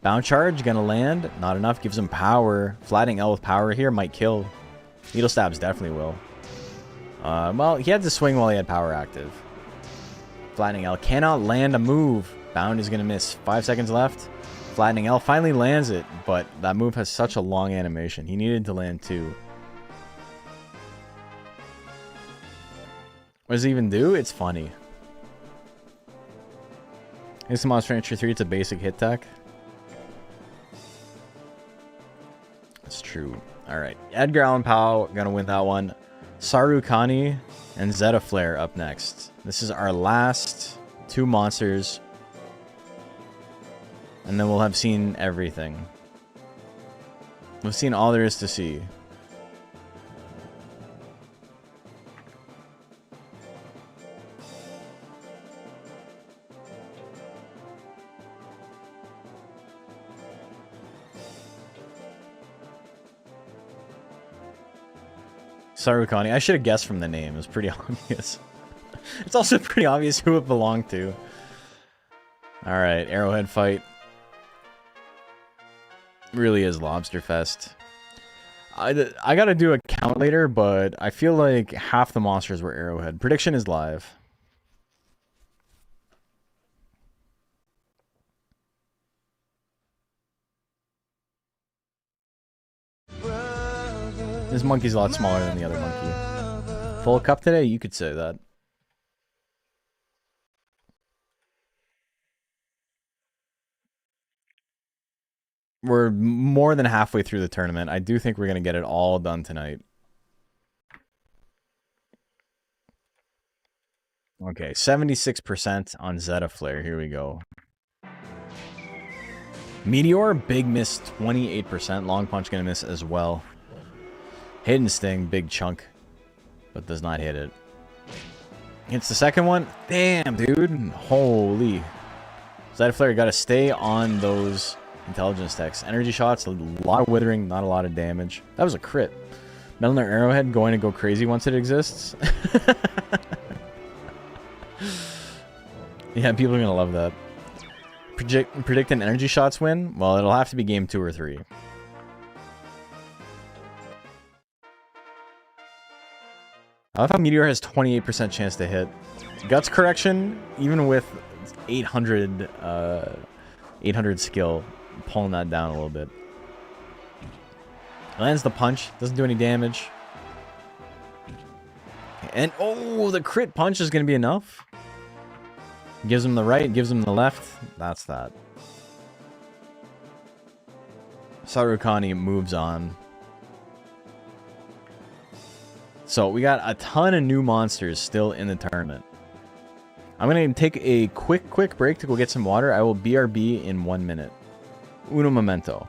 Bound Charge, gonna land. Not enough. Gives him power. Flattening L with power here might kill. Needle Stabs definitely will. Well, he had to swing while he had power active. Flattening L cannot land a move. Bound is going to miss. 5 seconds left. Flattening L finally lands it, but that move has such a long animation. He needed to land 2. What does it even do? It's funny. It's Monster Entry 3. It's a basic hit tech. That's true. Alright. Edgar Allan Poe going to win that one. Sarukani and Zeta Flare up next. This is our last 2 monsters. And then we'll have seen everything. We've seen all there is to see. Sarukani. I should have guessed from the name. It was pretty obvious. It's also pretty obvious who it belonged to. Alright, Arrowhead fight. Really is Lobster Fest. I gotta do a count later, but I feel like half the monsters were Arrowhead. Prediction is live. This monkey's a lot smaller than the other monkey. Full cup today? You could say that. We're more than halfway through the tournament. I do think we're going to get it all done tonight. Okay, 76% on Zeta Flare. Here we go. Meteor, big miss, 28%. Long Punch going to miss as well. Hidden Sting, big chunk, but does not hit it. Hits the second one. Damn, dude. Holy. Zeta Flare got to stay on those intelligence techs. Energy shots, a lot of withering, not a lot of damage. That was a crit. Metal Nerd Arrowhead going to go crazy once it exists. Yeah, people are going to love that. Predict an energy shots win? Well, it'll have to be game 2 or 3. I love how Meteor has 28% chance to hit. Guts correction, even with 800 skill, pulling that down a little bit. Lands the punch, doesn't do any damage. And oh, the crit punch is going to be enough. Gives him the right, gives him the left. That's that. Sarukani moves on. So we got a ton of new monsters still in the tournament. I'm going to take a quick break to go get some water. I will BRB in 1 minute. Uno momento.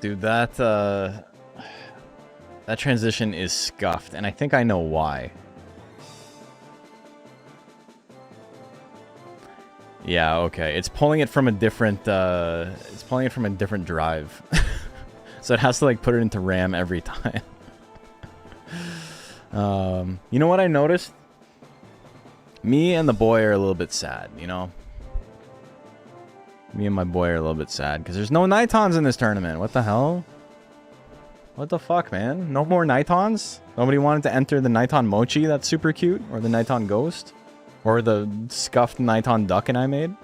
Dude, that That transition is scuffed, and I think I know why. Yeah, okay. It's pulling it from a different drive. So it has to like put it into RAM every time. You know what I noticed? Me and the boy are a little bit sad, you know? Me and my boy are a little bit sad because there's no Nitons in this tournament. What the hell? What the fuck, man? No more Nitons? Nobody wanted to enter the Niton Mochi that's super cute? Or the Niton Ghost? Or the scuffed Niton Duckin' I made?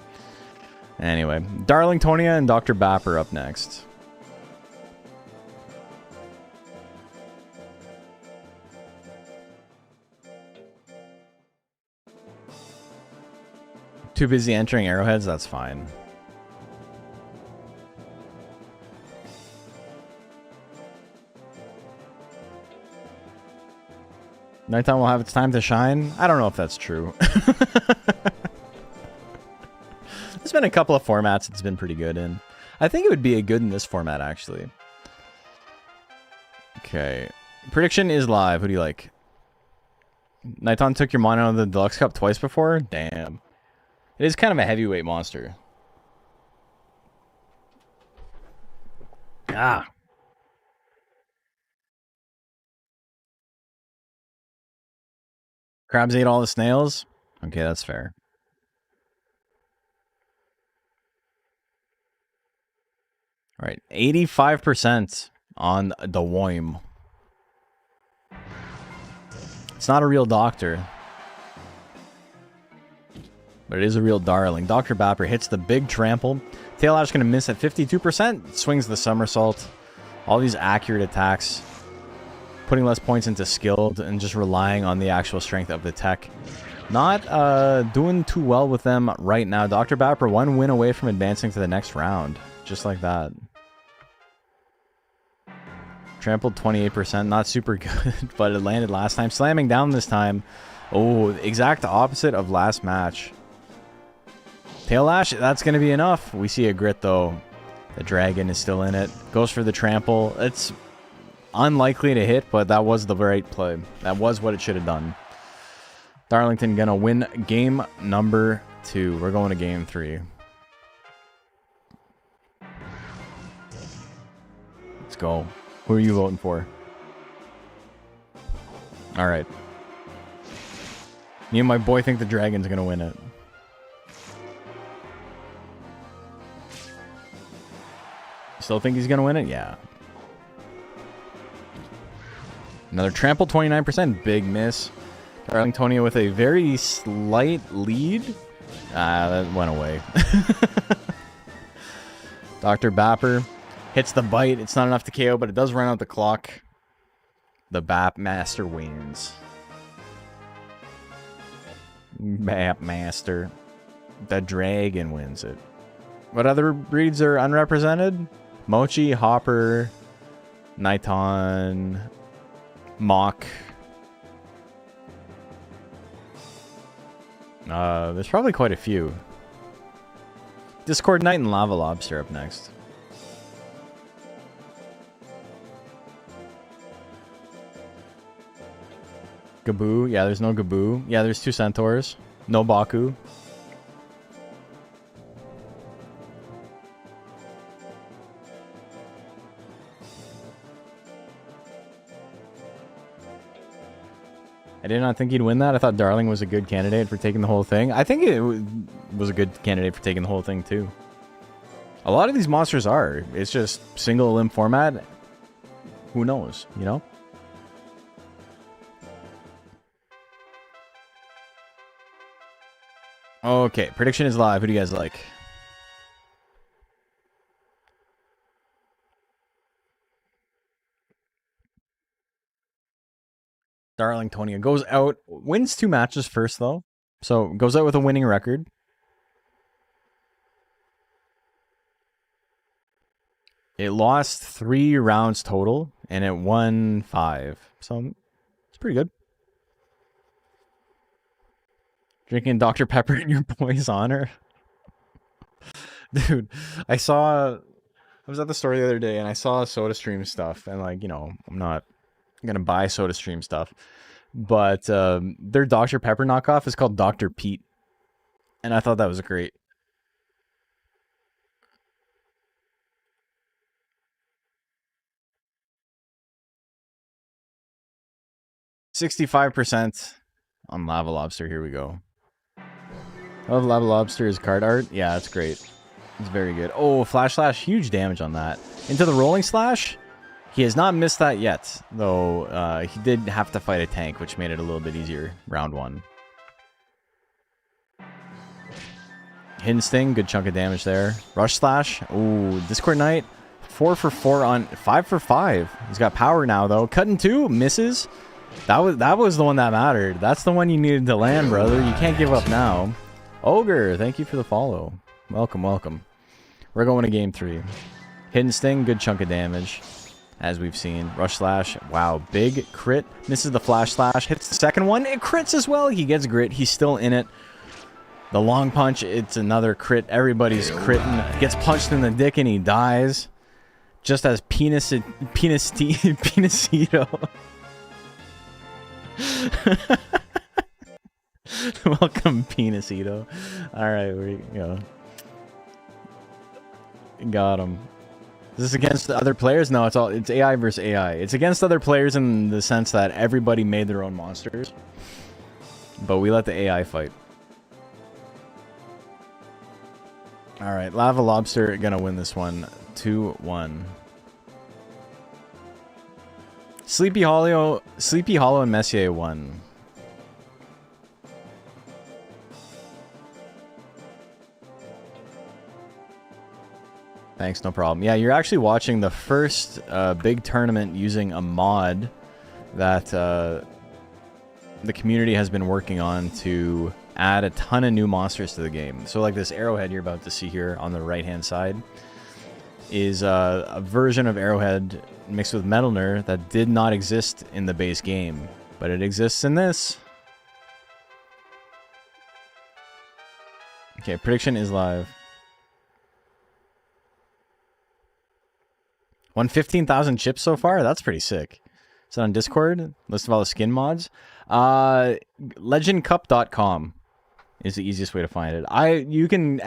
Anyway, Darlingtonia and Dr. Bapper up next. Too busy entering arrowheads? That's fine. Nighttime will have its time to shine? I don't know if that's true. There's been a couple of formats it's been pretty good in. I think it would be good in this format, actually. Okay. Prediction is live. Who do you like? Nighton took your mono on the Deluxe Cup twice before? Damn. It is kind of a heavyweight monster. Ah. Crabs ate all the snails? Okay, that's fair. All right, 85% on the Woim. It's not a real doctor. But it is a real darling. Dr. Bapper hits the big trample. Tail Ash going to miss at 52%. Swings the somersault. All these accurate attacks. Putting less points into skilled and just relying on the actual strength of the tech. Not doing too well with them right now. Dr. Bapper, one win away from advancing to the next round. Just like that. Trampled 28%. Not super good, but it landed last time. Slamming down this time. Oh, exact opposite of last match. Tail Lash, that's going to be enough. We see a grit, though. The dragon is still in it. Goes for the trample. It's unlikely to hit, but that was the right play. That was what it should have done. Darlington going to win game number 2. We're going to game 3. Let's go. Who are you voting for? All right. Me and my boy think the dragon's going to win it. Still think he's going to win it? Yeah. Another trample, 29%. Big miss. Darlingtonia with a very slight lead. That went away. Dr. Bapper hits the bite. It's not enough to KO, but it does run out the clock. The Bap Master wins. Bap Master. The dragon wins it. What other breeds are unrepresented? Mochi, Hopper, Niton, Mock. There's probably quite a few. Discord Knight and Lava Lobster up next. Gaboo. Yeah, there's no Gaboo. Yeah, there's 2 Centaurs. No Baku. I did not think he'd win that. I thought Darling was a good candidate for taking the whole thing. I think it was a good candidate for taking the whole thing, too. A lot of these monsters are. It's just single limb format. Who knows, you know? Okay, prediction is live. Who do you guys like? Darlingtonia goes out, wins 2 matches first, though. So, goes out with a winning record. It lost 3 rounds total, and it won 5. So, it's pretty good. Drinking Dr. Pepper in your boy's honor. Dude, I was at the store the other day, and I saw SodaStream stuff, and, like, you know, I'm not I'm gonna buy SodaStream stuff. But their Dr. Pepper knockoff is called Dr. Pete. And I thought that was great. $65% on Lava Lobster. Here we go. I love Lava Lobster's card art. Yeah, that's great. It's very good. Oh, Flash Slash. Huge damage on that. Into the Rolling Slash. He has not missed that yet, though he did have to fight a tank, which made it a little bit easier. Round 1. Hidden Sting. Good chunk of damage there. Rush Slash. Ooh, Discord Knight. 4 for 4 on 5 for 5. He's got power now, though. Cutting 2. Misses. That was the one that mattered. That's the one you needed to land, brother. You can't give up now. Ogre, thank you for the follow. Welcome, welcome. We're going to game 3. Hidden Sting, good chunk of damage, as we've seen. Rush Slash, wow, big crit. Misses the Flash Slash, hits the second one. It crits as well. He gets grit. He's still in it. The Long Punch, it's another crit. Everybody's critting. Gets punched in the dick and he dies. Just as Penisito. Welcome, Penisito. Alright, we go. Got him. Is this against other players? No, it's AI versus AI. It's against other players in the sense that everybody made their own monsters. But we let the AI fight. Alright, Lava Lobster gonna win this one. 2-1. Sleepy Hollow and Messier won. Thanks, no problem. Yeah, you're actually watching the first big tournament using a mod that the community has been working on to add a ton of new monsters to the game. So like this Arrowhead you're about to see here on the right-hand side is a version of Arrowhead mixed with Metalner that did not exist in the base game, but it exists in this. Okay, prediction is live. Won 15,000 chips so far? That's pretty sick. Is it on Discord? List of all the skin mods? Legendcup.com is the easiest way to find it. You can !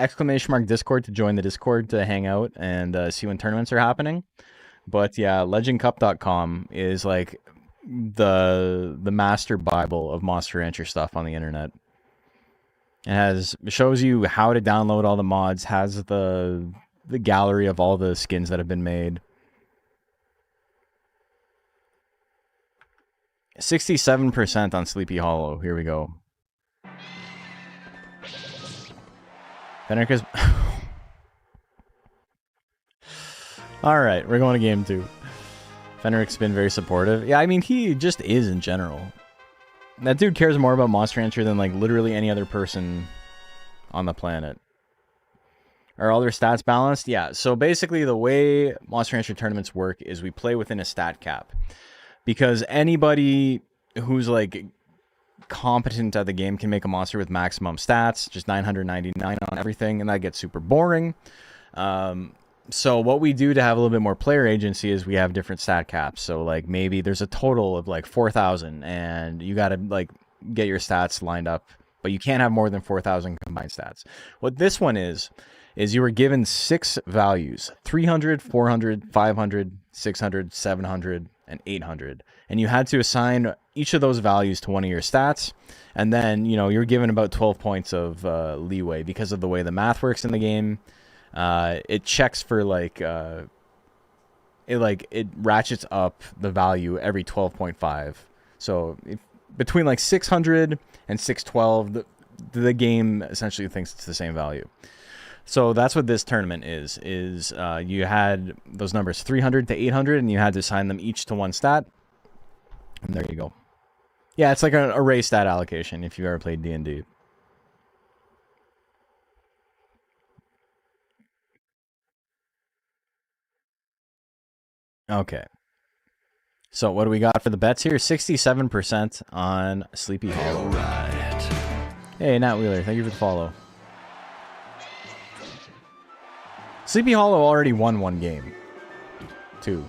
Discord to join the Discord to hang out and see when tournaments are happening. But yeah, legendcup.com is like the master bible of Monster Rancher stuff on the internet. It shows you how to download all the mods, has the gallery of all the skins that have been made. 67% on Sleepy Hollow. Here we go. Fenric is... Alright, we're going to game 2. Fenric's been very supportive. Yeah, I mean, he just is in general. That dude cares more about Monster Rancher than, like, literally any other person on the planet. Are all their stats balanced? Yeah, so basically the way Monster Rancher tournaments work is we play within a stat cap. Because anybody who's, like, competent at the game can make a monster with maximum stats, just 999 on everything, and that gets super boring. So what we do to have a little bit more player agency is we have different stat caps. So, like, maybe there's a total of, like, 4,000, and you got to, like, get your stats lined up, but you can't have more than 4,000 combined stats. What this one is you were given 6 values: 300, 400, 500, 600, 700, and 800. And you had to assign each of those values to one of your stats. And then, you know, you're given about 12 points of leeway because of the way the math works in the game. It checks for, like, it ratchets up the value every 12.5. So between, like, 600 and 612, the game essentially thinks it's the same value. So that's what this tournament is you had those numbers 300 to 800, and you had to assign them each to one stat. And there you go. Yeah, it's like an array stat allocation if you've ever played D&D. Okay. So what do we got for the bets here? 67% on Sleepy Hollow. Right. Hey, Nat Wheeler, thank you for the follow. Sleepy Hollow already won one game. 2.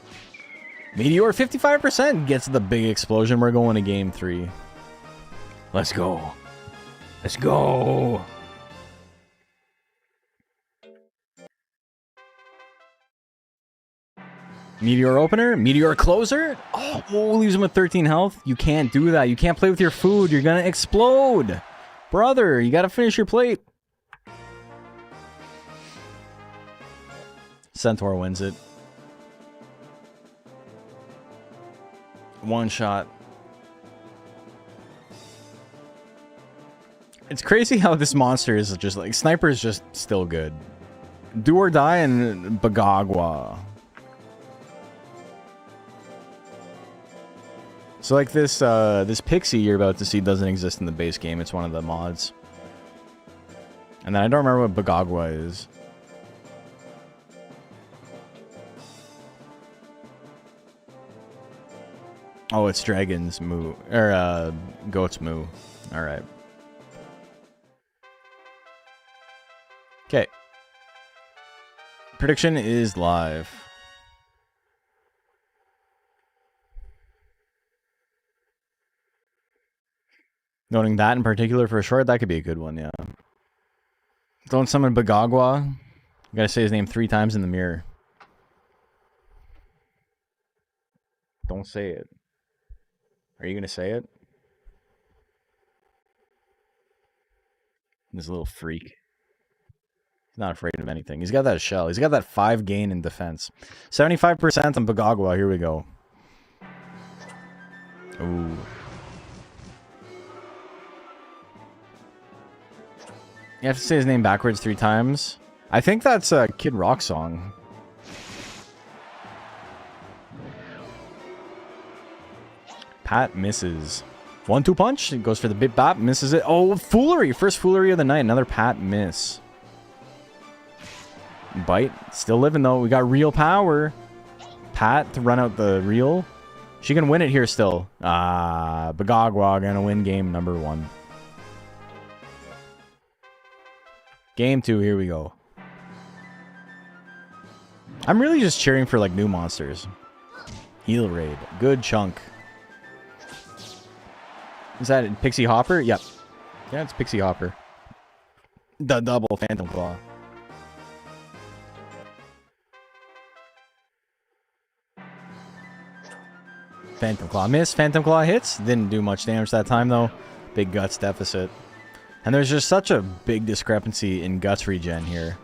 Meteor 55% gets the big explosion. We're going to game 3. Let's go. Let's go. Meteor opener, meteor closer. Oh, leaves him with 13 health. You can't do that. You can't play with your food. You're gonna explode. Brother, you gotta finish your plate. Centaur wins it. One shot. It's crazy how this monster is just like... Sniper is just still good. Do or die and Bagagwa. So like this this pixie you're about to see doesn't exist in the base game. It's one of the mods. And then I don't remember what Bagagwa is. Oh, it's Dragon's Moo. Or Goat's Moo. Alright. Okay. Prediction is live. Noting that in particular for a short, that could be a good one, yeah. Don't summon Bagagwa. You gotta say his name 3 times in the mirror. Don't say it. Are you gonna say it? This little freak. He's not afraid of anything. He's got that shell. He's got that 5 gain in defense. 75% on Bagagwa. Here we go. Ooh. You have to say his name backwards 3 times. I think that's a Kid Rock song. Pat misses. 1-2 punch. It goes for the bip bop. Misses it. Oh, foolery. First foolery of the night. Another Pat miss. Bite. Still living though. We got real power. Pat to run out the real. She can win it here still. Bagagwa gonna win game number 1. Game 2, here we go. I'm really just cheering for like new monsters. Heal raid. Good chunk. Is that Pixie Hopper? Yep. Yeah, it's Pixie Hopper. The double Phantom Claw. Phantom Claw miss. Phantom Claw hits. Didn't do much damage that time though. Big guts deficit. And there's just such a big discrepancy in guts regen here.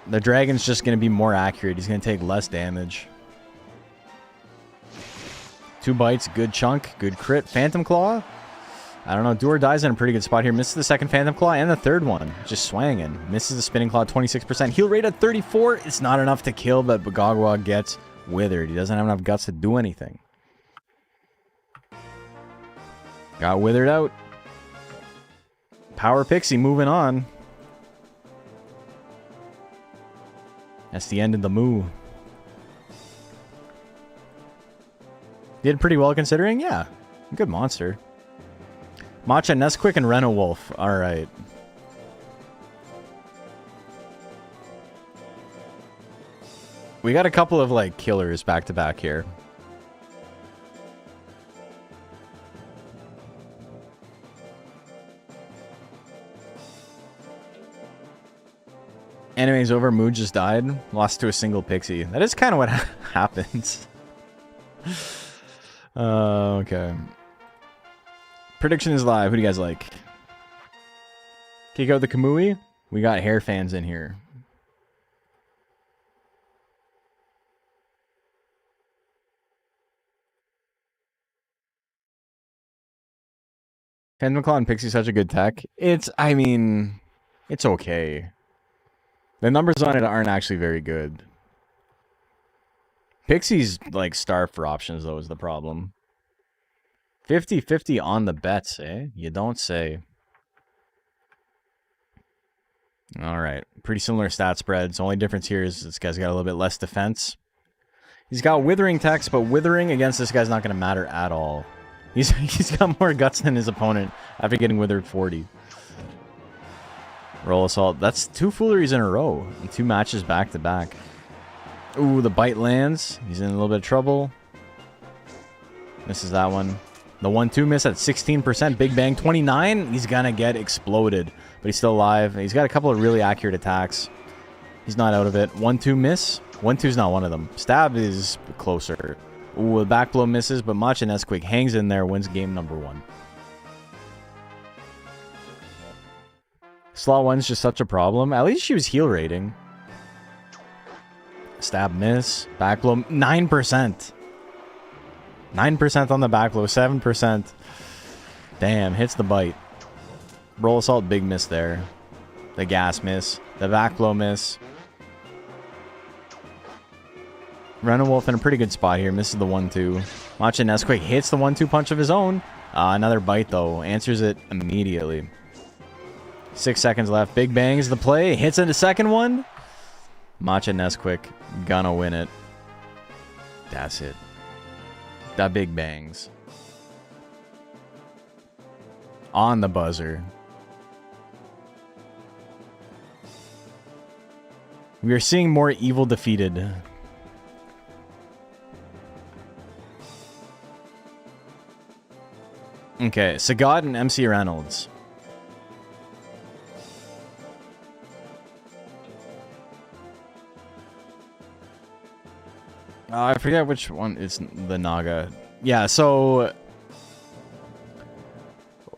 The dragon's just going to be more accurate. He's going to take less damage. 2 bites, good chunk, good crit. Phantom Claw? I don't know. Do or Die's in a pretty good spot here. Misses the second Phantom Claw and the third one. Just swanging. Misses the Spinning Claw 26%. Heal rate at 34. It's not enough to kill, but Bagagwa gets withered. He doesn't have enough guts to do anything. Got withered out. Power Pixie moving on. That's the end of the moo. Did pretty well considering, yeah. Good monster. Matcha, Nesquik, and Reno Wolf. Alright. We got a couple of like killers back to back here. Anime's over. Moo just died. Lost to a single pixie. That is kind of what happens. Okay. Prediction is live. Who do you guys like? Kick out the Kamui. We got hair fans in here. Phantom Claw and Pixie such a good tech. I mean, it's okay. The numbers on it aren't actually very good. Pixie's like starved for options though is the problem. 50-50 on the bets, eh? You don't say. Alright. Pretty similar stat spreads. Only difference here is this guy's got a little bit less defense. He's got withering techs, but withering against this guy's not going to matter at all. He's got more guts than his opponent after getting withered 40. Roll assault. That's 2 fooleries in a row. And 2 matches back to back. Ooh, the bite lands. He's in a little bit of trouble. Misses that one. The 1-2 miss at 16%. Big Bang 29. He's gonna get exploded, but he's still alive. He's got a couple of really accurate attacks. He's not out of it. 1-2 miss. 1-2's not one of them. Stab is closer. Ooh, the back blow misses, but Macha Nesquik hangs in there, wins game number 1. Slot 1's just such a problem. At least she was heal rating. Stab miss. Back blow 9%. 9% on the back blow, 7%. Damn, hits the bite. Roll assault, big miss there. The gas miss. The back blow miss. Renan Wolf in a pretty good spot here. Misses the 1-2. Macha Nesquik hits the 1-2 punch of his own. Another bite, though. Answers it immediately. 6 seconds left. Big Bang's the play. Hits in the second one. Macha Nesquik gonna win it. That's it. The Big Bangs. On the buzzer. We are seeing more evil defeated. Okay, Sagat and MC Reynolds. I forget which one is the Naga. Yeah, so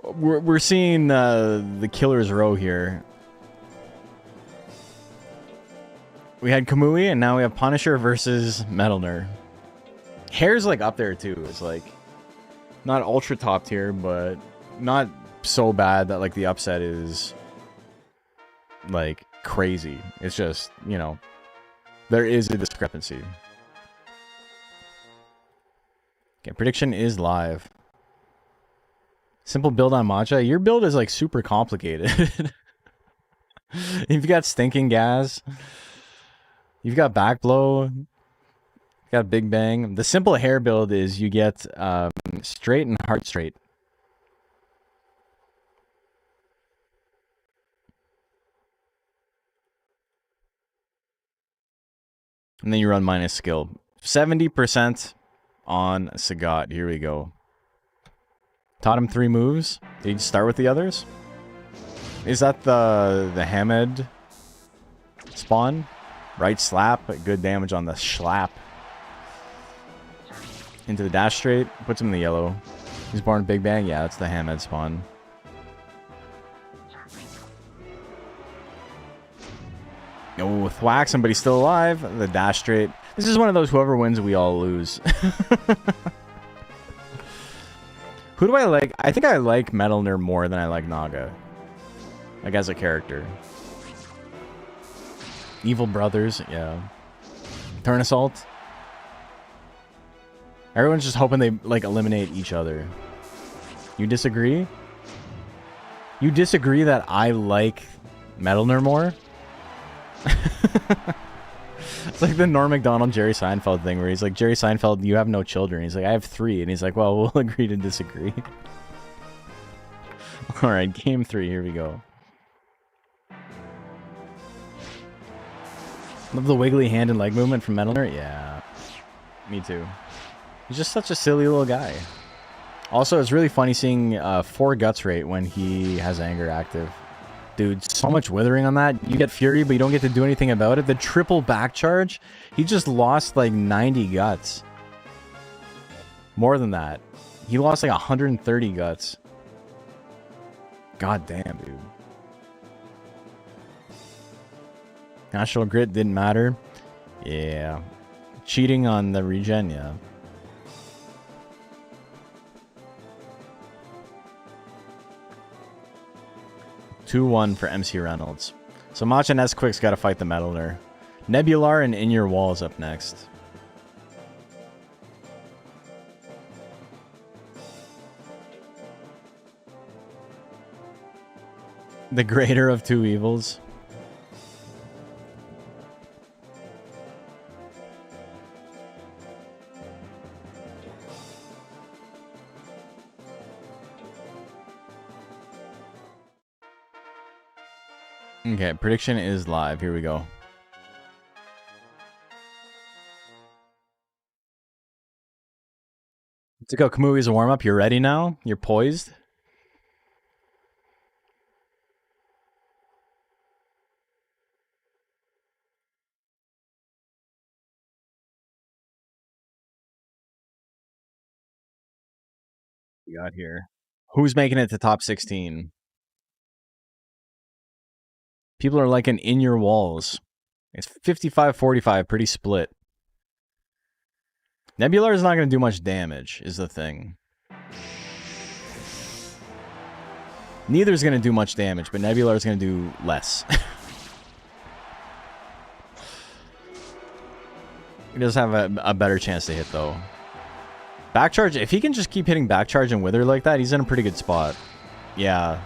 we're seeing the Killer's Row here. We had Kamui, and now we have Punisher versus Metalner. Hair's like up there too. It's like not ultra top tier, but not so bad that like the upset is like crazy. It's just, you know, there is a discrepancy. Okay, prediction is live. Simple build on Matcha. Your build is like super complicated. You've got Stinking Gas. You've got Back Blow. You've got Big Bang. The simple hair build is you get Straight and Heart Straight. And then you run minus skill. 70% on Sagat. Here we go. Taught him 3 moves. Did you start with the others? Is that the Hamed spawn? Right slap. Good damage on the schlap. Into the dash straight. Puts him in the yellow. He's born Big Bang. Yeah, that's the Hamed spawn. Oh, thwack, somebody's still alive. The dash straight. This is one of those whoever wins, we all lose. Who do I like? I think I like Metalner more than I like Naga. Like as a character. Evil Brothers, yeah. Turn Assault. Everyone's just hoping they like eliminate each other. You disagree? You disagree that I like Metalner more? It's like the Norm Macdonald Jerry Seinfeld thing where he's like, Jerry Seinfeld, you have no children. He's like, I have 3. And he's like, well, we'll agree to disagree. Alright, game 3, here we go. Love the wiggly hand and leg movement from Metalner. Yeah, me too. He's just such a silly little guy. Also, it's really funny seeing 4 guts rate when he has anger active. Dude, so much withering on that. You get Fury, but you don't get to do anything about it. The triple back charge, he just lost like 90 guts. More than that. He lost like 130 guts. God damn, dude. National Grid didn't matter. Yeah. Cheating on the regen, yeah. (2-1) for MC Reynolds. So Macha Nesquik's got to fight the Metalner. Nebular and In Your Walls up next. The greater of 2 evils. Okay, prediction is live. Here we go. To go Kamui as a warm-up. You're ready now? You're poised? We got here. Who's making it to top 16? People are liking in your walls. It's 55-45, pretty split. Nebular is not going to do much damage, is the thing. Neither is going to do much damage, but Nebular is going to do less. He does have a better chance to hit, though. Backcharge, if he can just keep hitting backcharge and wither like that, he's in a pretty good spot. Yeah.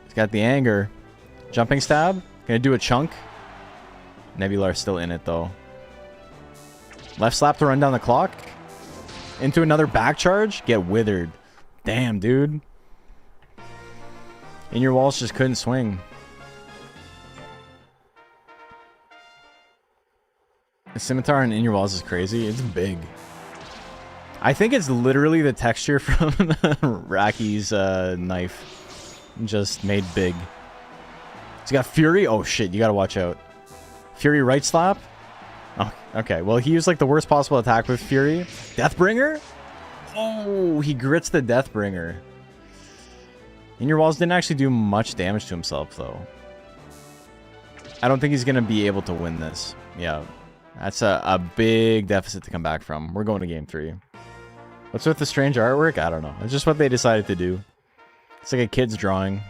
He's got the anger. Jumping stab. Gonna do a chunk. Nebular still in it, though. Left slap to run down the clock. Into another backcharge. Get withered. Damn, dude. In your walls just couldn't swing. The scimitar and in your walls is crazy. It's big. I think it's literally the texture from Rocky's knife. Just made big. He's got Fury. Oh shit, you gotta watch out. Fury right slap. Oh, okay. Well, he used like the worst possible attack with Fury. Deathbringer? Oh, he grits the Deathbringer. In your walls didn't actually do much damage to himself, though. I don't think he's gonna be able to win this. Yeah. That's a big deficit to come back from. We're going to game 3. What's with the strange artwork? I don't know. It's just what they decided to do. It's like a kid's drawing.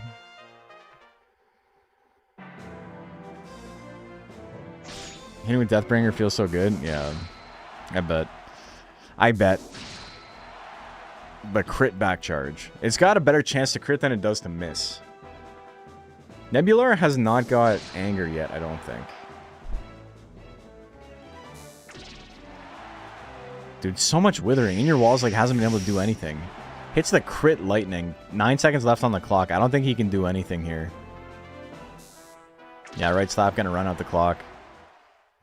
Hitting with Deathbringer feels so good. Yeah. I bet. I bet. But crit back charge. It's got a better chance to crit than it does to miss. Nebular has not got anger yet, I don't think. Dude, so much withering. In your walls like hasn't been able to do anything. Hits the crit lightning. 9 seconds left on the clock. I don't think he can do anything here. Yeah, right slap gonna run out the clock.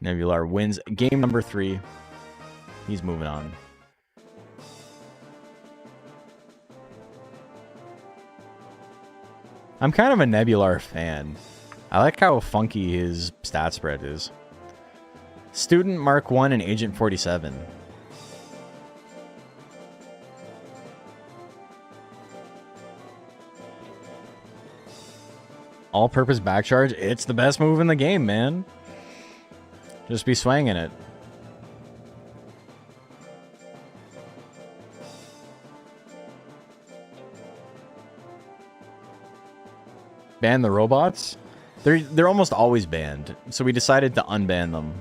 Nebular wins game number 3. He's moving on. I'm kind of a Nebular fan. I like how funky his stat spread is. Student Mark 1 and Agent 47. All-purpose back charge. It's the best move in the game, man. Just be swinging it. Ban the robots? They're almost always banned, so we decided to unban them.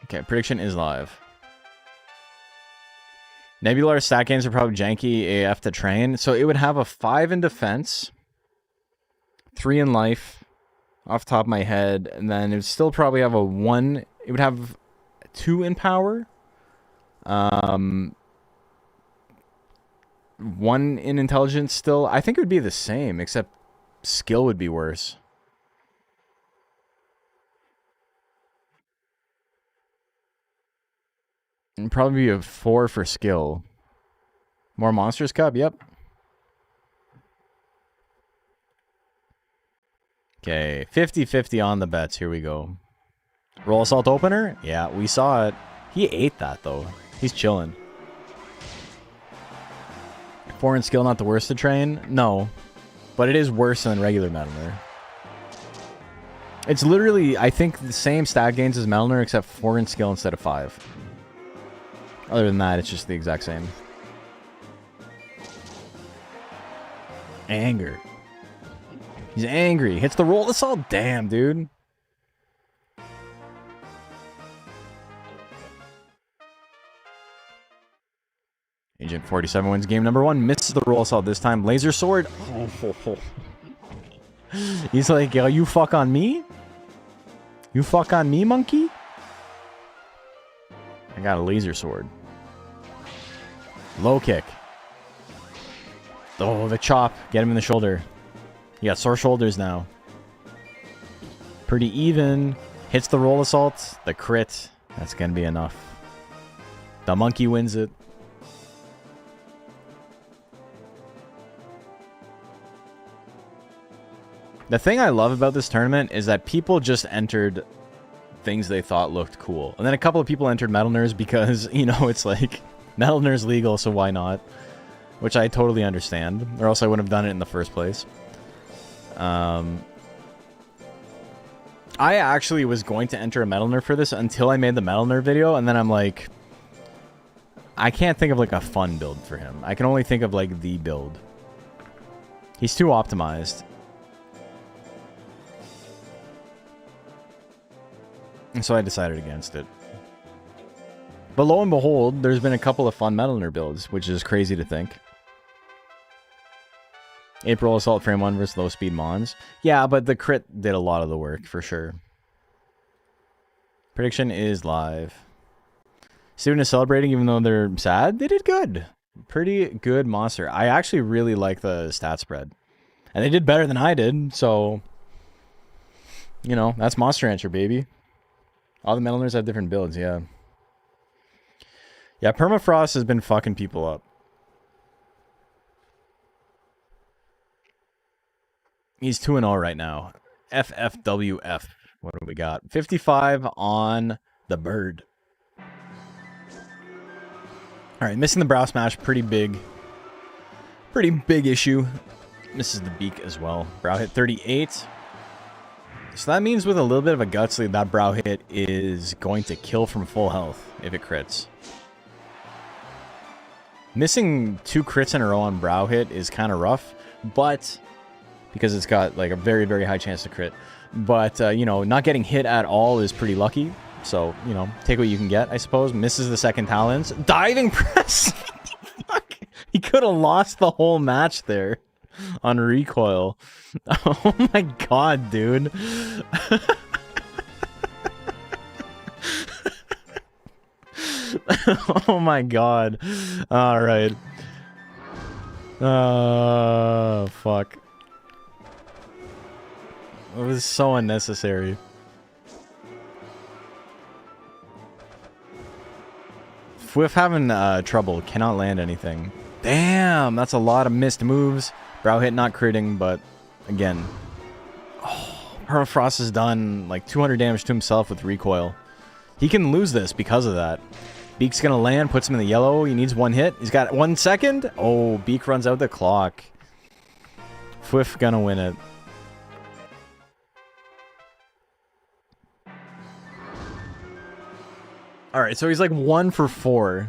Okay, prediction is live. Nebular stat gains are probably janky AF to train. So it would have a 5 in defense, 3 in life, off the top of my head, and then it would still probably have a 1. It would have 2 in power, 1 in intelligence still. I think it would be the same, except skill would be worse. And probably a 4 for skill. More Monsters Cup? Yep. Okay, 50-50 on the bets. Here we go. Roll Assault Opener? Yeah, we saw it. He ate that, though. He's chilling. 4 in skill, not the worst to train? No. But it is worse than regular Metalner. It's literally, I think, the same stat gains as Metalner, except 4 in skill instead of 5. Other than that, it's just the exact same. Anger. He's angry. Hits the roll assault. Damn, dude. Agent 47 wins game number 1. Misses the roll assault this time. Laser sword. Oh. He's like, yo, you fuck on me? You fuck on me, monkey? I got a laser sword. Low kick. Oh, the chop. Get him in the shoulder. You got sore shoulders now. Pretty even. Hits the roll assault, the crit. That's going to be enough. The monkey wins it. The thing I love about this tournament is that people just entered things they thought looked cool. And then a couple of people entered Metal Nerds because, you know, it's like, Metal Nerds legal, so why not? Which I totally understand. Or else I wouldn't have done it in the first place. I actually was going to enter a Metal Nerd for this until I made the Metal Nerd video, and then I'm like, I can't think of like a fun build for him. I can only think of like the build. He's too optimized. And so I decided against it. But lo and behold, there's been a couple of fun Metal Nerd builds, which is crazy to think. April Assault Frame 1 versus Low Speed Mons. Yeah, but the crit did a lot of the work, for sure. Prediction is live. Student is celebrating even though they're sad. They did good. Pretty good monster. I actually really like the stat spread. And they did better than I did, so... You know, that's Monster Rancher, baby. All the Metal Nerds have different builds, yeah. Yeah, Permafrost has been fucking people up. He's 2-0 right now. FFWF. What do we got? 55 on the bird. Alright, missing the brow smash. Pretty big. Pretty big issue. Misses the beak as well. Brow hit 38. So that means with a little bit of a guts lead, that brow hit is going to kill from full health if it crits. Missing 2 crits in a row on brow hit is kind of rough, but because it's got like a very, very high chance to crit. But, you know, not getting hit at all is pretty lucky. So, you know, take what you can get, I suppose. Misses the second talons. Diving press! Fuck! He could have lost the whole match there on recoil. Oh my god, dude. Oh my god. Alright. Fuck. It was so unnecessary. Fwiff having trouble. Cannot land anything. Damn, that's a lot of missed moves. Brow hit not critting, but again. Oh, Permafrost has done like 200 damage to himself with recoil. He can lose this because of that. Beak's gonna land, puts him in the yellow. He needs 1 hit. He's got 1 second. Oh, Beak runs out the clock. Fwiff gonna win it. Alright, so he's like 1 for 4.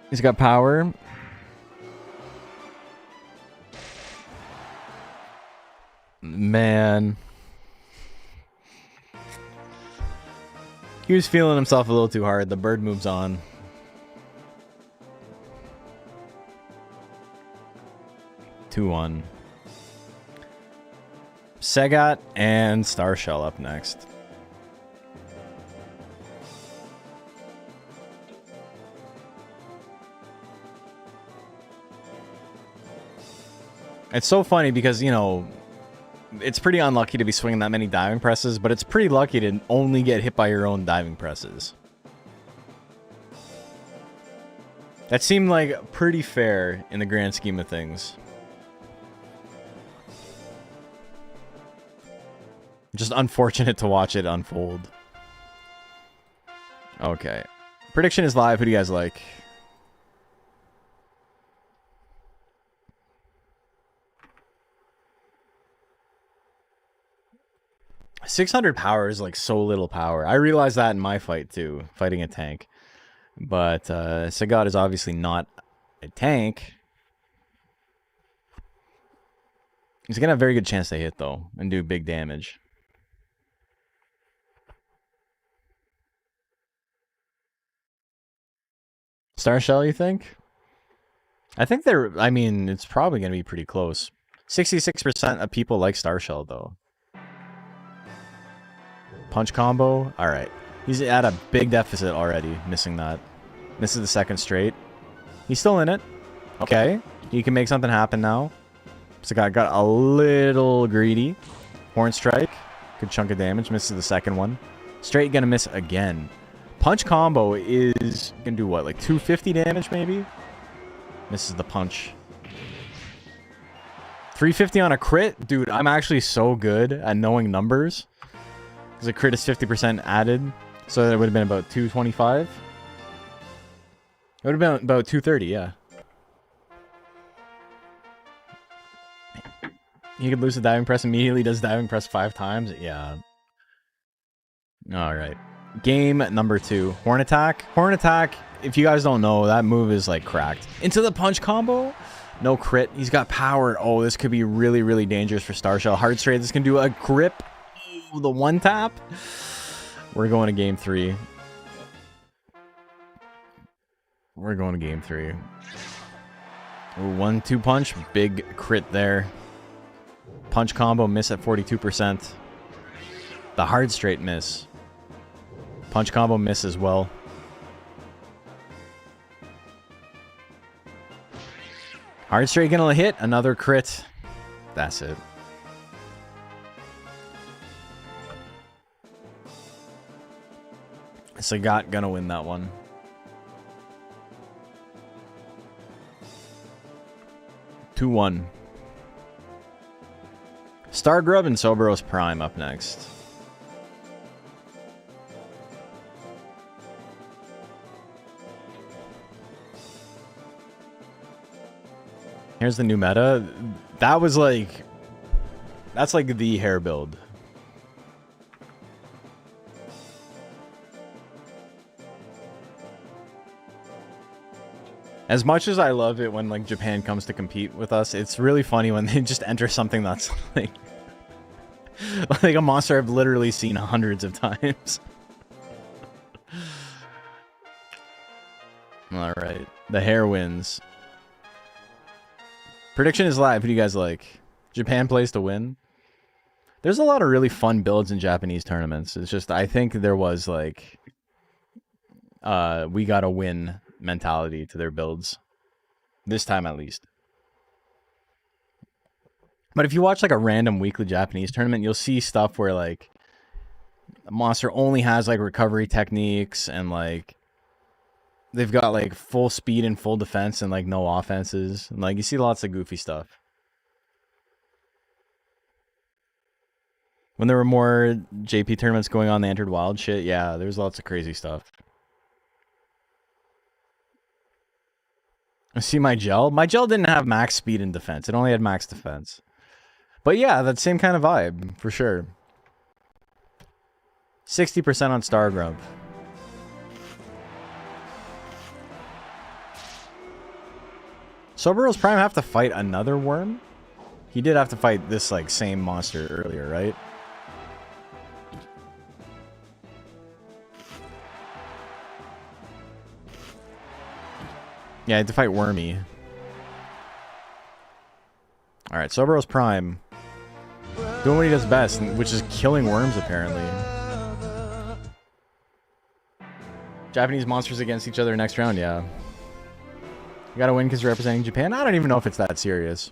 He's got power. Man. He was feeling himself a little too hard. The bird moves on. Two-1. Segat and Starshell up next. It's so funny because, you know, it's pretty unlucky to be swinging that many diving presses, but it's pretty lucky to only get hit by your own diving presses. That seemed like pretty fair in the grand scheme of things. Just unfortunate to watch it unfold. Okay. Prediction is live. Who do you guys like? .600 power is like so little power. I realized that in my fight too, fighting a tank. But Sagat is obviously not a tank. He's gonna have a very good chance to hit though and do big damage. Starshell, you think? I think I mean, it's probably gonna be pretty close. 66% of people like Starshell though. Punch combo. Alright. He's at a big deficit already, missing that. Misses the second straight. He's still in it. Okay. He can make something happen now. So got a little greedy. Horn Strike. Good chunk of damage. Misses the second one. Straight gonna miss again. Punch combo is gonna do what? Like 250 damage maybe? Misses the punch. 350 on a crit? Dude, I'm actually so good at knowing numbers. Because a crit is 50% added. So that would have been about 225. It would have been about 230, yeah. He could lose the diving press immediately, does diving press 5 times. Yeah. Alright. Game number 2. Horn Attack. Horn Attack, if you guys don't know, that move is like cracked. Into the punch combo. No crit. He's got power. Oh, this could be really, really dangerous for Star Shell. Hard Straight, this can do a grip. Ooh, the one tap. We're going to game 3. We're going to game 3. Ooh, 1-2 punch. Big crit there. Punch combo miss at 42%. The hard straight miss. Punch combo miss as well. Hard straight gonna hit. Another crit. That's it. Sagat gonna win that one. Two-1. Stargrub and Soberos Prime up next. Here's the new meta. That was like... That's like the hair build. As much as I love it when like Japan comes to compete with us, it's really funny when they just enter something that's like... like a monster I've literally seen hundreds of times. Alright. The hair wins. Prediction is live. Who do you guys like? Japan plays to win. There's a lot of really fun builds in Japanese tournaments. It's just, I think there was like... we gotta win mentality to their builds. This time at least. But if you watch like a random weekly Japanese tournament, you'll see stuff where like a monster only has like recovery techniques and like they've got like full speed and full defense and like no offenses. And like you see lots of goofy stuff. When there were more JP tournaments going on, they entered wild shit. Yeah, there's lots of crazy stuff. See my gel? My gel didn't have max speed and defense. It only had max defense. But yeah, that same kind of vibe, for sure. 60% on Stargrub. Soberos Prime have to fight another worm? He did have to fight this like same monster earlier, right? Yeah, I had to fight Wormy. Alright, Soberos Prime. Doing what he does best, which is killing worms, apparently. Japanese monsters against each other next round, yeah. You gotta win because you're representing Japan? I don't even know if it's that serious.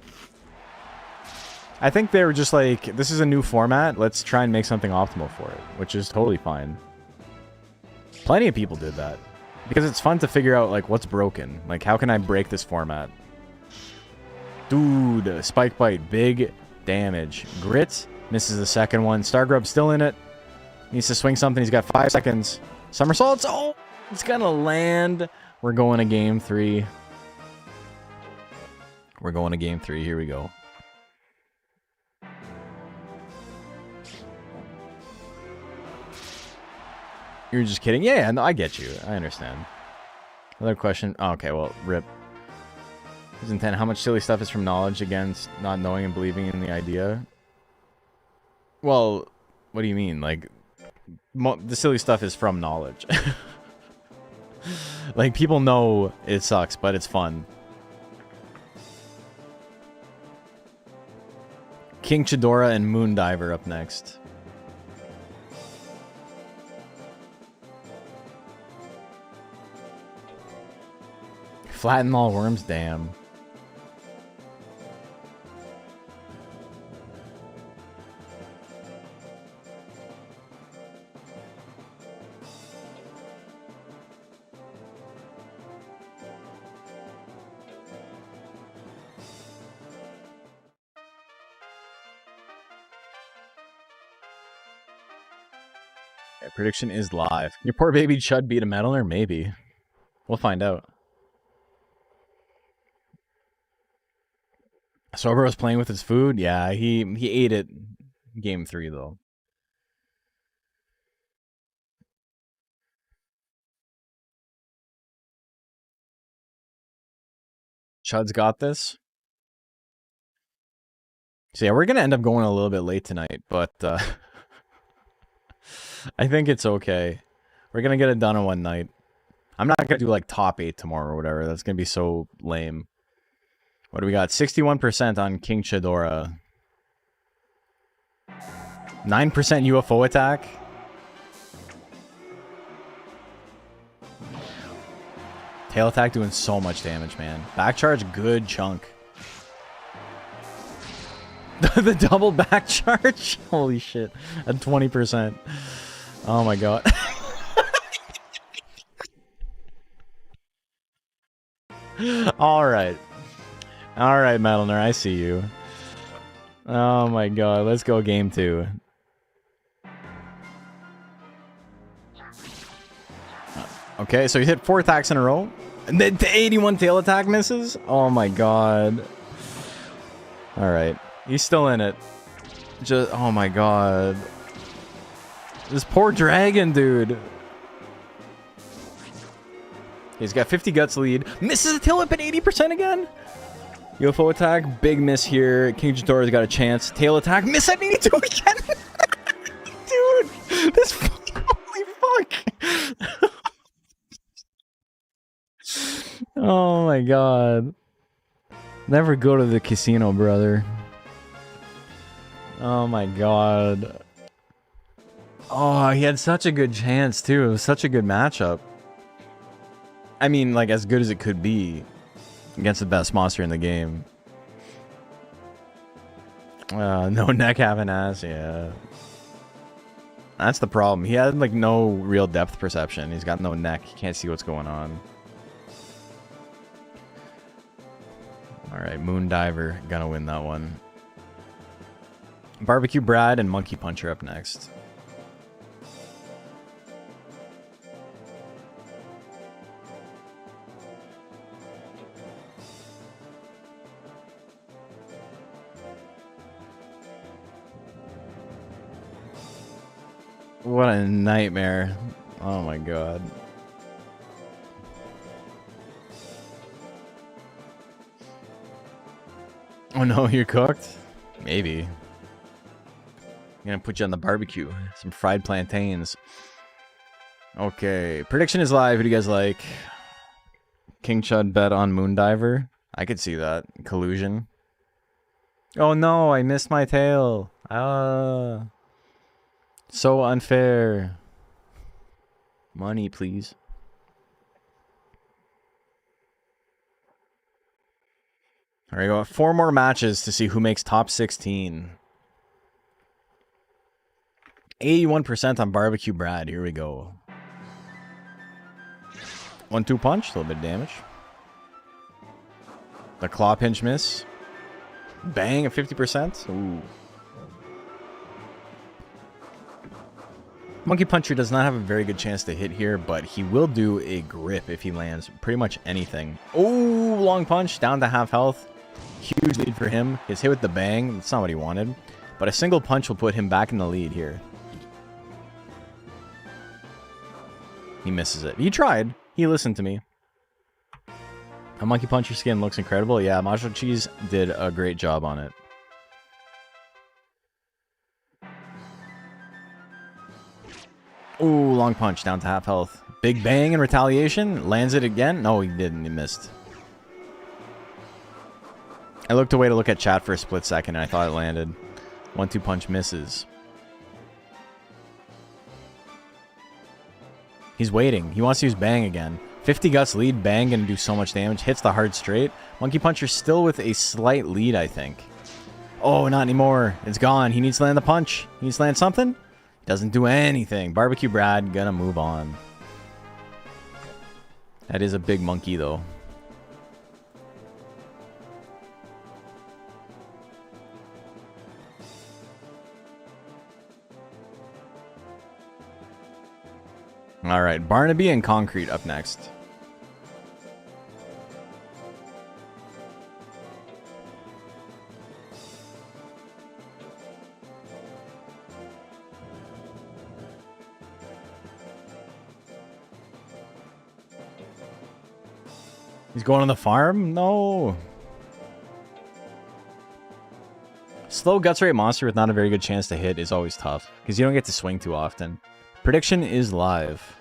I think they were just like, this is a new format, let's try and make something optimal for it, which is totally fine. Plenty of people did that. Because it's fun to figure out, like, what's broken. Like, how can I break this format? Dude, Spike Bite, big damage. Grit, misses the second one. Stargrub still in it. Needs to swing something. He's got 5 seconds. Somersaults, oh! It's gonna land. We're going to game 3. We're going to game 3. Here we go. You're just kidding? Yeah, no, I get you. I understand. Another question. Oh, okay, well, rip. His intent. How much silly stuff is from knowledge against not knowing and believing in the idea? Well, what do you mean? Like, the silly stuff is from knowledge. Like, people know it sucks, but it's fun. King Chidora and Moondiver up next. Flatten all worms, damn. Okay, prediction is live. Your poor baby Chud beat a Meddler? Maybe. We'll find out. Sober was playing with his food? Yeah, he ate it game 3 though. Chud's got this. So yeah, we're gonna end up going a little bit late tonight, but I think it's okay. We're gonna get it done in one night. I'm not gonna do like top 8 tomorrow or whatever. That's gonna be so lame. What do we got? 61% on King Chidora. 9% UFO attack. Tail attack doing so much damage, man. Back charge, good chunk. The double back charge? Holy shit. At 20%. Oh my god. Alright. Alright, Metalner, I see you. Oh my god, let's go game 2. Okay, so he hit 4 attacks in a row. And then the 81 tail attack misses? Oh my god. Alright. He's still in it. Just, oh my god. This poor dragon, dude. He's got 50 guts lead. Misses a tail whip at 80% again? UFO attack, big miss here. King Jidora's got a chance. Tail attack, miss at 82 again! Dude! This holy fuck! Oh my god. Never go to the casino, brother. Oh my god. Oh, he had such a good chance too. It was such a good matchup. I mean, like, as good as it could be against the best monster in the game. No neck, having ass, yeah. That's the problem. He had, like, no real depth perception. He's got no neck. He can't see what's going on. Alright, Moondiver. Gonna win that one. Barbecue Brad and Monkey Puncher up next. What a nightmare. Oh my god. Oh no, you're cooked? Maybe. I'm gonna put you on the barbecue. Some fried plantains. Okay. Prediction is live. Who do you guys like? King Chud bet on Moondiver. I could see that. Collusion. Oh no, I missed my tail. So unfair. Money, please. All right, go 4 more matches to see who makes top 16. 81% on Barbecue Brad. Here we go. 1-2 punch, a little bit of damage. The claw pinch miss. Bang at 50%. Ooh. Monkey Puncher does not have a very good chance to hit here, but he will do a grip if he lands pretty much anything. Oh, long punch, down to half health. Huge lead for him. His hit with the bang, that's not what he wanted. But a single punch will put him back in the lead here. He misses it. He tried. He listened to me. A Monkey Puncher skin looks incredible. Yeah, Macho Cheese did a great job on it. Ooh, long punch down to half health. Big bang in retaliation. Lands it again. No, he didn't. He missed. I looked away to look at chat for a split second and I thought it landed. 1-2 punch misses. He's waiting. He wants to use bang again. 50 guts lead. Bang, gonna do so much damage. Hits the hard straight. Monkey Puncher still with a slight lead, I think. Oh, not anymore. It's gone. He needs to land the punch. He needs to land something. Doesn't do anything. Barbecue Brad gonna move on. That is a big monkey, though. All right, Barnaby and Concrete up next. He's going on the farm? No. Slow Guts Rate monster with not a very good chance to hit is always tough, because you don't get to swing too often. Prediction is live.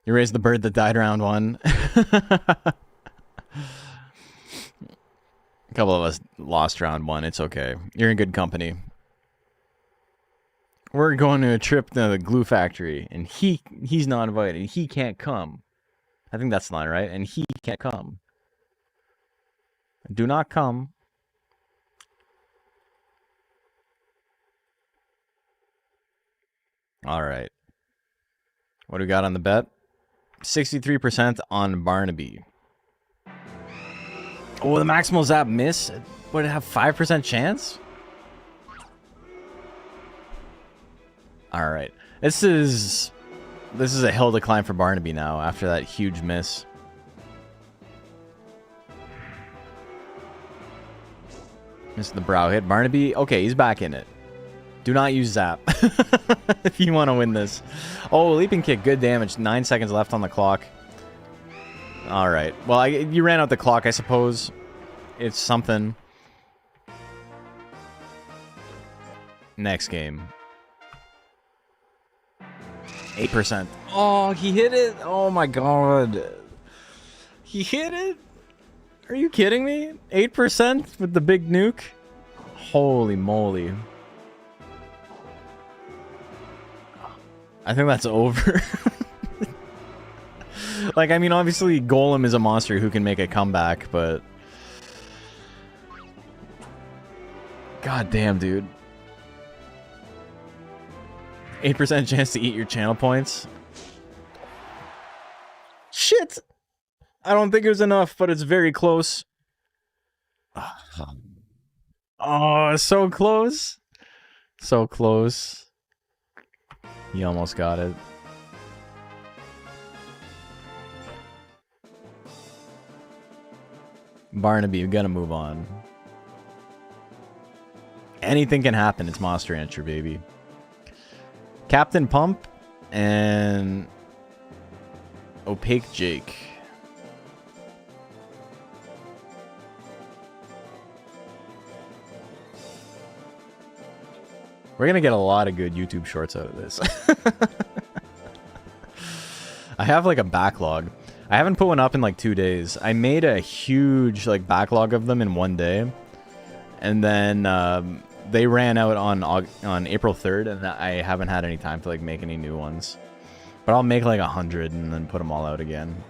You raised the bird that died round 1. A couple of us lost round 1. It's okay. You're in good company. We're going to a trip to the glue factory, and he's not invited. He can't come. I think that's the line, right? And he can't come. Do not come. All right. What do we got on the bet? 63% on Barnaby. Oh, the maximal zap miss? Would it have 5% chance? All right. This is a hill to climb for Barnaby now after that huge miss. Missed the brow hit. Barnaby, okay, he's back in it. Do not use zap if you want to win this. Oh, leaping kick, good damage. 9 seconds left on the clock. All right. Well, you ran out the clock, I suppose. It's something. Next game. 8%. Oh, he hit it. Oh my god. He hit it? Are you kidding me? 8% with the big nuke? Holy moly. I think that's over. Like, I mean, obviously, Golem is a monster who can make a comeback, but... God damn, dude. 8% chance to eat your channel points. Shit! I don't think it was enough, but it's very close. Oh, so close. So close. He almost got it. Barnaby, we gotta move on. Anything can happen. It's Monster Rancher, baby. Captain Pump and Opaque Jake. We're gonna get a lot of good YouTube shorts out of this. I have like a backlog. I haven't put one up in like 2 days. I made a huge like backlog of them in 1 day, and then they ran out on April 3rd, and I haven't had any time to like make any new ones. But I'll make like 100 and then put them all out again.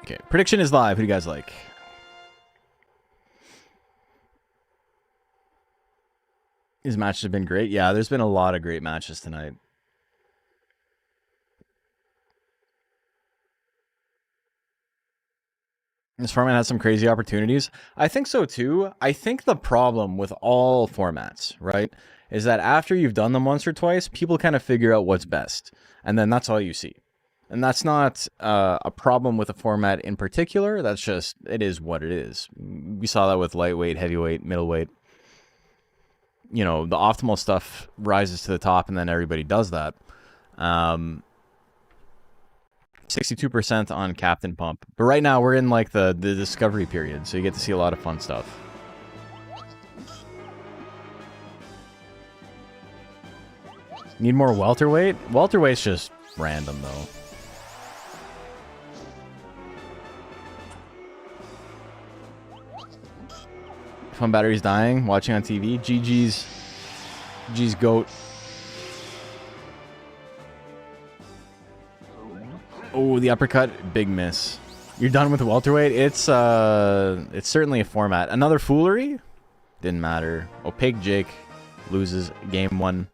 Okay, prediction is live. Who do you guys like? These matches have been great. Yeah, there's been a lot of great matches tonight. This format has some crazy opportunities. I think so too. I think the problem with all formats, right, is that after you've done them once or twice, people kind of figure out what's best. And then that's all you see. And that's not a problem with a format in particular. That's just, it is what it is. We saw that with lightweight, heavyweight, middleweight. You know, the optimal stuff rises to the top, and then everybody does that. 62% on Captain Pump. But right now, we're in, like, the discovery period, so you get to see a lot of fun stuff. Need more welterweight? Welterweight's just random, though. Phone battery's dying. Watching on TV. GG's. GG's goat. Oh, the uppercut. Big miss. You're done with welterweight? It's certainly a format. Another foolery? Didn't matter. Opaque Jake loses game 1.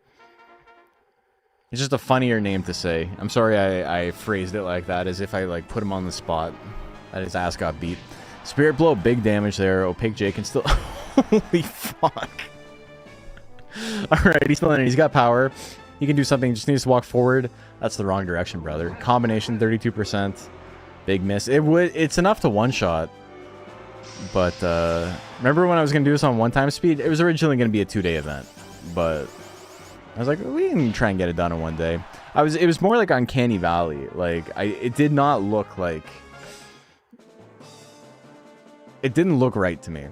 It's just a funnier name to say. I'm sorry I phrased it like that, as if I like put him on the spot. That his ass got beat. Spirit Blow, big damage there. Opaque Jake can still... Holy fuck. Alright, he's still in it. He's got power. He can do something. Just needs to walk forward. That's the wrong direction, brother. Combination, 32%. Big miss. It's enough to one-shot. But, remember when I was going to do this on 1-time speed? It was originally going to be a 2-day event. But... I was like, we can try and get it done in 1 day. It was more like Uncanny Valley. Like, it did not look like... It didn't look right to me.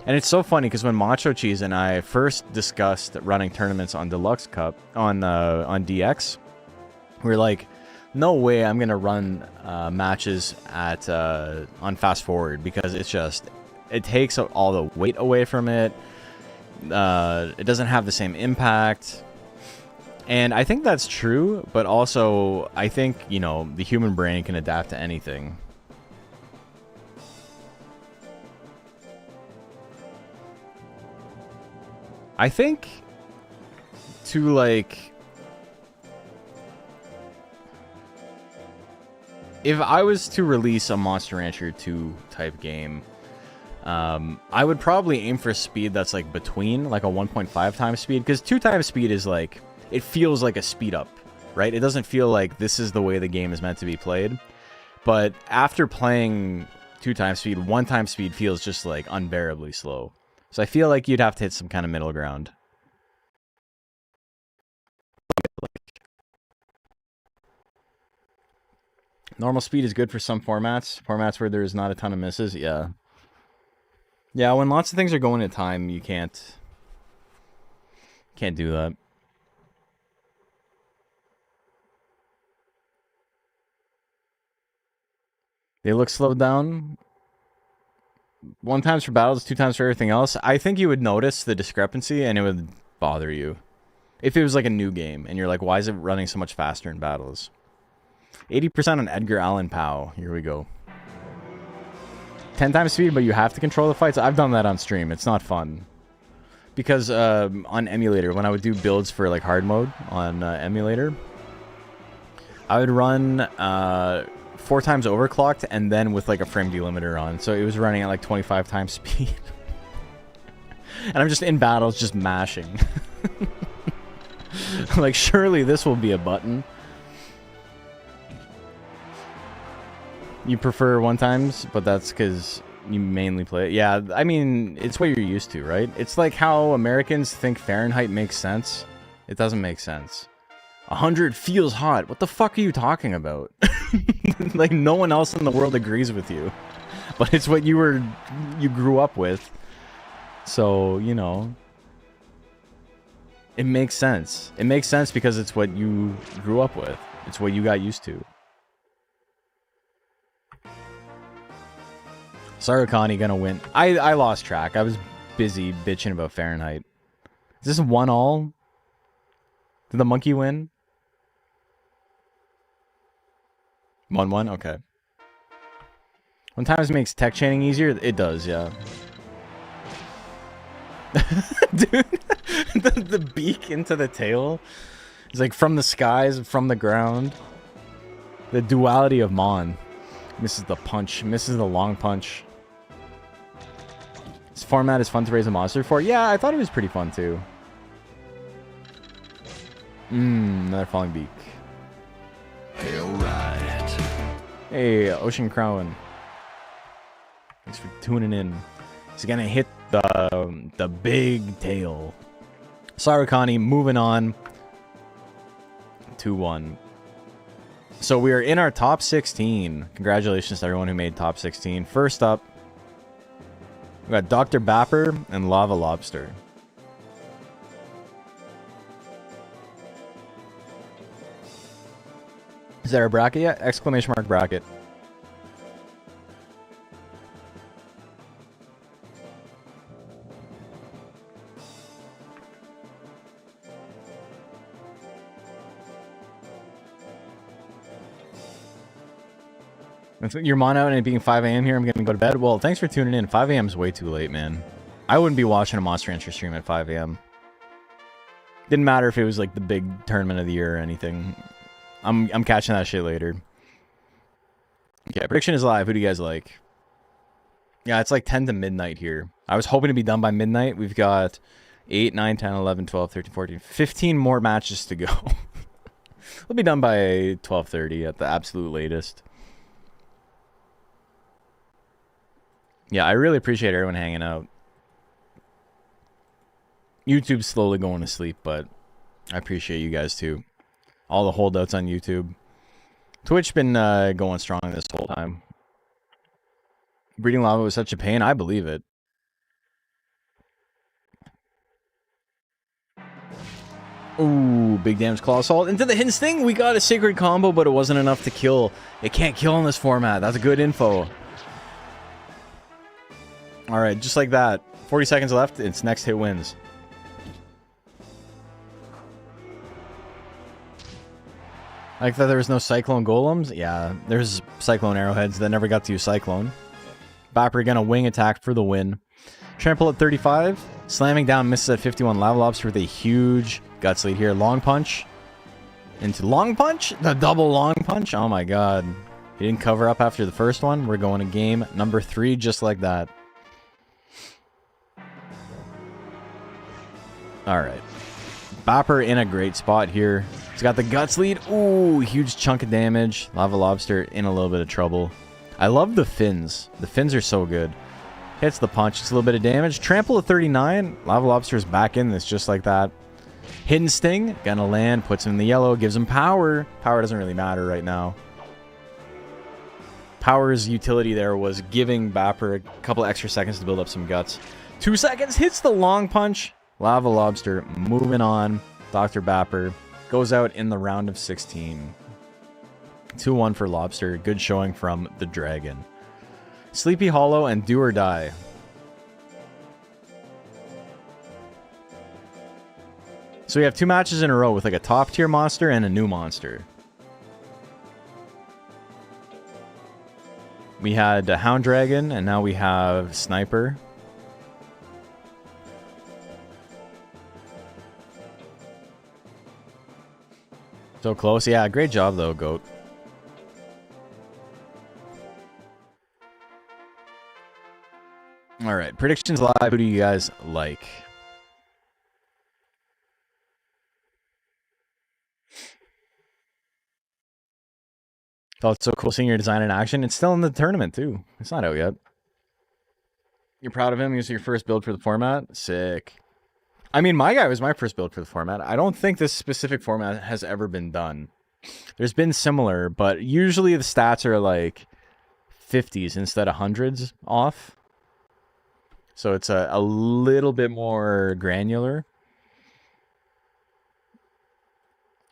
And it's so funny, because when Macho Cheese and I first discussed running tournaments on Deluxe Cup, on DX, we were like, no way I'm going to run matches on Fast Forward, because it's just... It takes all the weight away from it. It doesn't have the same impact, and I think that's true, but also I think, you know, the human brain can adapt to anything. I think to like, if I was to release a Monster Rancher 2 type game, I would probably aim for a speed that's like between like a 1.5 times speed, because 2 times speed is like, it feels like a speed up, right? It doesn't feel like this is the way the game is meant to be played. But after playing 2 times speed, 1 time speed feels just like unbearably slow. So I feel like you'd have to hit some kind of middle ground. Normal speed is good for some formats. Formats where there's not a ton of misses, yeah. Yeah, when lots of things are going at time, you can't do that. They look slowed down. 1 times for battles, 2 times for everything else. I think you would notice the discrepancy and it would bother you. If it was like a new game and you're like, why is it running so much faster in battles? 80% on Edgar Allan Poe. Here we go. 10 times speed, but you have to control the fights. I've done that on stream. It's not fun. Because on emulator, when I would do builds for like hard mode on emulator, I would run 4 times overclocked and then with like a frame delimiter on. So it was running at like 25 times speed. And I'm just in battles just mashing. Like, surely this will be a button. You prefer 1 times, but that's because you mainly play it. Yeah, I mean, it's what you're used to, right? It's like how Americans think Fahrenheit makes sense. It doesn't make sense. 100 feels hot. What the fuck are you talking about? Like, no one else in the world agrees with you. But it's what you grew up with. So, you know, it makes sense. It makes sense because it's what you grew up with. It's what you got used to. Sarukani gonna win. I lost track. I was busy bitching about Fahrenheit. Is this 1-all? Did the monkey win? 1-1? Okay. 1 times makes tech chaining easier? It does, yeah. Dude, the beak into the tail. It's like from the skies, from the ground. The duality of Mon. Misses the punch. Misses the long punch. This format is fun to raise a monster for. Yeah, I thought it was pretty fun too. Another falling beak. Alright. Hey, Ocean Crown. Thanks for tuning in. He's gonna hit the big tail. Sarukani moving on. 2-1. So we are in our top 16. Congratulations to everyone who made top 16. First up, we got Dr. Bapper and Lava Lobster. Is there a bracket yet? Exclamation mark bracket. If you're mon out and it being 5 a.m. here, I'm gonna go to bed. Well, thanks for tuning in. 5 a.m. is way too late, man. I wouldn't be watching a Monster Rancher stream at 5 a.m. Didn't matter if it was like the big tournament of the year or anything. I'm catching that shit later. Okay, prediction is live. Who do you guys like? Yeah, it's like 10 to midnight here. I was hoping to be done by midnight. We've got 8, 9, 10, 11, 12, 13, 14, 15 more matches to go. We'll be done by 12:30 at the absolute latest. Yeah, I really appreciate everyone hanging out. YouTube's slowly going to sleep, but I appreciate you guys too. All the holdouts on YouTube. Twitch been going strong this whole time. Breeding lava was such a pain. I believe it. Ooh, big damage claw assault into the hidden sting. We got a sacred combo, but it wasn't enough to kill. It can't kill in this format. That's good info. All right, just like that. 40 seconds left. Its next hit wins. I like that there was no Cyclone Golems. Yeah, there's Cyclone Arrowheads that never got to use Cyclone. Bapper gonna wing attack for the win. Trample at 35. Slamming down, misses at 51. Lava Lobster with a huge guts lead here. Long punch. Into long punch? The double long punch? Oh my god. He didn't cover up after the first one. We're going to game number 3 just like that. Alright. Bapper in a great spot here. He's got the guts lead. Ooh, huge chunk of damage. Lava Lobster in a little bit of trouble. I love the fins. The fins are so good. Hits the punch. It's a little bit of damage. Trample at 39. Lava Lobster is back in this just like that. Hidden Sting. Gonna land. Puts him in the yellow. Gives him power. Power doesn't really matter right now. Power's utility there was giving Bapper a couple extra seconds to build up some guts. 2 seconds. Hits the long punch. Lava Lobster moving on. Dr. Bapper goes out in the round of 16. 2-1 for Lobster. Good showing from the Dragon. Sleepy Hollow and Do or Die. So we have 2 matches in a row with like a top tier monster and a new monster. We had Hound Dragon and now we have Sniper. So close. Yeah, great job though, Goat. All right, predictions live. Who do you guys like? Oh, it's so cool seeing your design in action. It's still in the tournament too. It's not out yet. You're proud of him? He was your first build for the format? Sick. I mean, my guy was my first build for the format. I don't think this specific format has ever been done. There's been similar, but usually the stats are like 50s instead of 100s off. So it's a little bit more granular.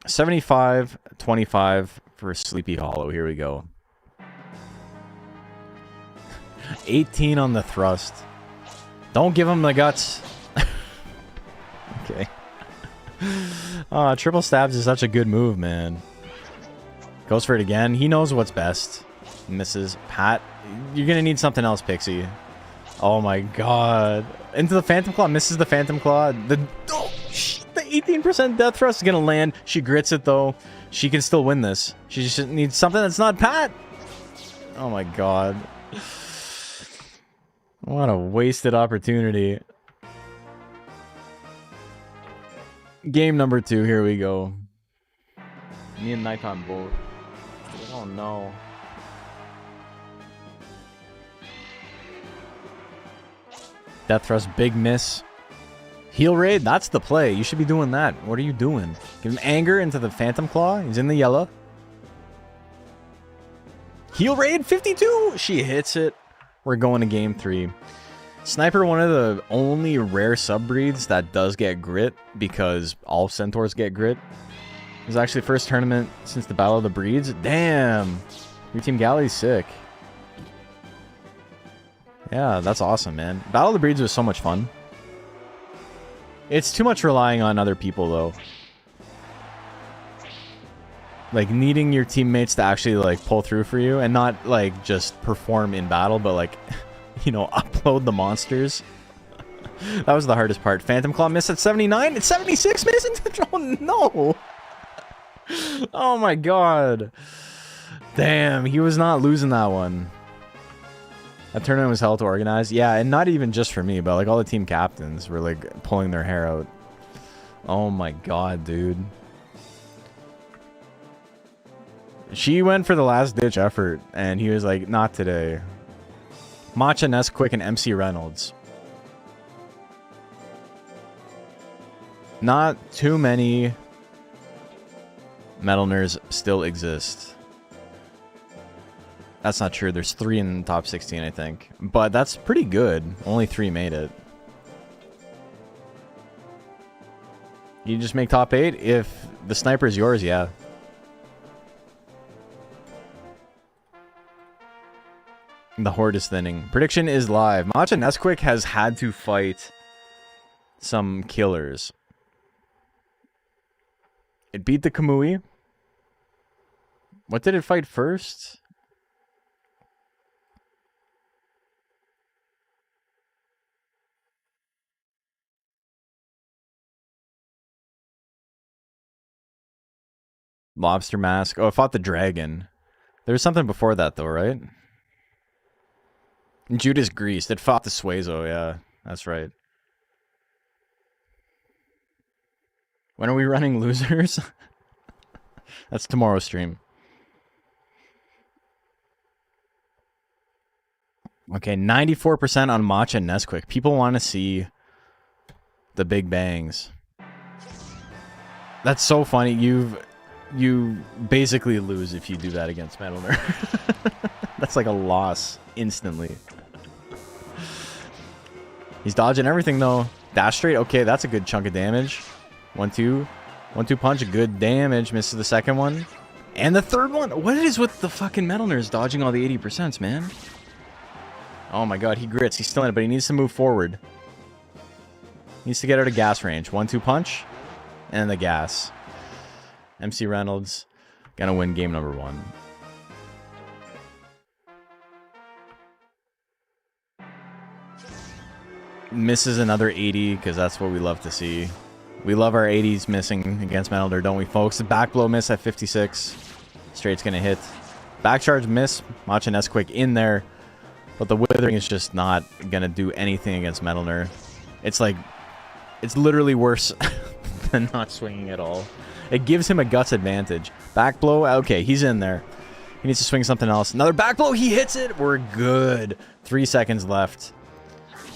75-25 for Sleepy Hollow. Here we go. 18 on the thrust. Don't give him the guts. Okay. Triple stabs is such a good move, man. Goes for it again. He knows what's best. Misses. Pat, you're going to need something else, Pixie. Oh my god. Into the Phantom Claw. Misses the Phantom Claw. The 18% death thrust is going to land. She grits it, though. She can still win this. She just needs something that's not Pat. Oh my god. What a wasted opportunity. Game number 2. Here we go. Me and Nikon both. Oh no. Death thrust, big miss. Heal raid, that's the play. You should be doing that. What are you doing? Give him anger into the Phantom Claw. He's in the yellow. Heal raid, 52. She hits it. We're going to game 3. Sniper, one of the only rare subbreeds that does get grit because all centaurs get grit. It was actually the first tournament since the Battle of the Breeds. Damn. Your Team Galley's sick. Yeah, that's awesome, man. Battle of the Breeds was so much fun. It's too much relying on other people, though. Like, needing your teammates to actually, like, pull through for you and not, like, just perform in battle, but, like, you know, upload the monsters. That was the hardest part. Phantom Claw missed at 79. It's 76 missing. Oh, no. Oh, my God. Damn, he was not losing that one. That tournament was hell to organize. Yeah, and not even just for me, but, like, all the team captains were, like, pulling their hair out. Oh, my God, dude. She went for the last-ditch effort, and he was like, not today. Matcha, Nesquik, and MC Reynolds. Not too many Metalners still exist. That's not true. There's 3 in the top 16, I think. But that's pretty good. Only 3 made it. You just make top 8? If the sniper is yours, yeah. The horde is thinning. Prediction is live. Matcha Nesquik has had to fight some killers. It beat the Kamui. What did it fight first? Lobster Mask. Oh, it fought the dragon. There was something before that, though, right? Judas Greased. It fought the Suezo, yeah. That's right. When are we running losers? That's tomorrow's stream. Okay, 94% on Matcha and Nesquik. People want to see the big bangs. That's so funny. You basically lose if you do that against Metalner. That's like a loss instantly. He's dodging everything though. Dash straight. Okay, that's a good chunk of damage. 1-2. 1-2 punch. Good damage. Misses the second one. And the third one. What is with the fucking Metalners dodging all the 80%, man? Oh my god, he grits. He's still in it, but he needs to move forward. He needs to get out of gas range. 1-2 punch. And the gas. MC Reynolds gonna win game number 1. Misses another 80 because that's what we love to see. We love our 80s missing against Metalner, don't we, folks? The back blow miss at 56. Straight's gonna hit. Back charge miss. Matcha Nesquik in there. But the withering is just not gonna do anything against Metalner. It's like, it's literally worse than not swinging at all. It gives him a guts advantage. Back blow, okay, he's in there. He needs to swing something else. Another back blow, he hits it. We're good. 3 seconds left.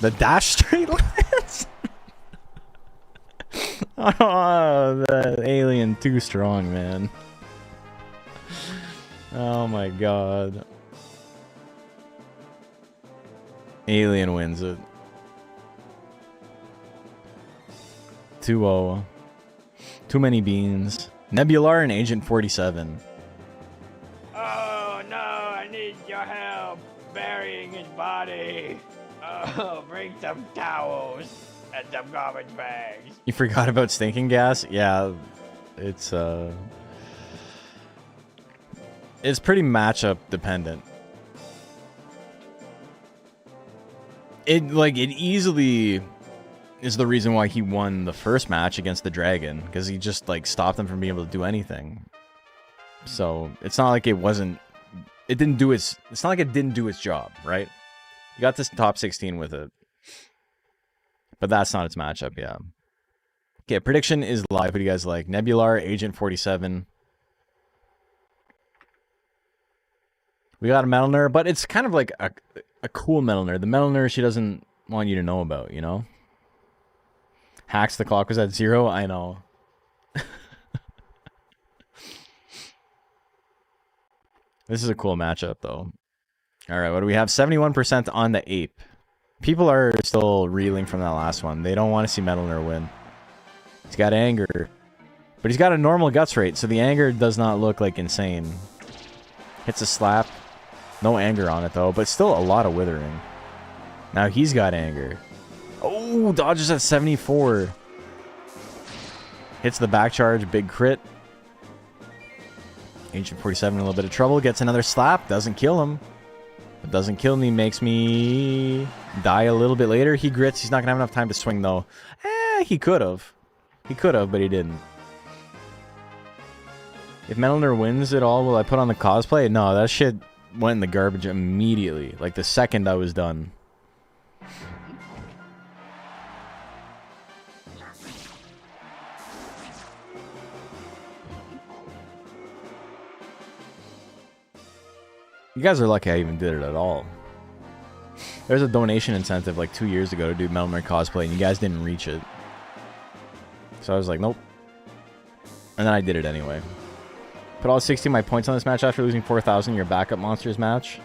The dash straight lands. Oh, the alien too strong, man. Oh my god. Alien wins it. 2-0. Too many beans. Nebular and Agent 47. Oh no, I need your help burying his body. Oh, bring some towels and some garbage bags. You forgot about stinking gas? Yeah, it's pretty matchup dependent. It easily is the reason why he won the first match against the Dragon, because he just like stopped them from being able to do anything. So it's not like it's not like it didn't do its job, right? You got this top 16 with it. But that's not its matchup, yeah. Okay, prediction is live. What do you guys like? Nebular, Agent 47. We got a Metalner, but it's kind of like a cool Metalner. The Metalner she doesn't want you to know about, you know? Hacks, the clock was at 0. I know. This is a cool matchup, though. Alright, what do we have? 71% on the Ape. People are still reeling from that last one. They don't want to see Metalner win. He's got anger. But he's got a normal guts rate, so the anger does not look like insane. Hits a slap. No anger on it, though, but still a lot of withering. Now he's got anger. Oh, dodges at 74. Hits the back charge, big crit. Agent 47 in a little bit of trouble. Gets another slap. Doesn't kill him. But doesn't kill me. Makes me die a little bit later. He grits. He's not going to have enough time to swing, though. He could have. He could have, but he didn't. If Metalner wins it all, will I put on the cosplay? No, that shit went in the garbage immediately. Like, the second I was done. You guys are lucky I even did it at all. There's a donation incentive like 2 years ago to do Metal Gear cosplay, and you guys didn't reach it. So I was like, nope. And then I did it anyway. Put all 60 of my points on this match after losing 4,000 your backup monsters match.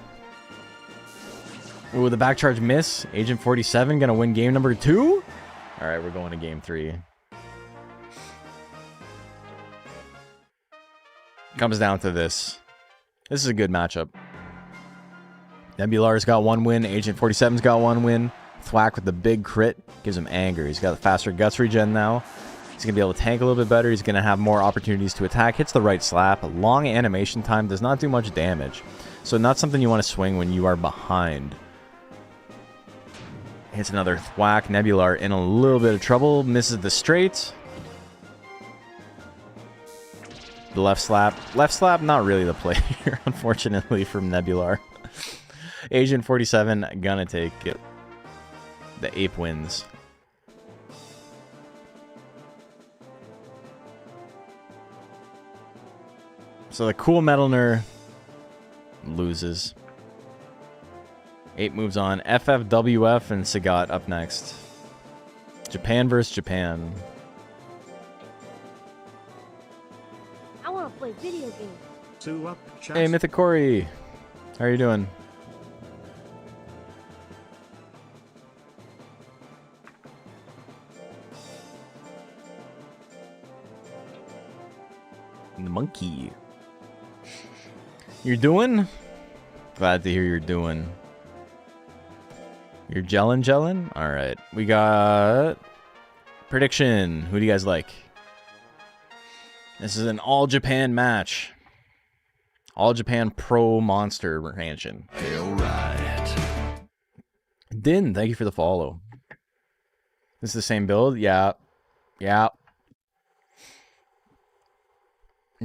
Ooh, the back charge miss. Agent 47 gonna win game number 2? Alright, we're going to game 3. Comes down to this. This is a good matchup. Nebular's got 1 win. Agent 47's got 1 win. Thwack with the big crit gives him anger. He's got the faster guts regen now. He's going to be able to tank a little bit better. He's going to have more opportunities to attack. Hits the right slap. Long animation time. Does not do much damage. So not something you want to swing when you are behind. Hits another thwack. Nebular in a little bit of trouble. Misses the straight. The left slap. Left slap, not really the play here, unfortunately, from Nebular. Agent 47 gonna take it. The ape wins. So the cool Metalner loses. Ape moves on. FFWF and Sagat up next. Japan versus Japan. I want to play video games. 2 up, chat. Hey, Mythic Corey. How are you doing? The monkey. You're doing? Glad to hear you're doing. You're gelling? Alright. We got... prediction. Who do you guys like? This is an all-Japan match. All-Japan Pro Monster Mansion. Alright. Din, thank you for the follow. This is the same build? Yeah. Yeah.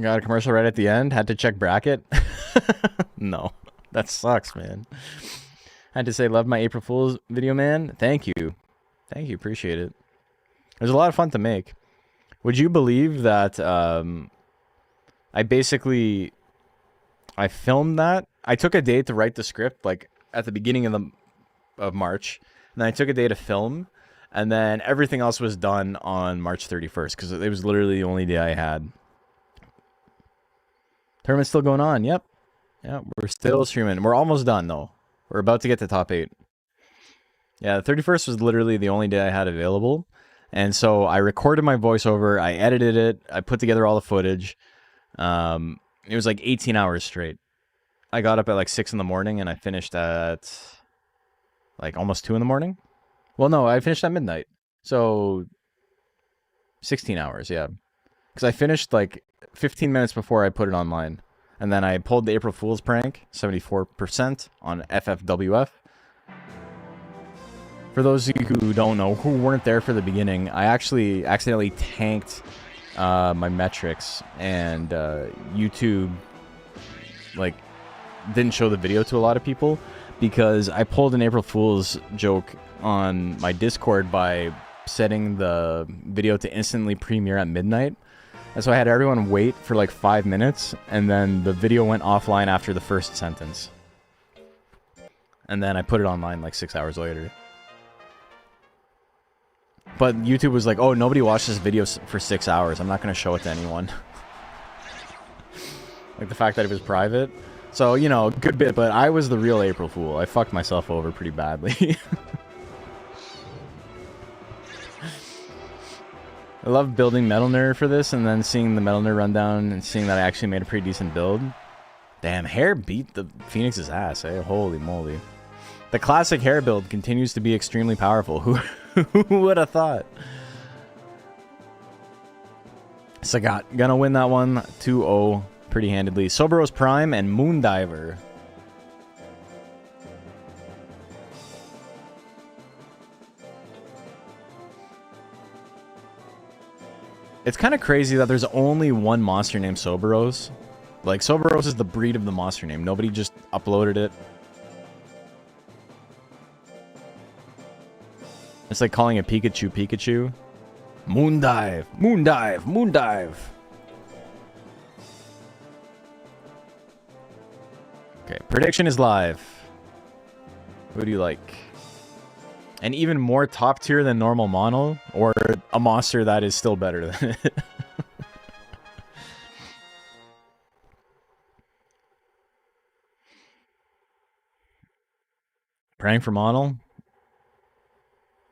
Got a commercial right at the end. Had to check bracket. No. That sucks, man. Had to say, love my April Fool's video, man. Thank you. Thank you. Appreciate it. It was a lot of fun to make. Would you believe that I filmed that? I took a day to write the script, like, at the beginning of March. And then I took a day to film. And then everything else was done on March 31st. Because it was literally the only day I had. Tournament's still going on. Yep. Yeah, we're still streaming. We're almost done, though. We're about to get to top 8. Yeah, the 31st was literally the only day I had available. And so I recorded my voiceover. I edited it. I put together all the footage. It was like 18 hours straight. I got up at like 6 in the morning and I finished at like almost 2 in the morning. Well, no, I finished at midnight. So 16 hours, yeah. Because I finished like 15 minutes before I put it online. And then I pulled the April Fool's prank, 74% on FFWF. For those of you who don't know, who weren't there for the beginning, I actually accidentally tanked my metrics, and YouTube like didn't show the video to a lot of people because I pulled an April Fool's joke on my Discord by setting the video to instantly premiere at midnight. And so I had everyone wait for like 5 minutes, and then the video went offline after the first sentence. And then I put it online like 6 hours later. But YouTube was like, oh, nobody watched this video for 6 hours. I'm not going to show it to anyone. Like the fact that it was private. So, you know, good bit, but I was the real April Fool. I fucked myself over pretty badly. I love building Metal Nerd for this, and then seeing the Metal Nerd rundown and seeing that I actually made a pretty decent build. Damn, hair beat the Phoenix's ass, eh? Holy moly. The classic hair build continues to be extremely powerful. Who would have thought? Sagat, gonna win that one 2-0 pretty handedly. Soberos Prime and Moondiver. It's kind of crazy that there's only one monster named Soberos. Like, Soberos is the breed of the monster name. Nobody just uploaded it. It's like calling a Pikachu Pikachu. Moondive, Moondive, Moondive. Okay, prediction is live. Who do you like? And even more top tier than normal mono, or a monster that is still better than it? Praying for mono.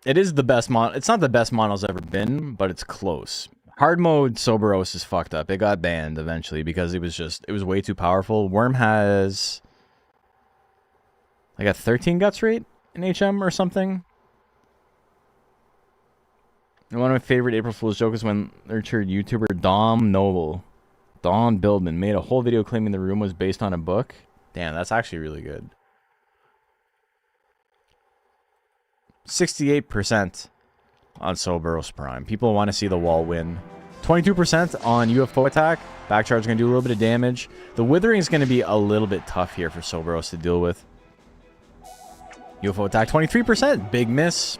It is the best mono. It's not the best mono's ever been, but it's close. Hard mode Soberos is fucked up. It got banned eventually because it was way too powerful. Worm has like a 13 guts rate in HM or something. And one of my favorite April Fool's jokes is when nurtured YouTuber Dom Noble, Don Bildman, made a whole video claiming the room was based on a book. Damn, that's actually really good. 68% on Soberos Prime. People want to see the wall win. 22% on UFO attack. Backcharge is going to do a little bit of damage. The withering is going to be a little bit tough here for Soberos to deal with. UFO attack 23%. Big miss.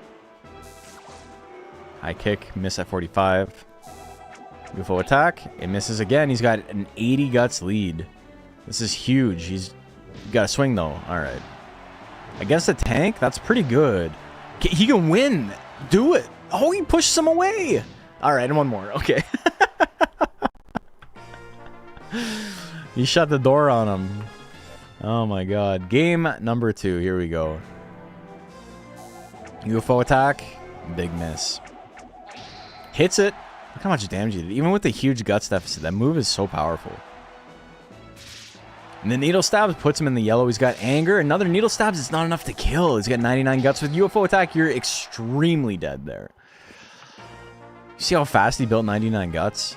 High kick. Miss at 45. UFO attack. It misses again. He's got an 80 guts lead. This is huge. He's got to swing though. Alright. Against a tank? That's pretty good. He can win. Do it. Oh, he pushes him away. All right, and one more. Okay. He shut the door on him. Oh, my God. Game number 2. Here we go. UFO attack. Big miss. Hits it. Look how much damage he did. Even with the huge guts deficit, that move is so powerful. And the needle stabs puts him in the yellow. He's got anger. Another needle stabs is not enough to kill. He's got 99 guts. With UFO attack, you're extremely dead there. You see how fast he built 99 guts?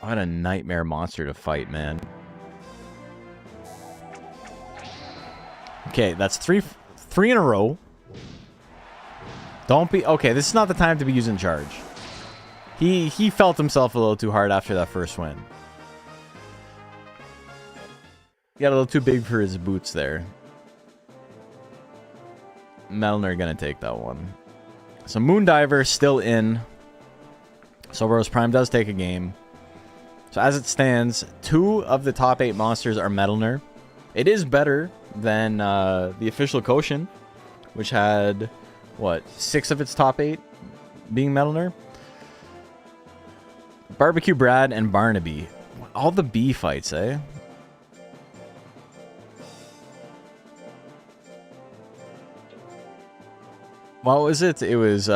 What a nightmare monster to fight, man. Okay, that's three in a row. Don't be... Okay, this is not the time to be using charge. He felt himself a little too hard after that first win. He got a little too big for his boots there. Melner gonna take that one. So Moondiver still in. Soberos Prime does take a game. So as it stands, 2 of the top 8 monsters are Metalner. It is better than the official Koshin, which had, what, 6 of its top 8 being Metalner? Barbecue Brad and Barnaby. All the B fights, eh? What was it? It was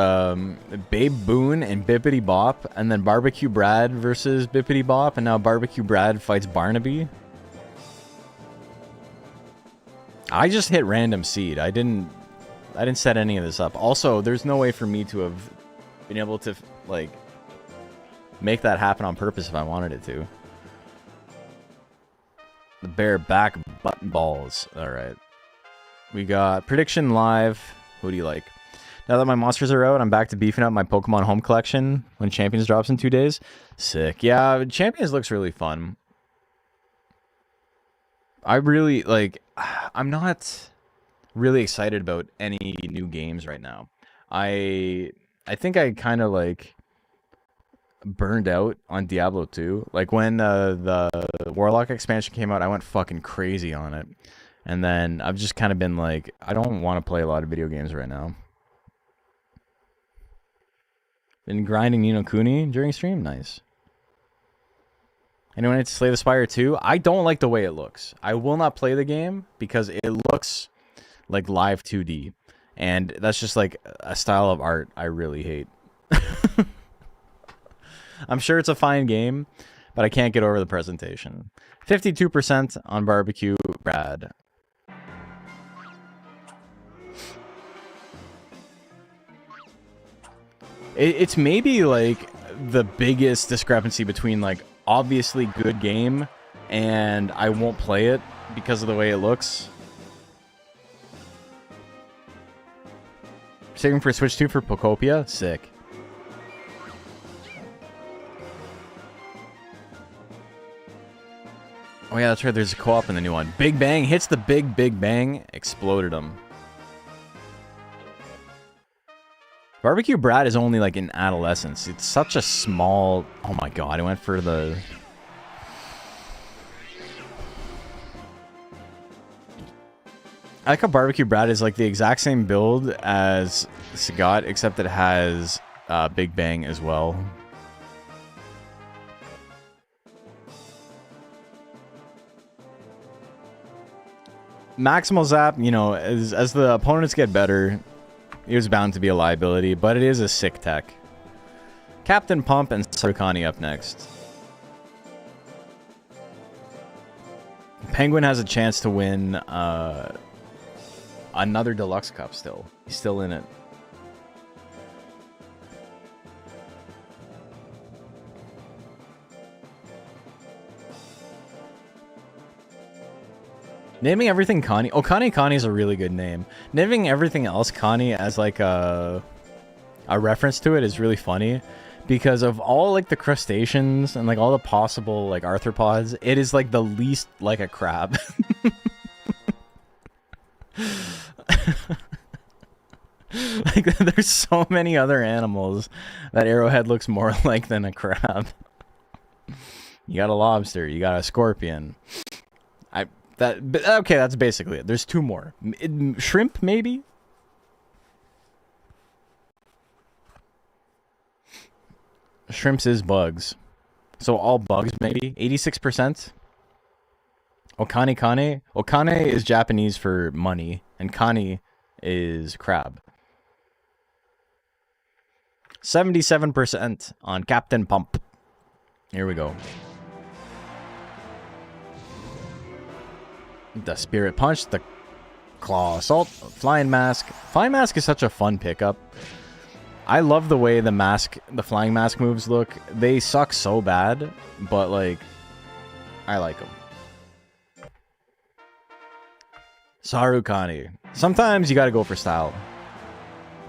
Babe Boone and Bippity Bop, and then Barbecue Brad versus Bippity Bop, and now Barbecue Brad fights Barnaby. I just hit random seed. I didn't set any of this up. Also, there's no way for me to have been able to like make that happen on purpose if I wanted it to. The bear back button balls. All right. We got prediction live. Who do you like? Now that my monsters are out, I'm back to beefing up my Pokemon home collection when Champions drops in 2 days. Sick. Yeah, Champions looks really fun. I really, like, I'm not really excited about any new games right now. I think I kind of, like, burned out on Diablo 2. Like, when the Warlock expansion came out, I went fucking crazy on it. And then I've just kind of been like, I don't want to play a lot of video games right now. Been grinding Ni no Kuni during stream? Nice. Anyone need to Slay the Spire 2? I don't like the way it looks. I will not play the game because it looks like live 2D. And that's just like a style of art I really hate. I'm sure it's a fine game, but I can't get over the presentation. 52% on Barbecue Brad. It's maybe like the biggest discrepancy between like obviously good game, and I won't play it because of the way it looks. Saving for Switch 2 for Pocopia? Sick. Oh yeah, that's right, there's a co-op in the new one. Big Bang hits the big bang, exploded him. Barbecue Brad is only like in adolescence. It's such a small... Oh my god, I went for the... I like how Barbecue Brad is like the exact same build as Sagat, except it has Big Bang as well. Maximal Zap, you know, as the opponents get better, it was bound to be a liability, but it is a sick tech. Captain Pump and Sarukani up next. Penguin has a chance to win another Deluxe Cup still. He's still in it. Naming everything Connie. Oh, Connie's a really good name. Naming everything else Connie as like a reference to it is really funny. Because of all like the crustaceans and like all the possible like arthropods, it is like the least like a crab. Like there's so many other animals that Arrowhead looks more like than a crab. You got a lobster, you got a scorpion. Okay, that's basically it. There's two more. Shrimp, maybe? Shrimps is bugs. So all bugs, maybe? 86%? Okane Kane? Okane is Japanese for money, and Kani is crab. 77% on Captain Pump. Here we go. The Spirit Punch, the Claw Assault, Flying Mask. Flying Mask is such a fun pickup. I love the way the Flying Mask moves look. They suck so bad, but like, I like them. Sarukani. Sometimes you gotta go for style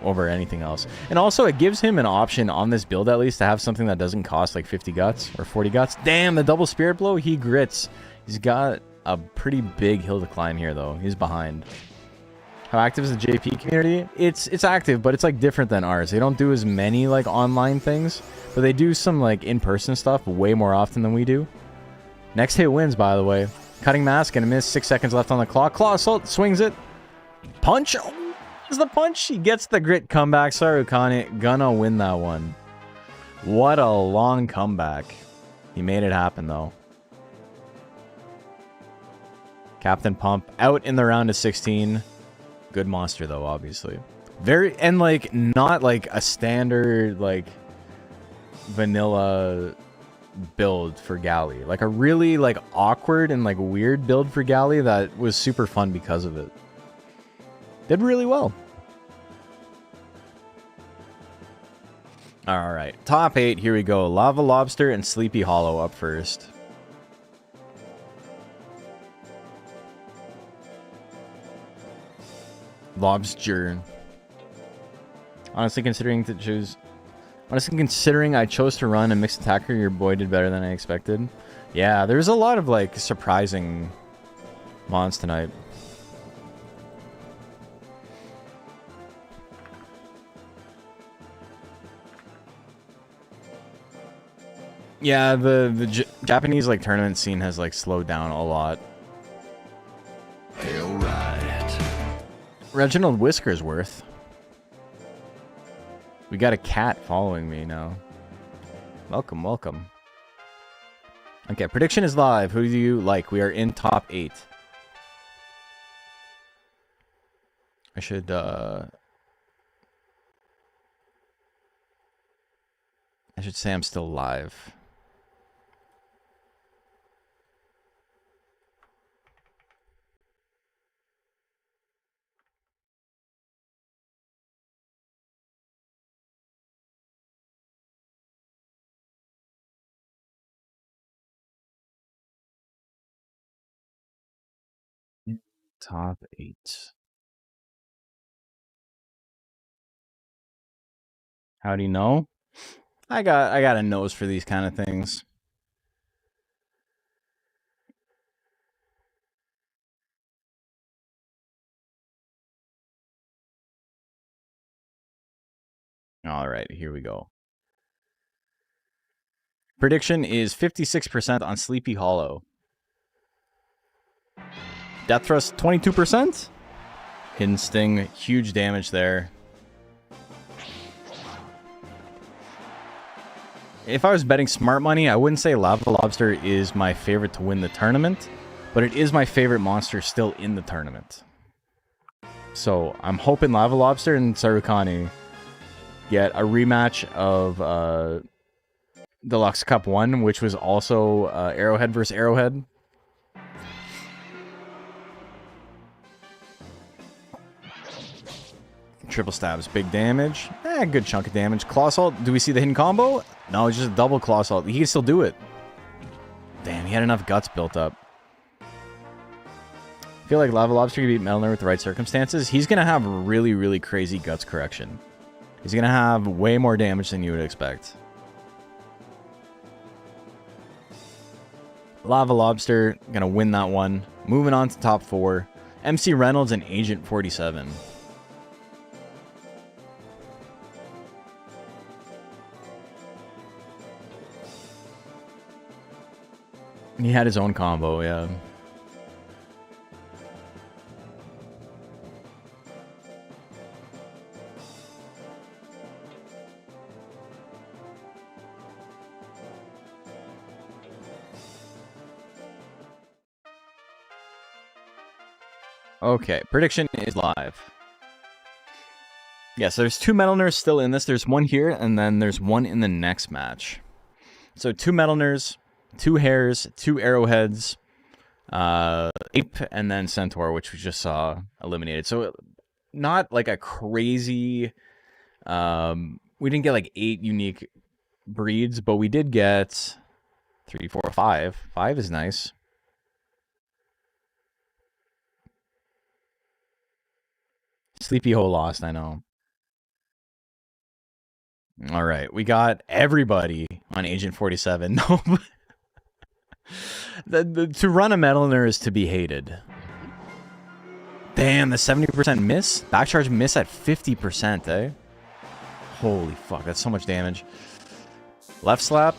over anything else. And also, it gives him an option on this build at least to have something that doesn't cost like 50 guts or 40 guts. Damn, the double Spirit Blow, he grits. He's got a pretty big hill to climb here, though. He's behind. How active is the JP community? It's active, but it's like different than ours. They don't do as many like online things, but they do some like in-person stuff way more often than we do. Next hit wins, by the way. Cutting Mask and a miss. 6 seconds left on the clock. Claw Assault swings it. Punch. Oh, is the punch. He gets the grit comeback. Sarukani gonna win that one. What a long comeback. He made it happen though. Captain Pump out in the round of 16. Good monster though, obviously. Very, and like not like a standard like vanilla build for Galley. Like a really like awkward and like weird build for Galley that was super fun because of it. Did really well. Alright, top 8, here we go. Lava Lobster and Sleepy Hollow up first. Lobster. Honestly, considering I chose to run a mixed attacker, your boy did better than I expected. Yeah, there's a lot of like surprising mons tonight. Yeah, the Japanese like tournament scene has like slowed down a lot. Hail right. Reginald Whiskersworth. We got a cat following me now. Welcome, welcome. Okay, prediction is live. Who do you like? We are in top 8. I should say I'm still live. Top 8. How do you know? I got a nose for these kind of things. All right, here we go. Prediction is 56% on Sleepy Hollow. Death Thrust 22%. Hidden Sting, huge damage there. If I was betting smart money, I wouldn't say Lava Lobster is my favorite to win the tournament, but it is my favorite monster still in the tournament. So I'm hoping Lava Lobster and Sarukani get a rematch of Deluxe Cup 1, which was also Arrowhead versus Arrowhead. Triple stabs, big damage. Good chunk of damage. Claw Salt, do we see the hidden combo? No, it's just a double Claw Salt. He can still do it. Damn, he had enough guts built up. I feel like Lava Lobster can beat Melner with the right circumstances. He's going to have really, really crazy guts correction. He's going to have way more damage than you would expect. Lava Lobster, going to win that one. Moving on to top 4. MC Reynolds and Agent 47. He had his own combo, yeah. Okay, prediction is live. Yes, there's 2 Metal Nerds still in this. There's one here, and then there's one in the next match. So 2 Metal Nerds, 2 Hairs, 2 Arrowheads, Ape, and then Centaur, which we just saw eliminated. So not like a crazy... we didn't get like 8 unique breeds, but we did get 3, 4, 5. 5 is nice. Sleepy Ho lost, I know. All right, we got everybody on Agent 47. No, to run a Metalner is to be hated. Damn, the 70% miss? Backcharge miss at 50%, eh? Holy fuck, that's so much damage. Left slap.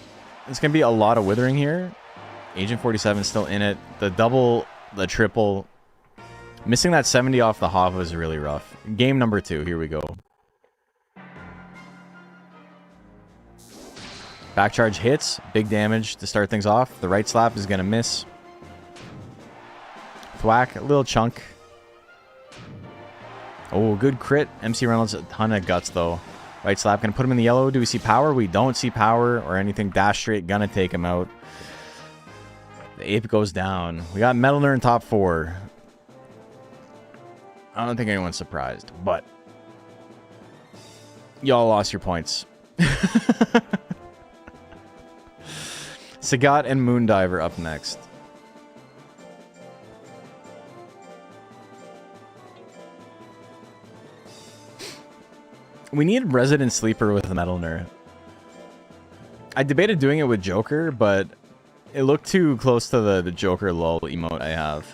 It's going to be a lot of withering here. Agent 47 is still in it. The double, the triple. Missing that 70 off the hop was really rough. Game number 2, here we go. Backcharge hits, big damage to start things off. The right slap is going to miss. Thwack, a little chunk. Oh, good crit. MC Reynolds, a ton of guts, though. Right slap, going to put him in the yellow. Do we see power? We don't see power or anything. Dash straight, going to take him out. The Ape goes down. We got Metalner in top 4. I don't think anyone's surprised, but y'all lost your points. Sagat and Moondiver up next. We need Resident Sleeper with Metalner. I debated doing it with Joker, but it looked too close to the Joker lol emote I have.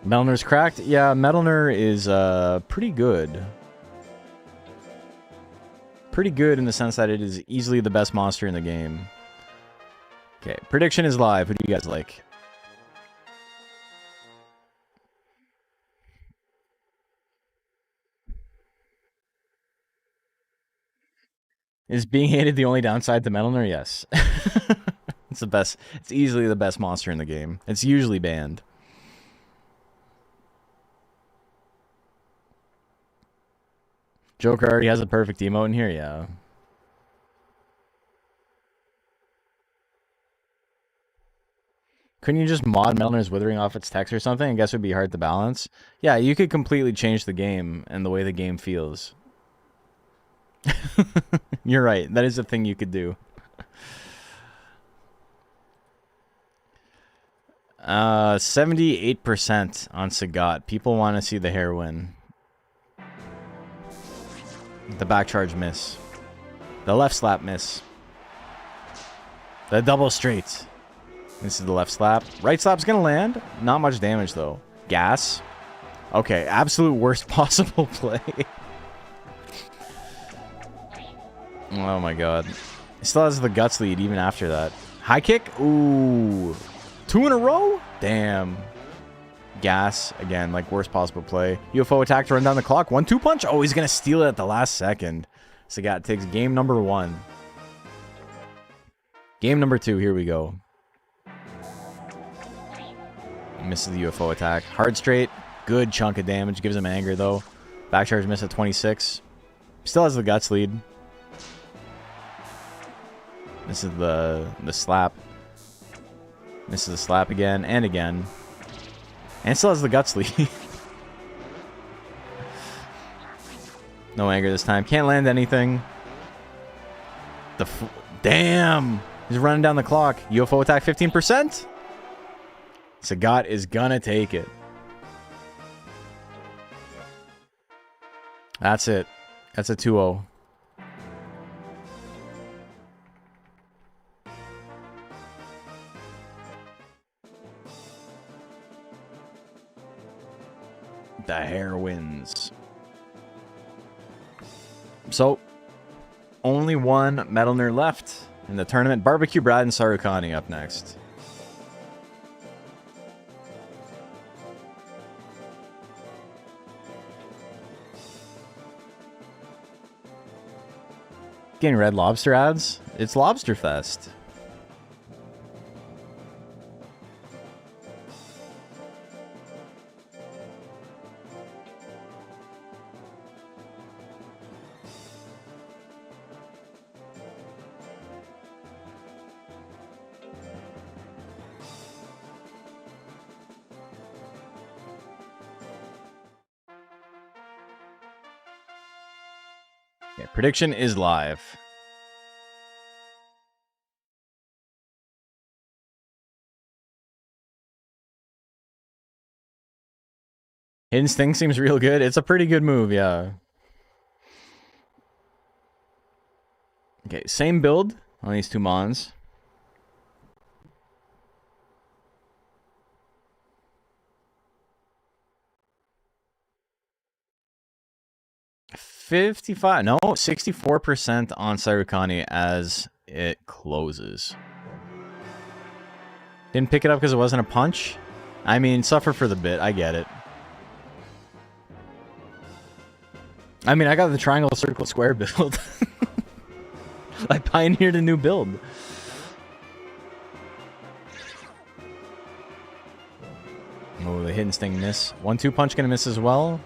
Metalner's cracked? Yeah, Metalner is pretty good. Pretty good in the sense that it is easily the best monster in the game. Okay, prediction is live. Who do you guys like? Is being hated the only downside to Metalner? Yes. It's the best. It's easily the best monster in the game. It's usually banned. Joker already has a perfect emote in here, yeah. Couldn't you just mod Metalner's withering off its text or something? I guess it would be hard to balance. Yeah, you could completely change the game and the way the game feels. You're right. That is a thing you could do. 78% on Sagat. People want to see the hair win. The back charge miss. The left slap miss. The double straight. This is the left slap. Right slap's gonna land. Not much damage though. Gas. Okay, absolute worst possible play. Oh my god. He still has the guts lead even after that. High kick. Ooh. 2 in a row? Damn. Gas. Again, like worst possible play. UFO attack to run down the clock. 1-2 punch. Oh, he's gonna steal it at the last second. Sagat takes game number 1. Game number 2. Here we go. Misses the UFO attack. Hard straight. Good chunk of damage. Gives him anger, though. Back charge miss at 26. Still has the guts lead. This is the slap. Misses the slap again and again. And still has the guts lead. No anger this time. Can't land anything. Damn! He's running down the clock. UFO attack 15%. Sagat is gonna take it. That's it. That's a 2-0. The hair wins. So, only one Metalner left in the tournament. Barbecue Brad and Sarukani up next. Getting Red Lobster ads? It's Lobster Fest. Okay, prediction is live. Hidden Sting seems real good. It's a pretty good move, yeah. Okay, same build on these two Mons. No, 64% on Sarukani as it closes. Didn't pick it up because it wasn't a punch. I mean, suffer for the bit. I get it. I mean, I got the triangle, circle, square build. I pioneered a new build. Oh, the Hidden Sting miss. 1-2 punch gonna miss as well.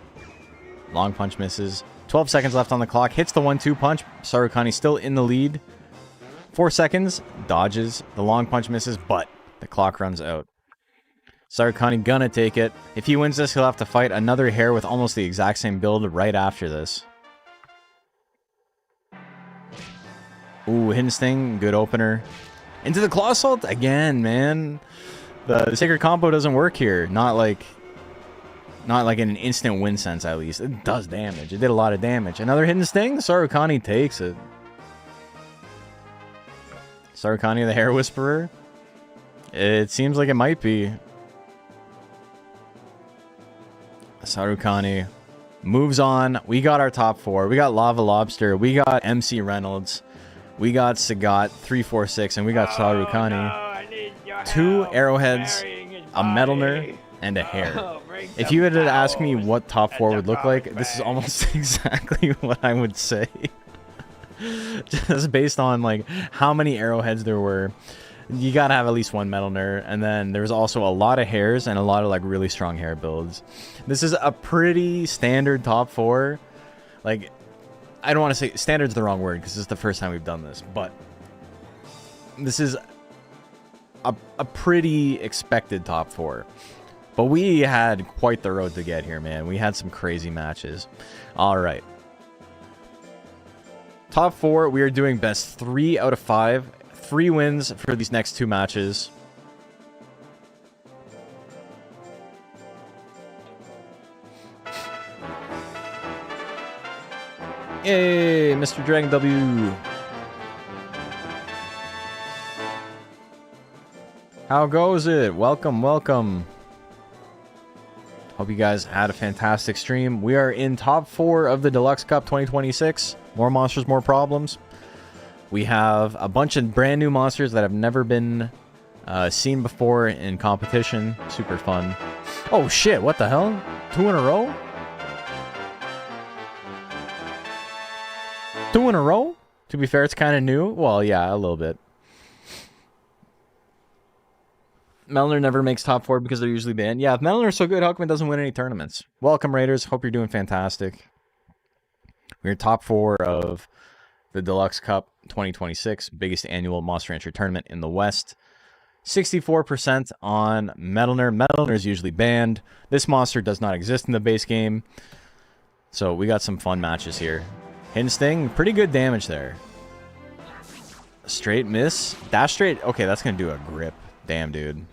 Long punch misses. 12 seconds left on the clock. Hits the 1-2 punch. Sarukani still in the lead. 4 seconds. Dodges. The long punch misses, but the clock runs out. Sarukani gonna take it. If he wins this, he'll have to fight another hair with almost the exact same build right after this. Ooh, Hidden Sting. Good opener. Into the Claw Assault again, man. The Sacred Combo doesn't work here. Not like in an instant win sense, at least. It does damage. It did a lot of damage. Another Hidden Sting? Sarukani takes it. Sarukani the Hair Whisperer? It seems like it might be. Sarukani moves on. We got our top 4. We got Lava Lobster. We got MC Reynolds. We got Sagat 346. And we got Sarukani. 2 arrowheads, a Metalner, and a hair. If you had to ask me what top 4 would look like, this is almost exactly what I would say. Just based on like how many arrowheads there were. You gotta have at least one Metalner, and then there's also a lot of hairs and a lot of like really strong hair builds. This is a pretty standard top 4. Like, I don't want to say standard's the wrong word because this is the first time we've done this, but this is a pretty expected top 4. But we had quite the road to get here, man. We had some crazy matches. All right. Top 4, we are doing best 3 out of 5. 3 wins for these next 2 matches. Yay, Mr. Dragon W. How goes it? Welcome, welcome. Hope you guys had a fantastic stream. We are in top 4 of the Deluxe Cup 2026. More monsters, more problems. We have a bunch of brand new monsters that have never been seen before in competition. Super fun. Oh shit, what the hell? 2 in a row? 2 in a row? To be fair, it's kind of new. Well, yeah, a little bit. Melner never makes top 4 because they're usually banned. Yeah, if Melner's so good, how come it doesn't win any tournaments? Welcome, Raiders. Hope you're doing fantastic. We're top 4 of the Deluxe Cup 2026, biggest annual Monster Rancher tournament in the West. 64% on Metalner. Metalner is usually banned. This monster does not exist in the base game. So we got some fun matches here. Hidden Sting, pretty good damage there. Straight miss. Dash straight. Okay, that's going to do a grip. Damn, dude.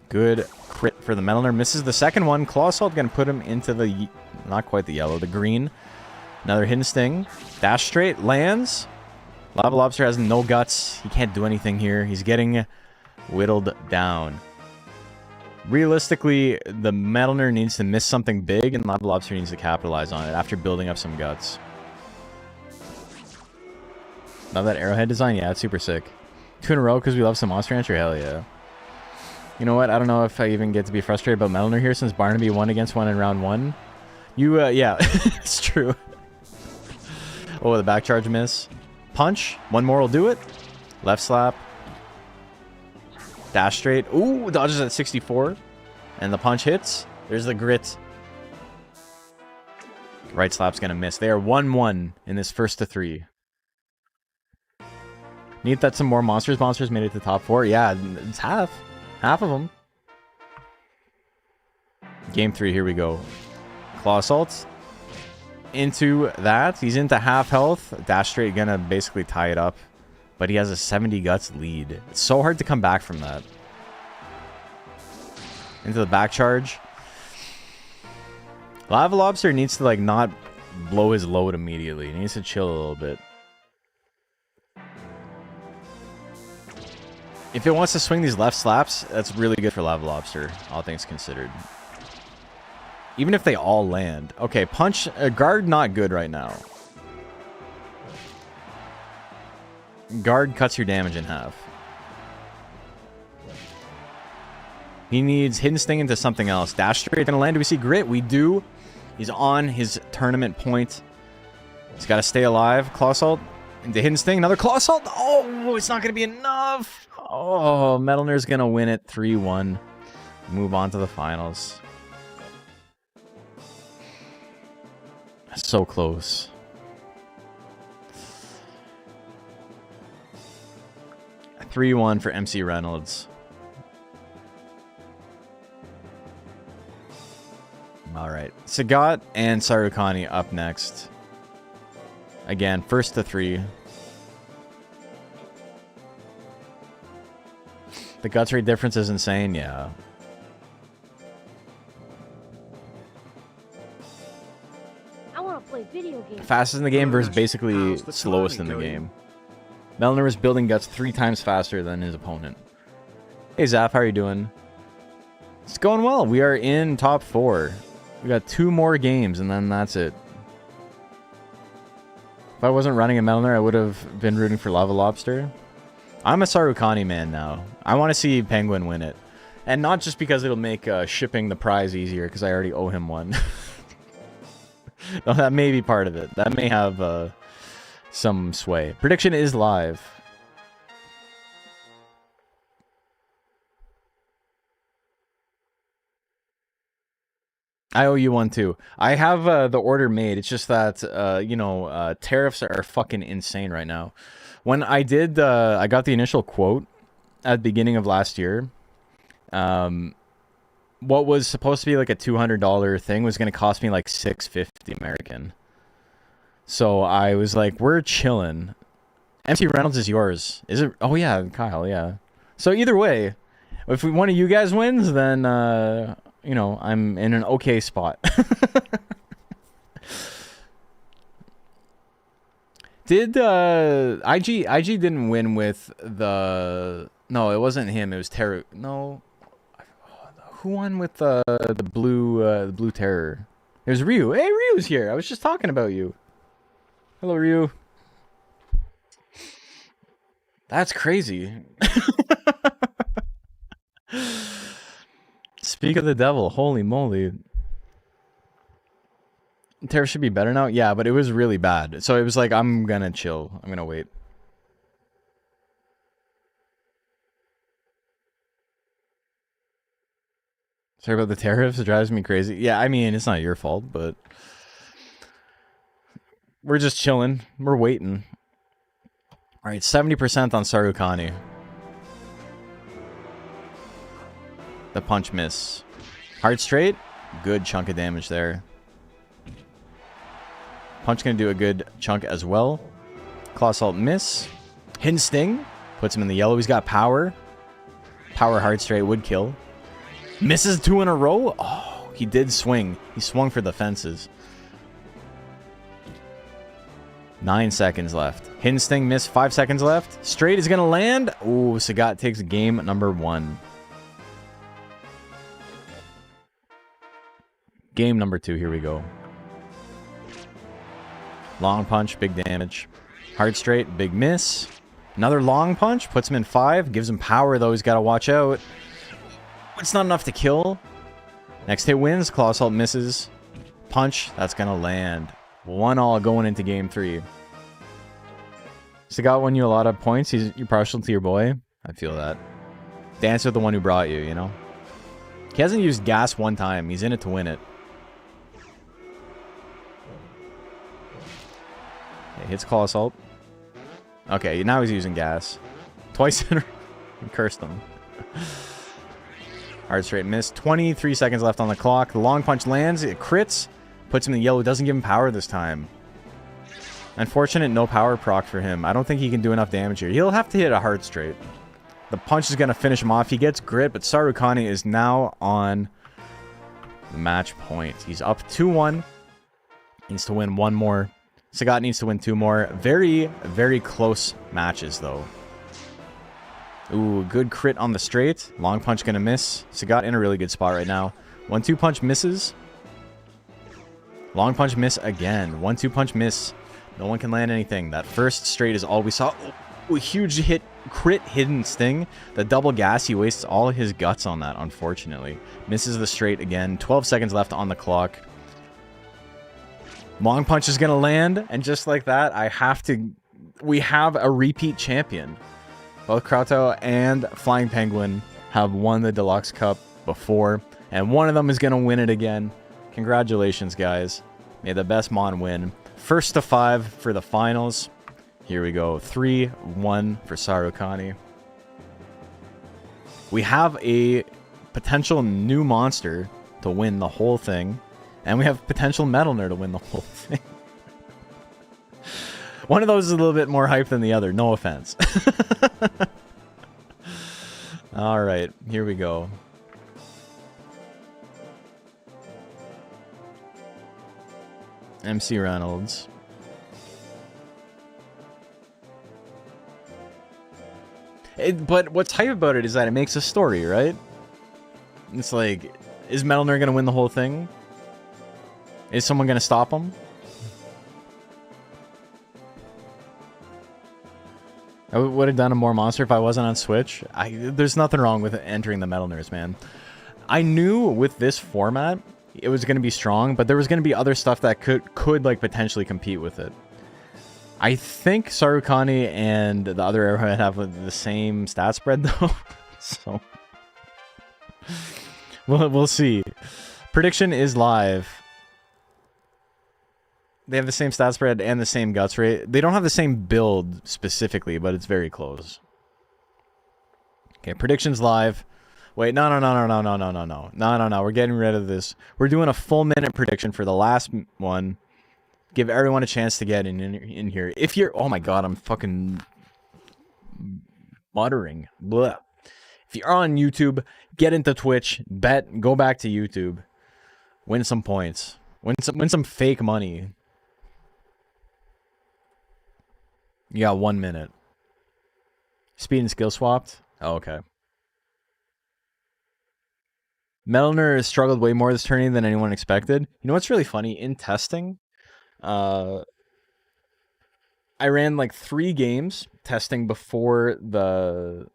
Good crit for the Metalner. Misses the second one. Claw Assault going to put him into the... Not quite the yellow, the green. Another Hidden Sting. Dash straight. Lands. Lava Lobster has no guts. He can't do anything here. He's getting whittled down. Realistically, the Metalner needs to miss something big, and Lava Lobster needs to capitalize on it after building up some guts. Love that arrowhead design. Yeah, it's super sick. 2 in a row because we love some Monster Rancher. Hell yeah. You know what? I don't know if I even get to be frustrated about Metalner here since Barnaby won against one in round 1. Yeah, it's true. Oh, the back charge miss. Punch. One more will do it. Left slap. Dash straight. Ooh, dodges at 64. And the punch hits. There's the grit. Right slap's going to miss. They are 1-1 in this first to 3. Neat that some more monsters made it to top 4. Yeah, it's half. Half of them. Game 3, here we go. Claw Assault. Into that. He's into half health. Dash straight gonna basically tie it up. But he has a 70 guts lead. It's so hard to come back from that. Into the back charge. Lava Lobster needs to like not blow his load immediately. He needs to chill a little bit. If it wants to swing these left slaps, that's really good for Lava Lobster, all things considered. Even if they all land. Okay, punch, guard not good right now. Guard cuts your damage in half. He needs Hidden Sting into something else. Dash straight gonna land. Do we see grit? We do. He's on his tournament point. He's got to stay alive. Claw Assault into Hidden Sting. Another Claw Assault. Oh, it's not gonna be enough. Oh, Metalner's gonna win it 3-1. Move on to the finals. So close. A 3-1 for MC Reynolds. Alright. Sagat and Sarukani up next. Again, first to 3. The guts rate difference is insane, yeah. I want to play video games. Fastest in the game versus basically slowest in the game. Melner is building guts 3 times faster than his opponent. Hey Zap, how are you doing? It's going well. We are in top 4. We got 2 more games and then that's it. If I wasn't running a Melner, I would have been rooting for Lava Lobster. I'm a Sarukani man now. I want to see Penguin win it. And not just because it'll make shipping the prize easier, because I already owe him one. No, that may be part of it. That may have some sway. Prediction is live. I owe you one too. I have the order made. It's just that, tariffs are fucking insane right now. When I did, I got the initial quote at the beginning of last year. What was supposed to be like a $200 thing was going to cost me like $650 American. So I was like, we're chilling. MC Reynolds is yours. Is it? Oh yeah, Kyle, yeah. So either way, if one of you guys wins, then, I'm in an okay spot. Did IG didn't win with the... No, it wasn't him. It was Terror. No. Who won with the blue terror? It was Ryu. Hey, Ryu's here. I was just talking about you. Hello, Ryu. That's crazy. Speak of the devil. Holy moly. Terror should be better now? Yeah, but it was really bad. So it was like, I'm gonna chill. I'm gonna wait. Sorry about the tariffs. It drives me crazy. Yeah, I mean, it's not your fault, but... We're just chilling. We're waiting. Alright, 70% on Sarukani. The punch miss. Hard straight. Good chunk of damage there. Punch gonna do a good chunk as well. Claw Assault miss. Hidden Sting. Puts him in the yellow. He's got power. Power hard straight would kill. Misses 2 in a row. Oh, he did swing. He swung for the fences. 9 seconds left. Hidden Sting missed. 5 seconds left. Straight is going to land. Ooh, Sagat takes game number 1. Game number 2. Here we go. Long punch. Big damage. Hard straight. Big miss. Another long punch. Puts him in 5. Gives him power, though. He's got to watch out. It's not enough to kill. Next hit wins. Claw Assault misses. Punch. That's going to land. 1-1 going into game 3. Sagat won you a lot of points. You're partial to your boy. I feel that. Dance with the one who brought you, you know? He hasn't used gas one time. He's in it to win it. Okay, hits Claw Assault. Okay, now he's using gas. Twice in a row. Cursed him. Hard straight miss. 23 seconds left on the clock. The long punch lands. It crits. Puts him in the yellow. Doesn't give him power this time. Unfortunate, no power proc for him. I don't think he can do enough damage here. He'll have to hit a hard straight. The punch is going to finish him off. He gets grit, but Sarukani is now on the match point. He's up 2-1. Needs to win 1 more. Sagat needs to win 2 more. Very, very close matches, though. Ooh, good crit on the straight. Long punch gonna miss. Sagat in a really good spot right now. 1-2 punch misses. Long punch miss again. 1-2 punch miss. No one can land anything. That first straight is all we saw. Ooh, huge hit. Crit Hidden Sting. The double gas. He wastes all his guts on that, unfortunately. Misses the straight again. 12 seconds left on the clock. Long punch is gonna land. And just like that, we have a repeat champion. Both Krato and Flying Penguin have won the Deluxe Cup before, and one of them is going to win it again. Congratulations, guys. May the best Mon win. First to 5 for the finals. Here we go. 3-1 for Sarukani. We have a potential new monster to win the whole thing, and we have potential Metal Nerd to win the whole thing. One of those is a little bit more hype than the other. No offense. All right, here we go. MC Reynolds. But what's hype about it is that it makes a story, right? It's like, is Metal Nerd going to win the whole thing? Is someone going to stop him? I would have done a more monster if I wasn't on Switch. There's nothing wrong with entering the Metal Nerds, man. I knew with this format, it was going to be strong, but there was going to be other stuff that could like potentially compete with it. I think Sarukani and the other Arrowhead have the same stat spread, though. So we'll see. Prediction is live. They have the same stat spread and the same guts rate. They don't have the same build specifically, but it's very close. Okay, predictions live. Wait, no. We're getting rid of this. We're doing a full minute prediction for the last one. Give everyone a chance to get in here. If you're... Oh my god, I'm fucking muttering. Blah. If you're on YouTube, get into Twitch. Bet. Go back to YouTube. Win some points. Win some fake money. You got 1 minute. Speed and skill swapped? Oh, okay. Melner has struggled way more this tourney than anyone expected. You know what's really funny? In testing, I ran like 3 games testing before the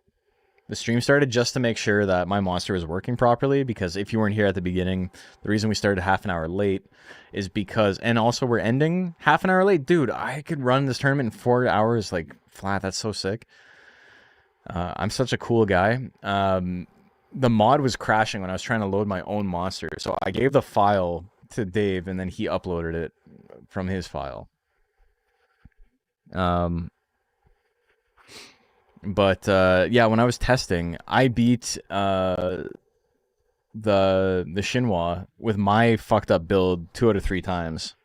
stream started just to make sure that my monster was working properly, because if you weren't here at the beginning, the reason we started half an hour late is because, and also we're ending half an hour late. Dude, I could run this tournament in 4 hours like flat. That's so sick. I'm such a cool guy. The mod was crashing when I was trying to load my own monster, so I gave the file to Dave and then he uploaded it from his file. But yeah, when I was testing, I beat the Shinhwa with my fucked up build 2 out of 3 times,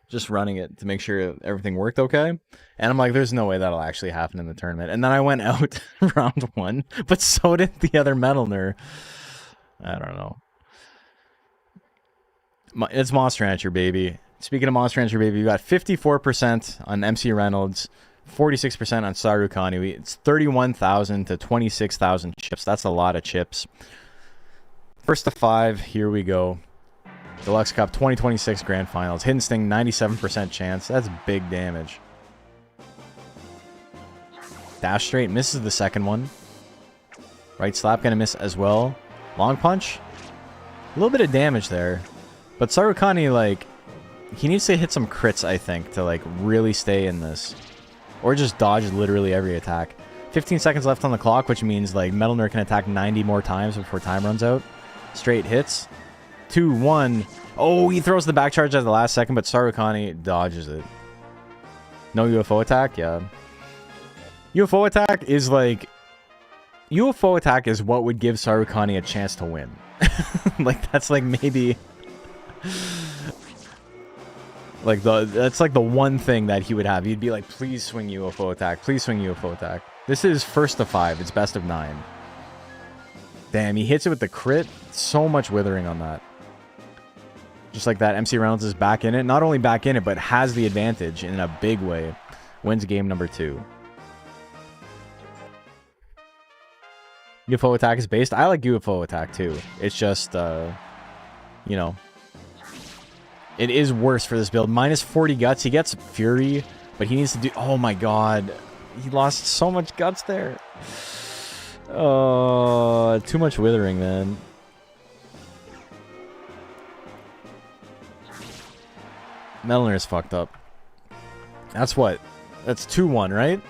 just running it to make sure everything worked okay. And I'm like, there's no way that'll actually happen in the tournament. And then I went out round 1, but so did the other Metalner. I don't know. It's Monster Rancher, baby. Speaking of Monster Rancher, baby, you got 54% on MC Reynolds, 46% on Sarukani. It's 31,000 to 26,000 chips. That's a lot of chips. First to 5, here we go. Deluxe Cup 2026 Grand Finals. Hidden Sting, 97% chance. That's big damage. Dash straight, misses the second one. Right slap gonna miss as well. Long punch. A little bit of damage there. But Sarukani, like, he needs to hit some crits, I think, to, like, really stay in this. Or just dodge literally every attack. 15 seconds left on the clock, which means, like, Metalner can attack 90 more times before time runs out. Straight hits. 2, 1. Oh, he throws the back charge at the last second, but Sarukani dodges it. No UFO attack? Yeah. UFO attack is, like... UFO attack is what would give Sarukani a chance to win. Like, that's, like, maybe... Like, that's like the one thing that he would have. He'd be like, please swing UFO attack. Please swing UFO attack. This is first to 5. It's best of 9. Damn, he hits it with the crit. So much withering on that. Just like that, MC Reynolds is back in it. Not only back in it, but has the advantage in a big way. Wins game number 2. UFO attack is based. I like UFO attack too. It's just, you know... It is worse for this build. Minus 40 guts. He gets Fury, but he needs to do... Oh my god. He lost so much guts there. Oh, too much withering, man. Metalner is fucked up. That's what? That's 2-1, right?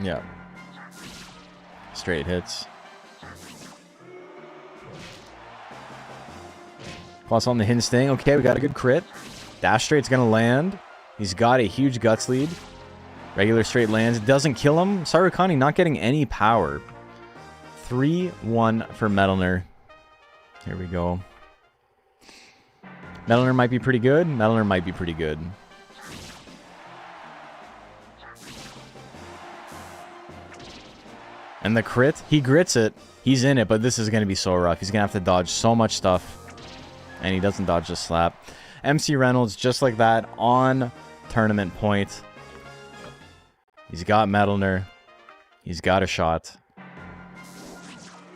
Yeah. Straight hits. Plus on the Hidden Sting. Okay, we got a good crit. Dash straight's gonna land. He's got a huge guts lead. Regular straight lands. Doesn't kill him. Sarukani not getting any power. 3-1 for Metalner. Here we go. Metalner might be pretty good. Metalner might be pretty good. And the crit, he grits it. He's in it, but this is going to be so rough. He's going to have to dodge so much stuff. And he doesn't dodge the slap. MC Reynolds, just like that, on tournament point. He's got Metalner. He's got a shot.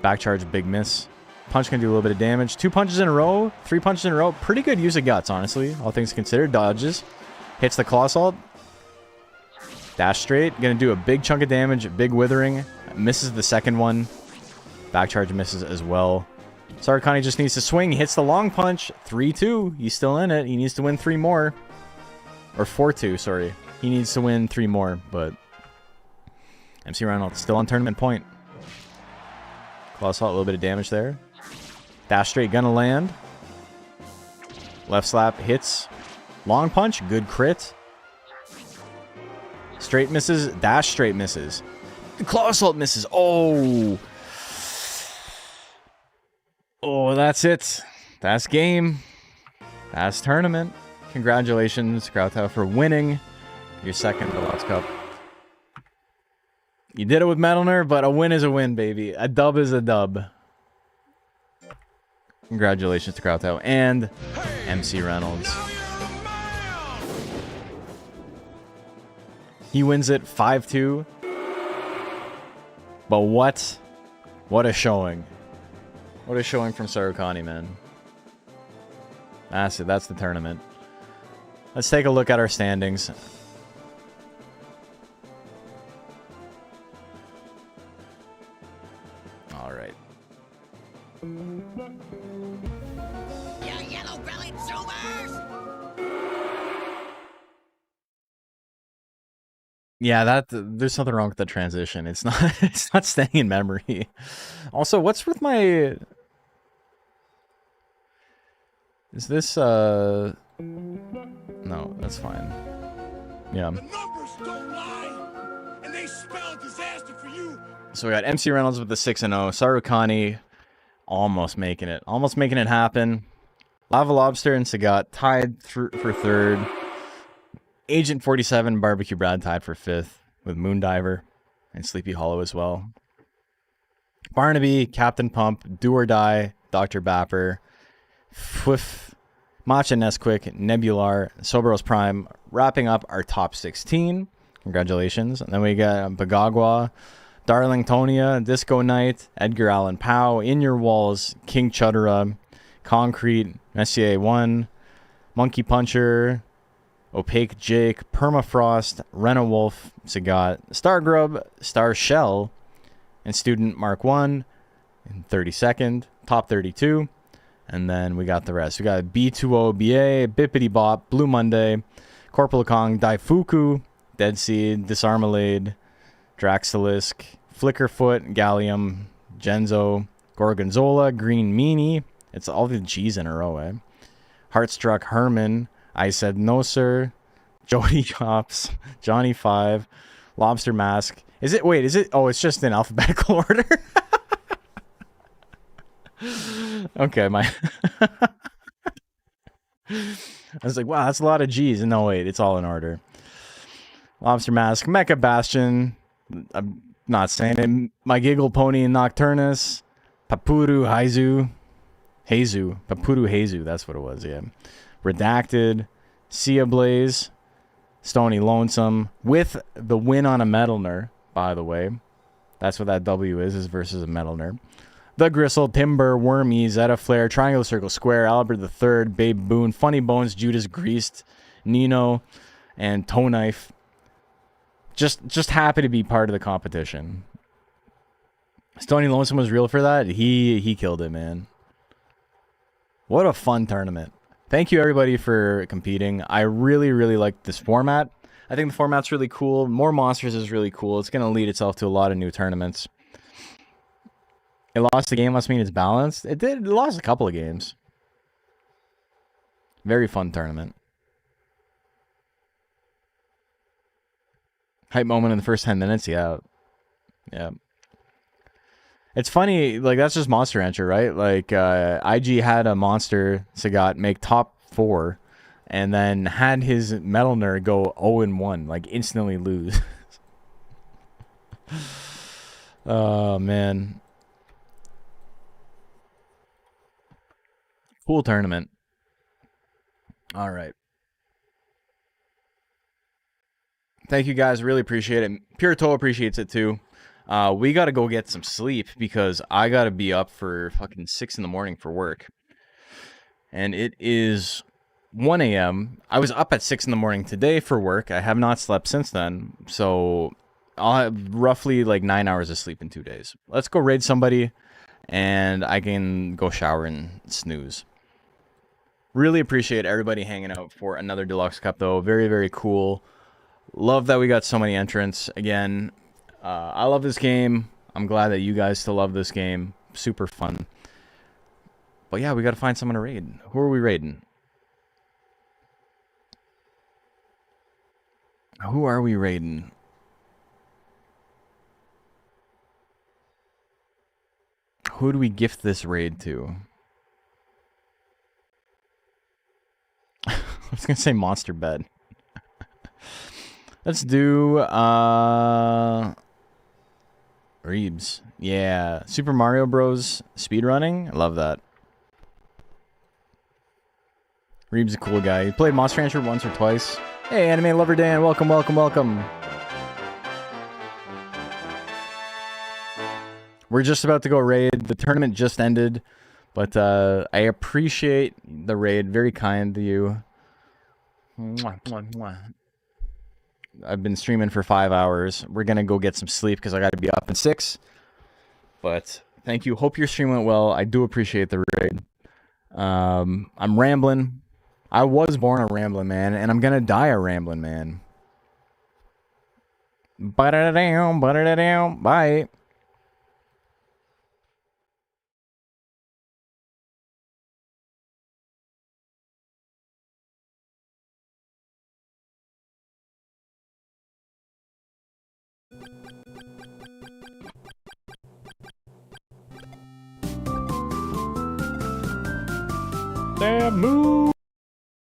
Back charge, big miss. Punch can do a little bit of damage. 2 punches in a row. 3 punches in a row. Pretty good use of guts, honestly. All things considered. Dodges. Hits the claw salt. Dash straight. Gonna do a big chunk of damage. Big withering. Misses the second one. Back charge misses as well. Sarukani just needs to swing. Hits the long punch. 3-2. He's still in it. He needs to win 3 more. Or 4-2, sorry. He needs to win 3 more, but... MC Reynolds still on tournament point. Claw salt, a little bit of damage there. Dash straight, gonna land. Left slap hits. Long punch, good crit. Straight misses, dash straight misses. Claw assault misses. Oh. Oh, that's it. That's game. That's tournament. Congratulations, Krautau, for winning your second Deluxe Cup. You did it with Metalner, but a win is a win, baby. A dub is a dub. Congratulations to Krautau and MC Reynolds. He wins it 5-2. But what? What a showing. What a showing from Sarukani, man. That's it. That's the tournament. Let's take a look at our standings. All right. You yellow-bellied zoomers! Yeah, there's something wrong with the transition. It's not it's not staying in memory. Also, what's with my Is this no, that's fine. Yeah. The numbers don't lie, and they spell disaster for you. So we got MC Reynolds with the 6-0, Sarukani almost making it happen. Lava Lobster and Sagat tied for third. Agent 47, Barbecue Brad tied for fifth with Moondiver and Sleepy Hollow as well. Barnaby, Captain Pump, Do or Die, Dr. Bapper, Fwiff, Macha Nesquik, Nebular, Soberos Prime, wrapping up our top 16. Congratulations. And then we got Bagagwa, Darling Tonia, Disco Knight, Edgar Allan Poe, In Your Walls, King Chudera, Concrete, Messier 1, Monkey Puncher, Opaque Jake, Permafrost, Rena Wolf, Sagat, Stargrub, Star Shell, and Student Mark 1 in 32nd, top 32. And then we got the rest. We got B2OBA, Bippity Bop, Blue Monday, Corporal Kong, Daifuku, Dead Seed, Disarmalade, Draxilisk, Flickerfoot, Gallium, Genzo, Gorgonzola, Green Meanie. It's all the G's in a row, eh? Heartstruck Herman, I Said No Sir, Jody Chops, Johnny 5, Lobster Mask. Is it? Wait, is it? Oh, it's just in alphabetical order. Okay, my. I was like, wow, that's a lot of G's. No, wait, it's all in order. Lobster Mask, Mecha Bastion. I'm not saying it. My Giggle Pony and Nocturnus, Papuru Haizu, Papuru Heizu. That's what it was. Yeah. Redacted, Sia Blaze, Stony Lonesome, with the win on a Metalner, by the way. That's what that W is versus a Metalner. The Gristle, Timber, Wormy, Zeta Flare, Triangle Circle Square, Albert III, Babe Boone, Funny Bones, Judas Greased, Nino, and Toe Knife. Just happy to be part of the competition. Stony Lonesome was real for that. He killed it, man. What a fun tournament. Thank you, everybody, for competing. I really, really like this format. I think the format's really cool. More monsters is really cool. It's going to lead itself to a lot of new tournaments. It lost a game must mean it's balanced. It did. It lost a couple of games. Very fun tournament. Hype moment in the first 10 minutes. Yeah. Yeah. It's funny, like, that's just Monster Rancher, right? Like, IG had a monster, Sagat, make top 4, and then had his Metal Nerd go 0-1, like, instantly lose. Oh, man. Cool tournament. All right. Thank you, guys. Really appreciate it. Pure Toe appreciates it, too. We got to go get some sleep because I got to be up for fucking 6 in the morning for work. And it is 1 a.m. I was up at 6 in the morning today for work. I have not slept since then. So I'll have roughly like 9 hours of sleep in 2 days. Let's go raid somebody and I can go shower and snooze. Really appreciate everybody hanging out for another Deluxe Cup, though. Very, very cool. Love that we got so many entrants. Again, I love this game. I'm glad that you guys still love this game. Super fun. But yeah, we got to find someone to raid. Who are we raiding? Who are we raiding? Who do we gift this raid to? I was going to say Monster Bed. Let's do Reebs. Yeah. Super Mario Bros. Speedrunning. I love that. Reeb's a cool guy. He played Monster Rancher once or twice. Hey, Anime Lover Dan. Welcome, welcome, welcome. We're just about to go raid. The tournament just ended, but I appreciate the raid. Very kind to you. Mwah, mwah, mwah. I've been streaming for 5 hours. We're gonna go get some sleep because I got to be up at 6. But thank you. Hope your stream went well. I do appreciate the raid. I'm rambling. I was born a rambling man, and I'm gonna die a rambling man. Bye. Damn move.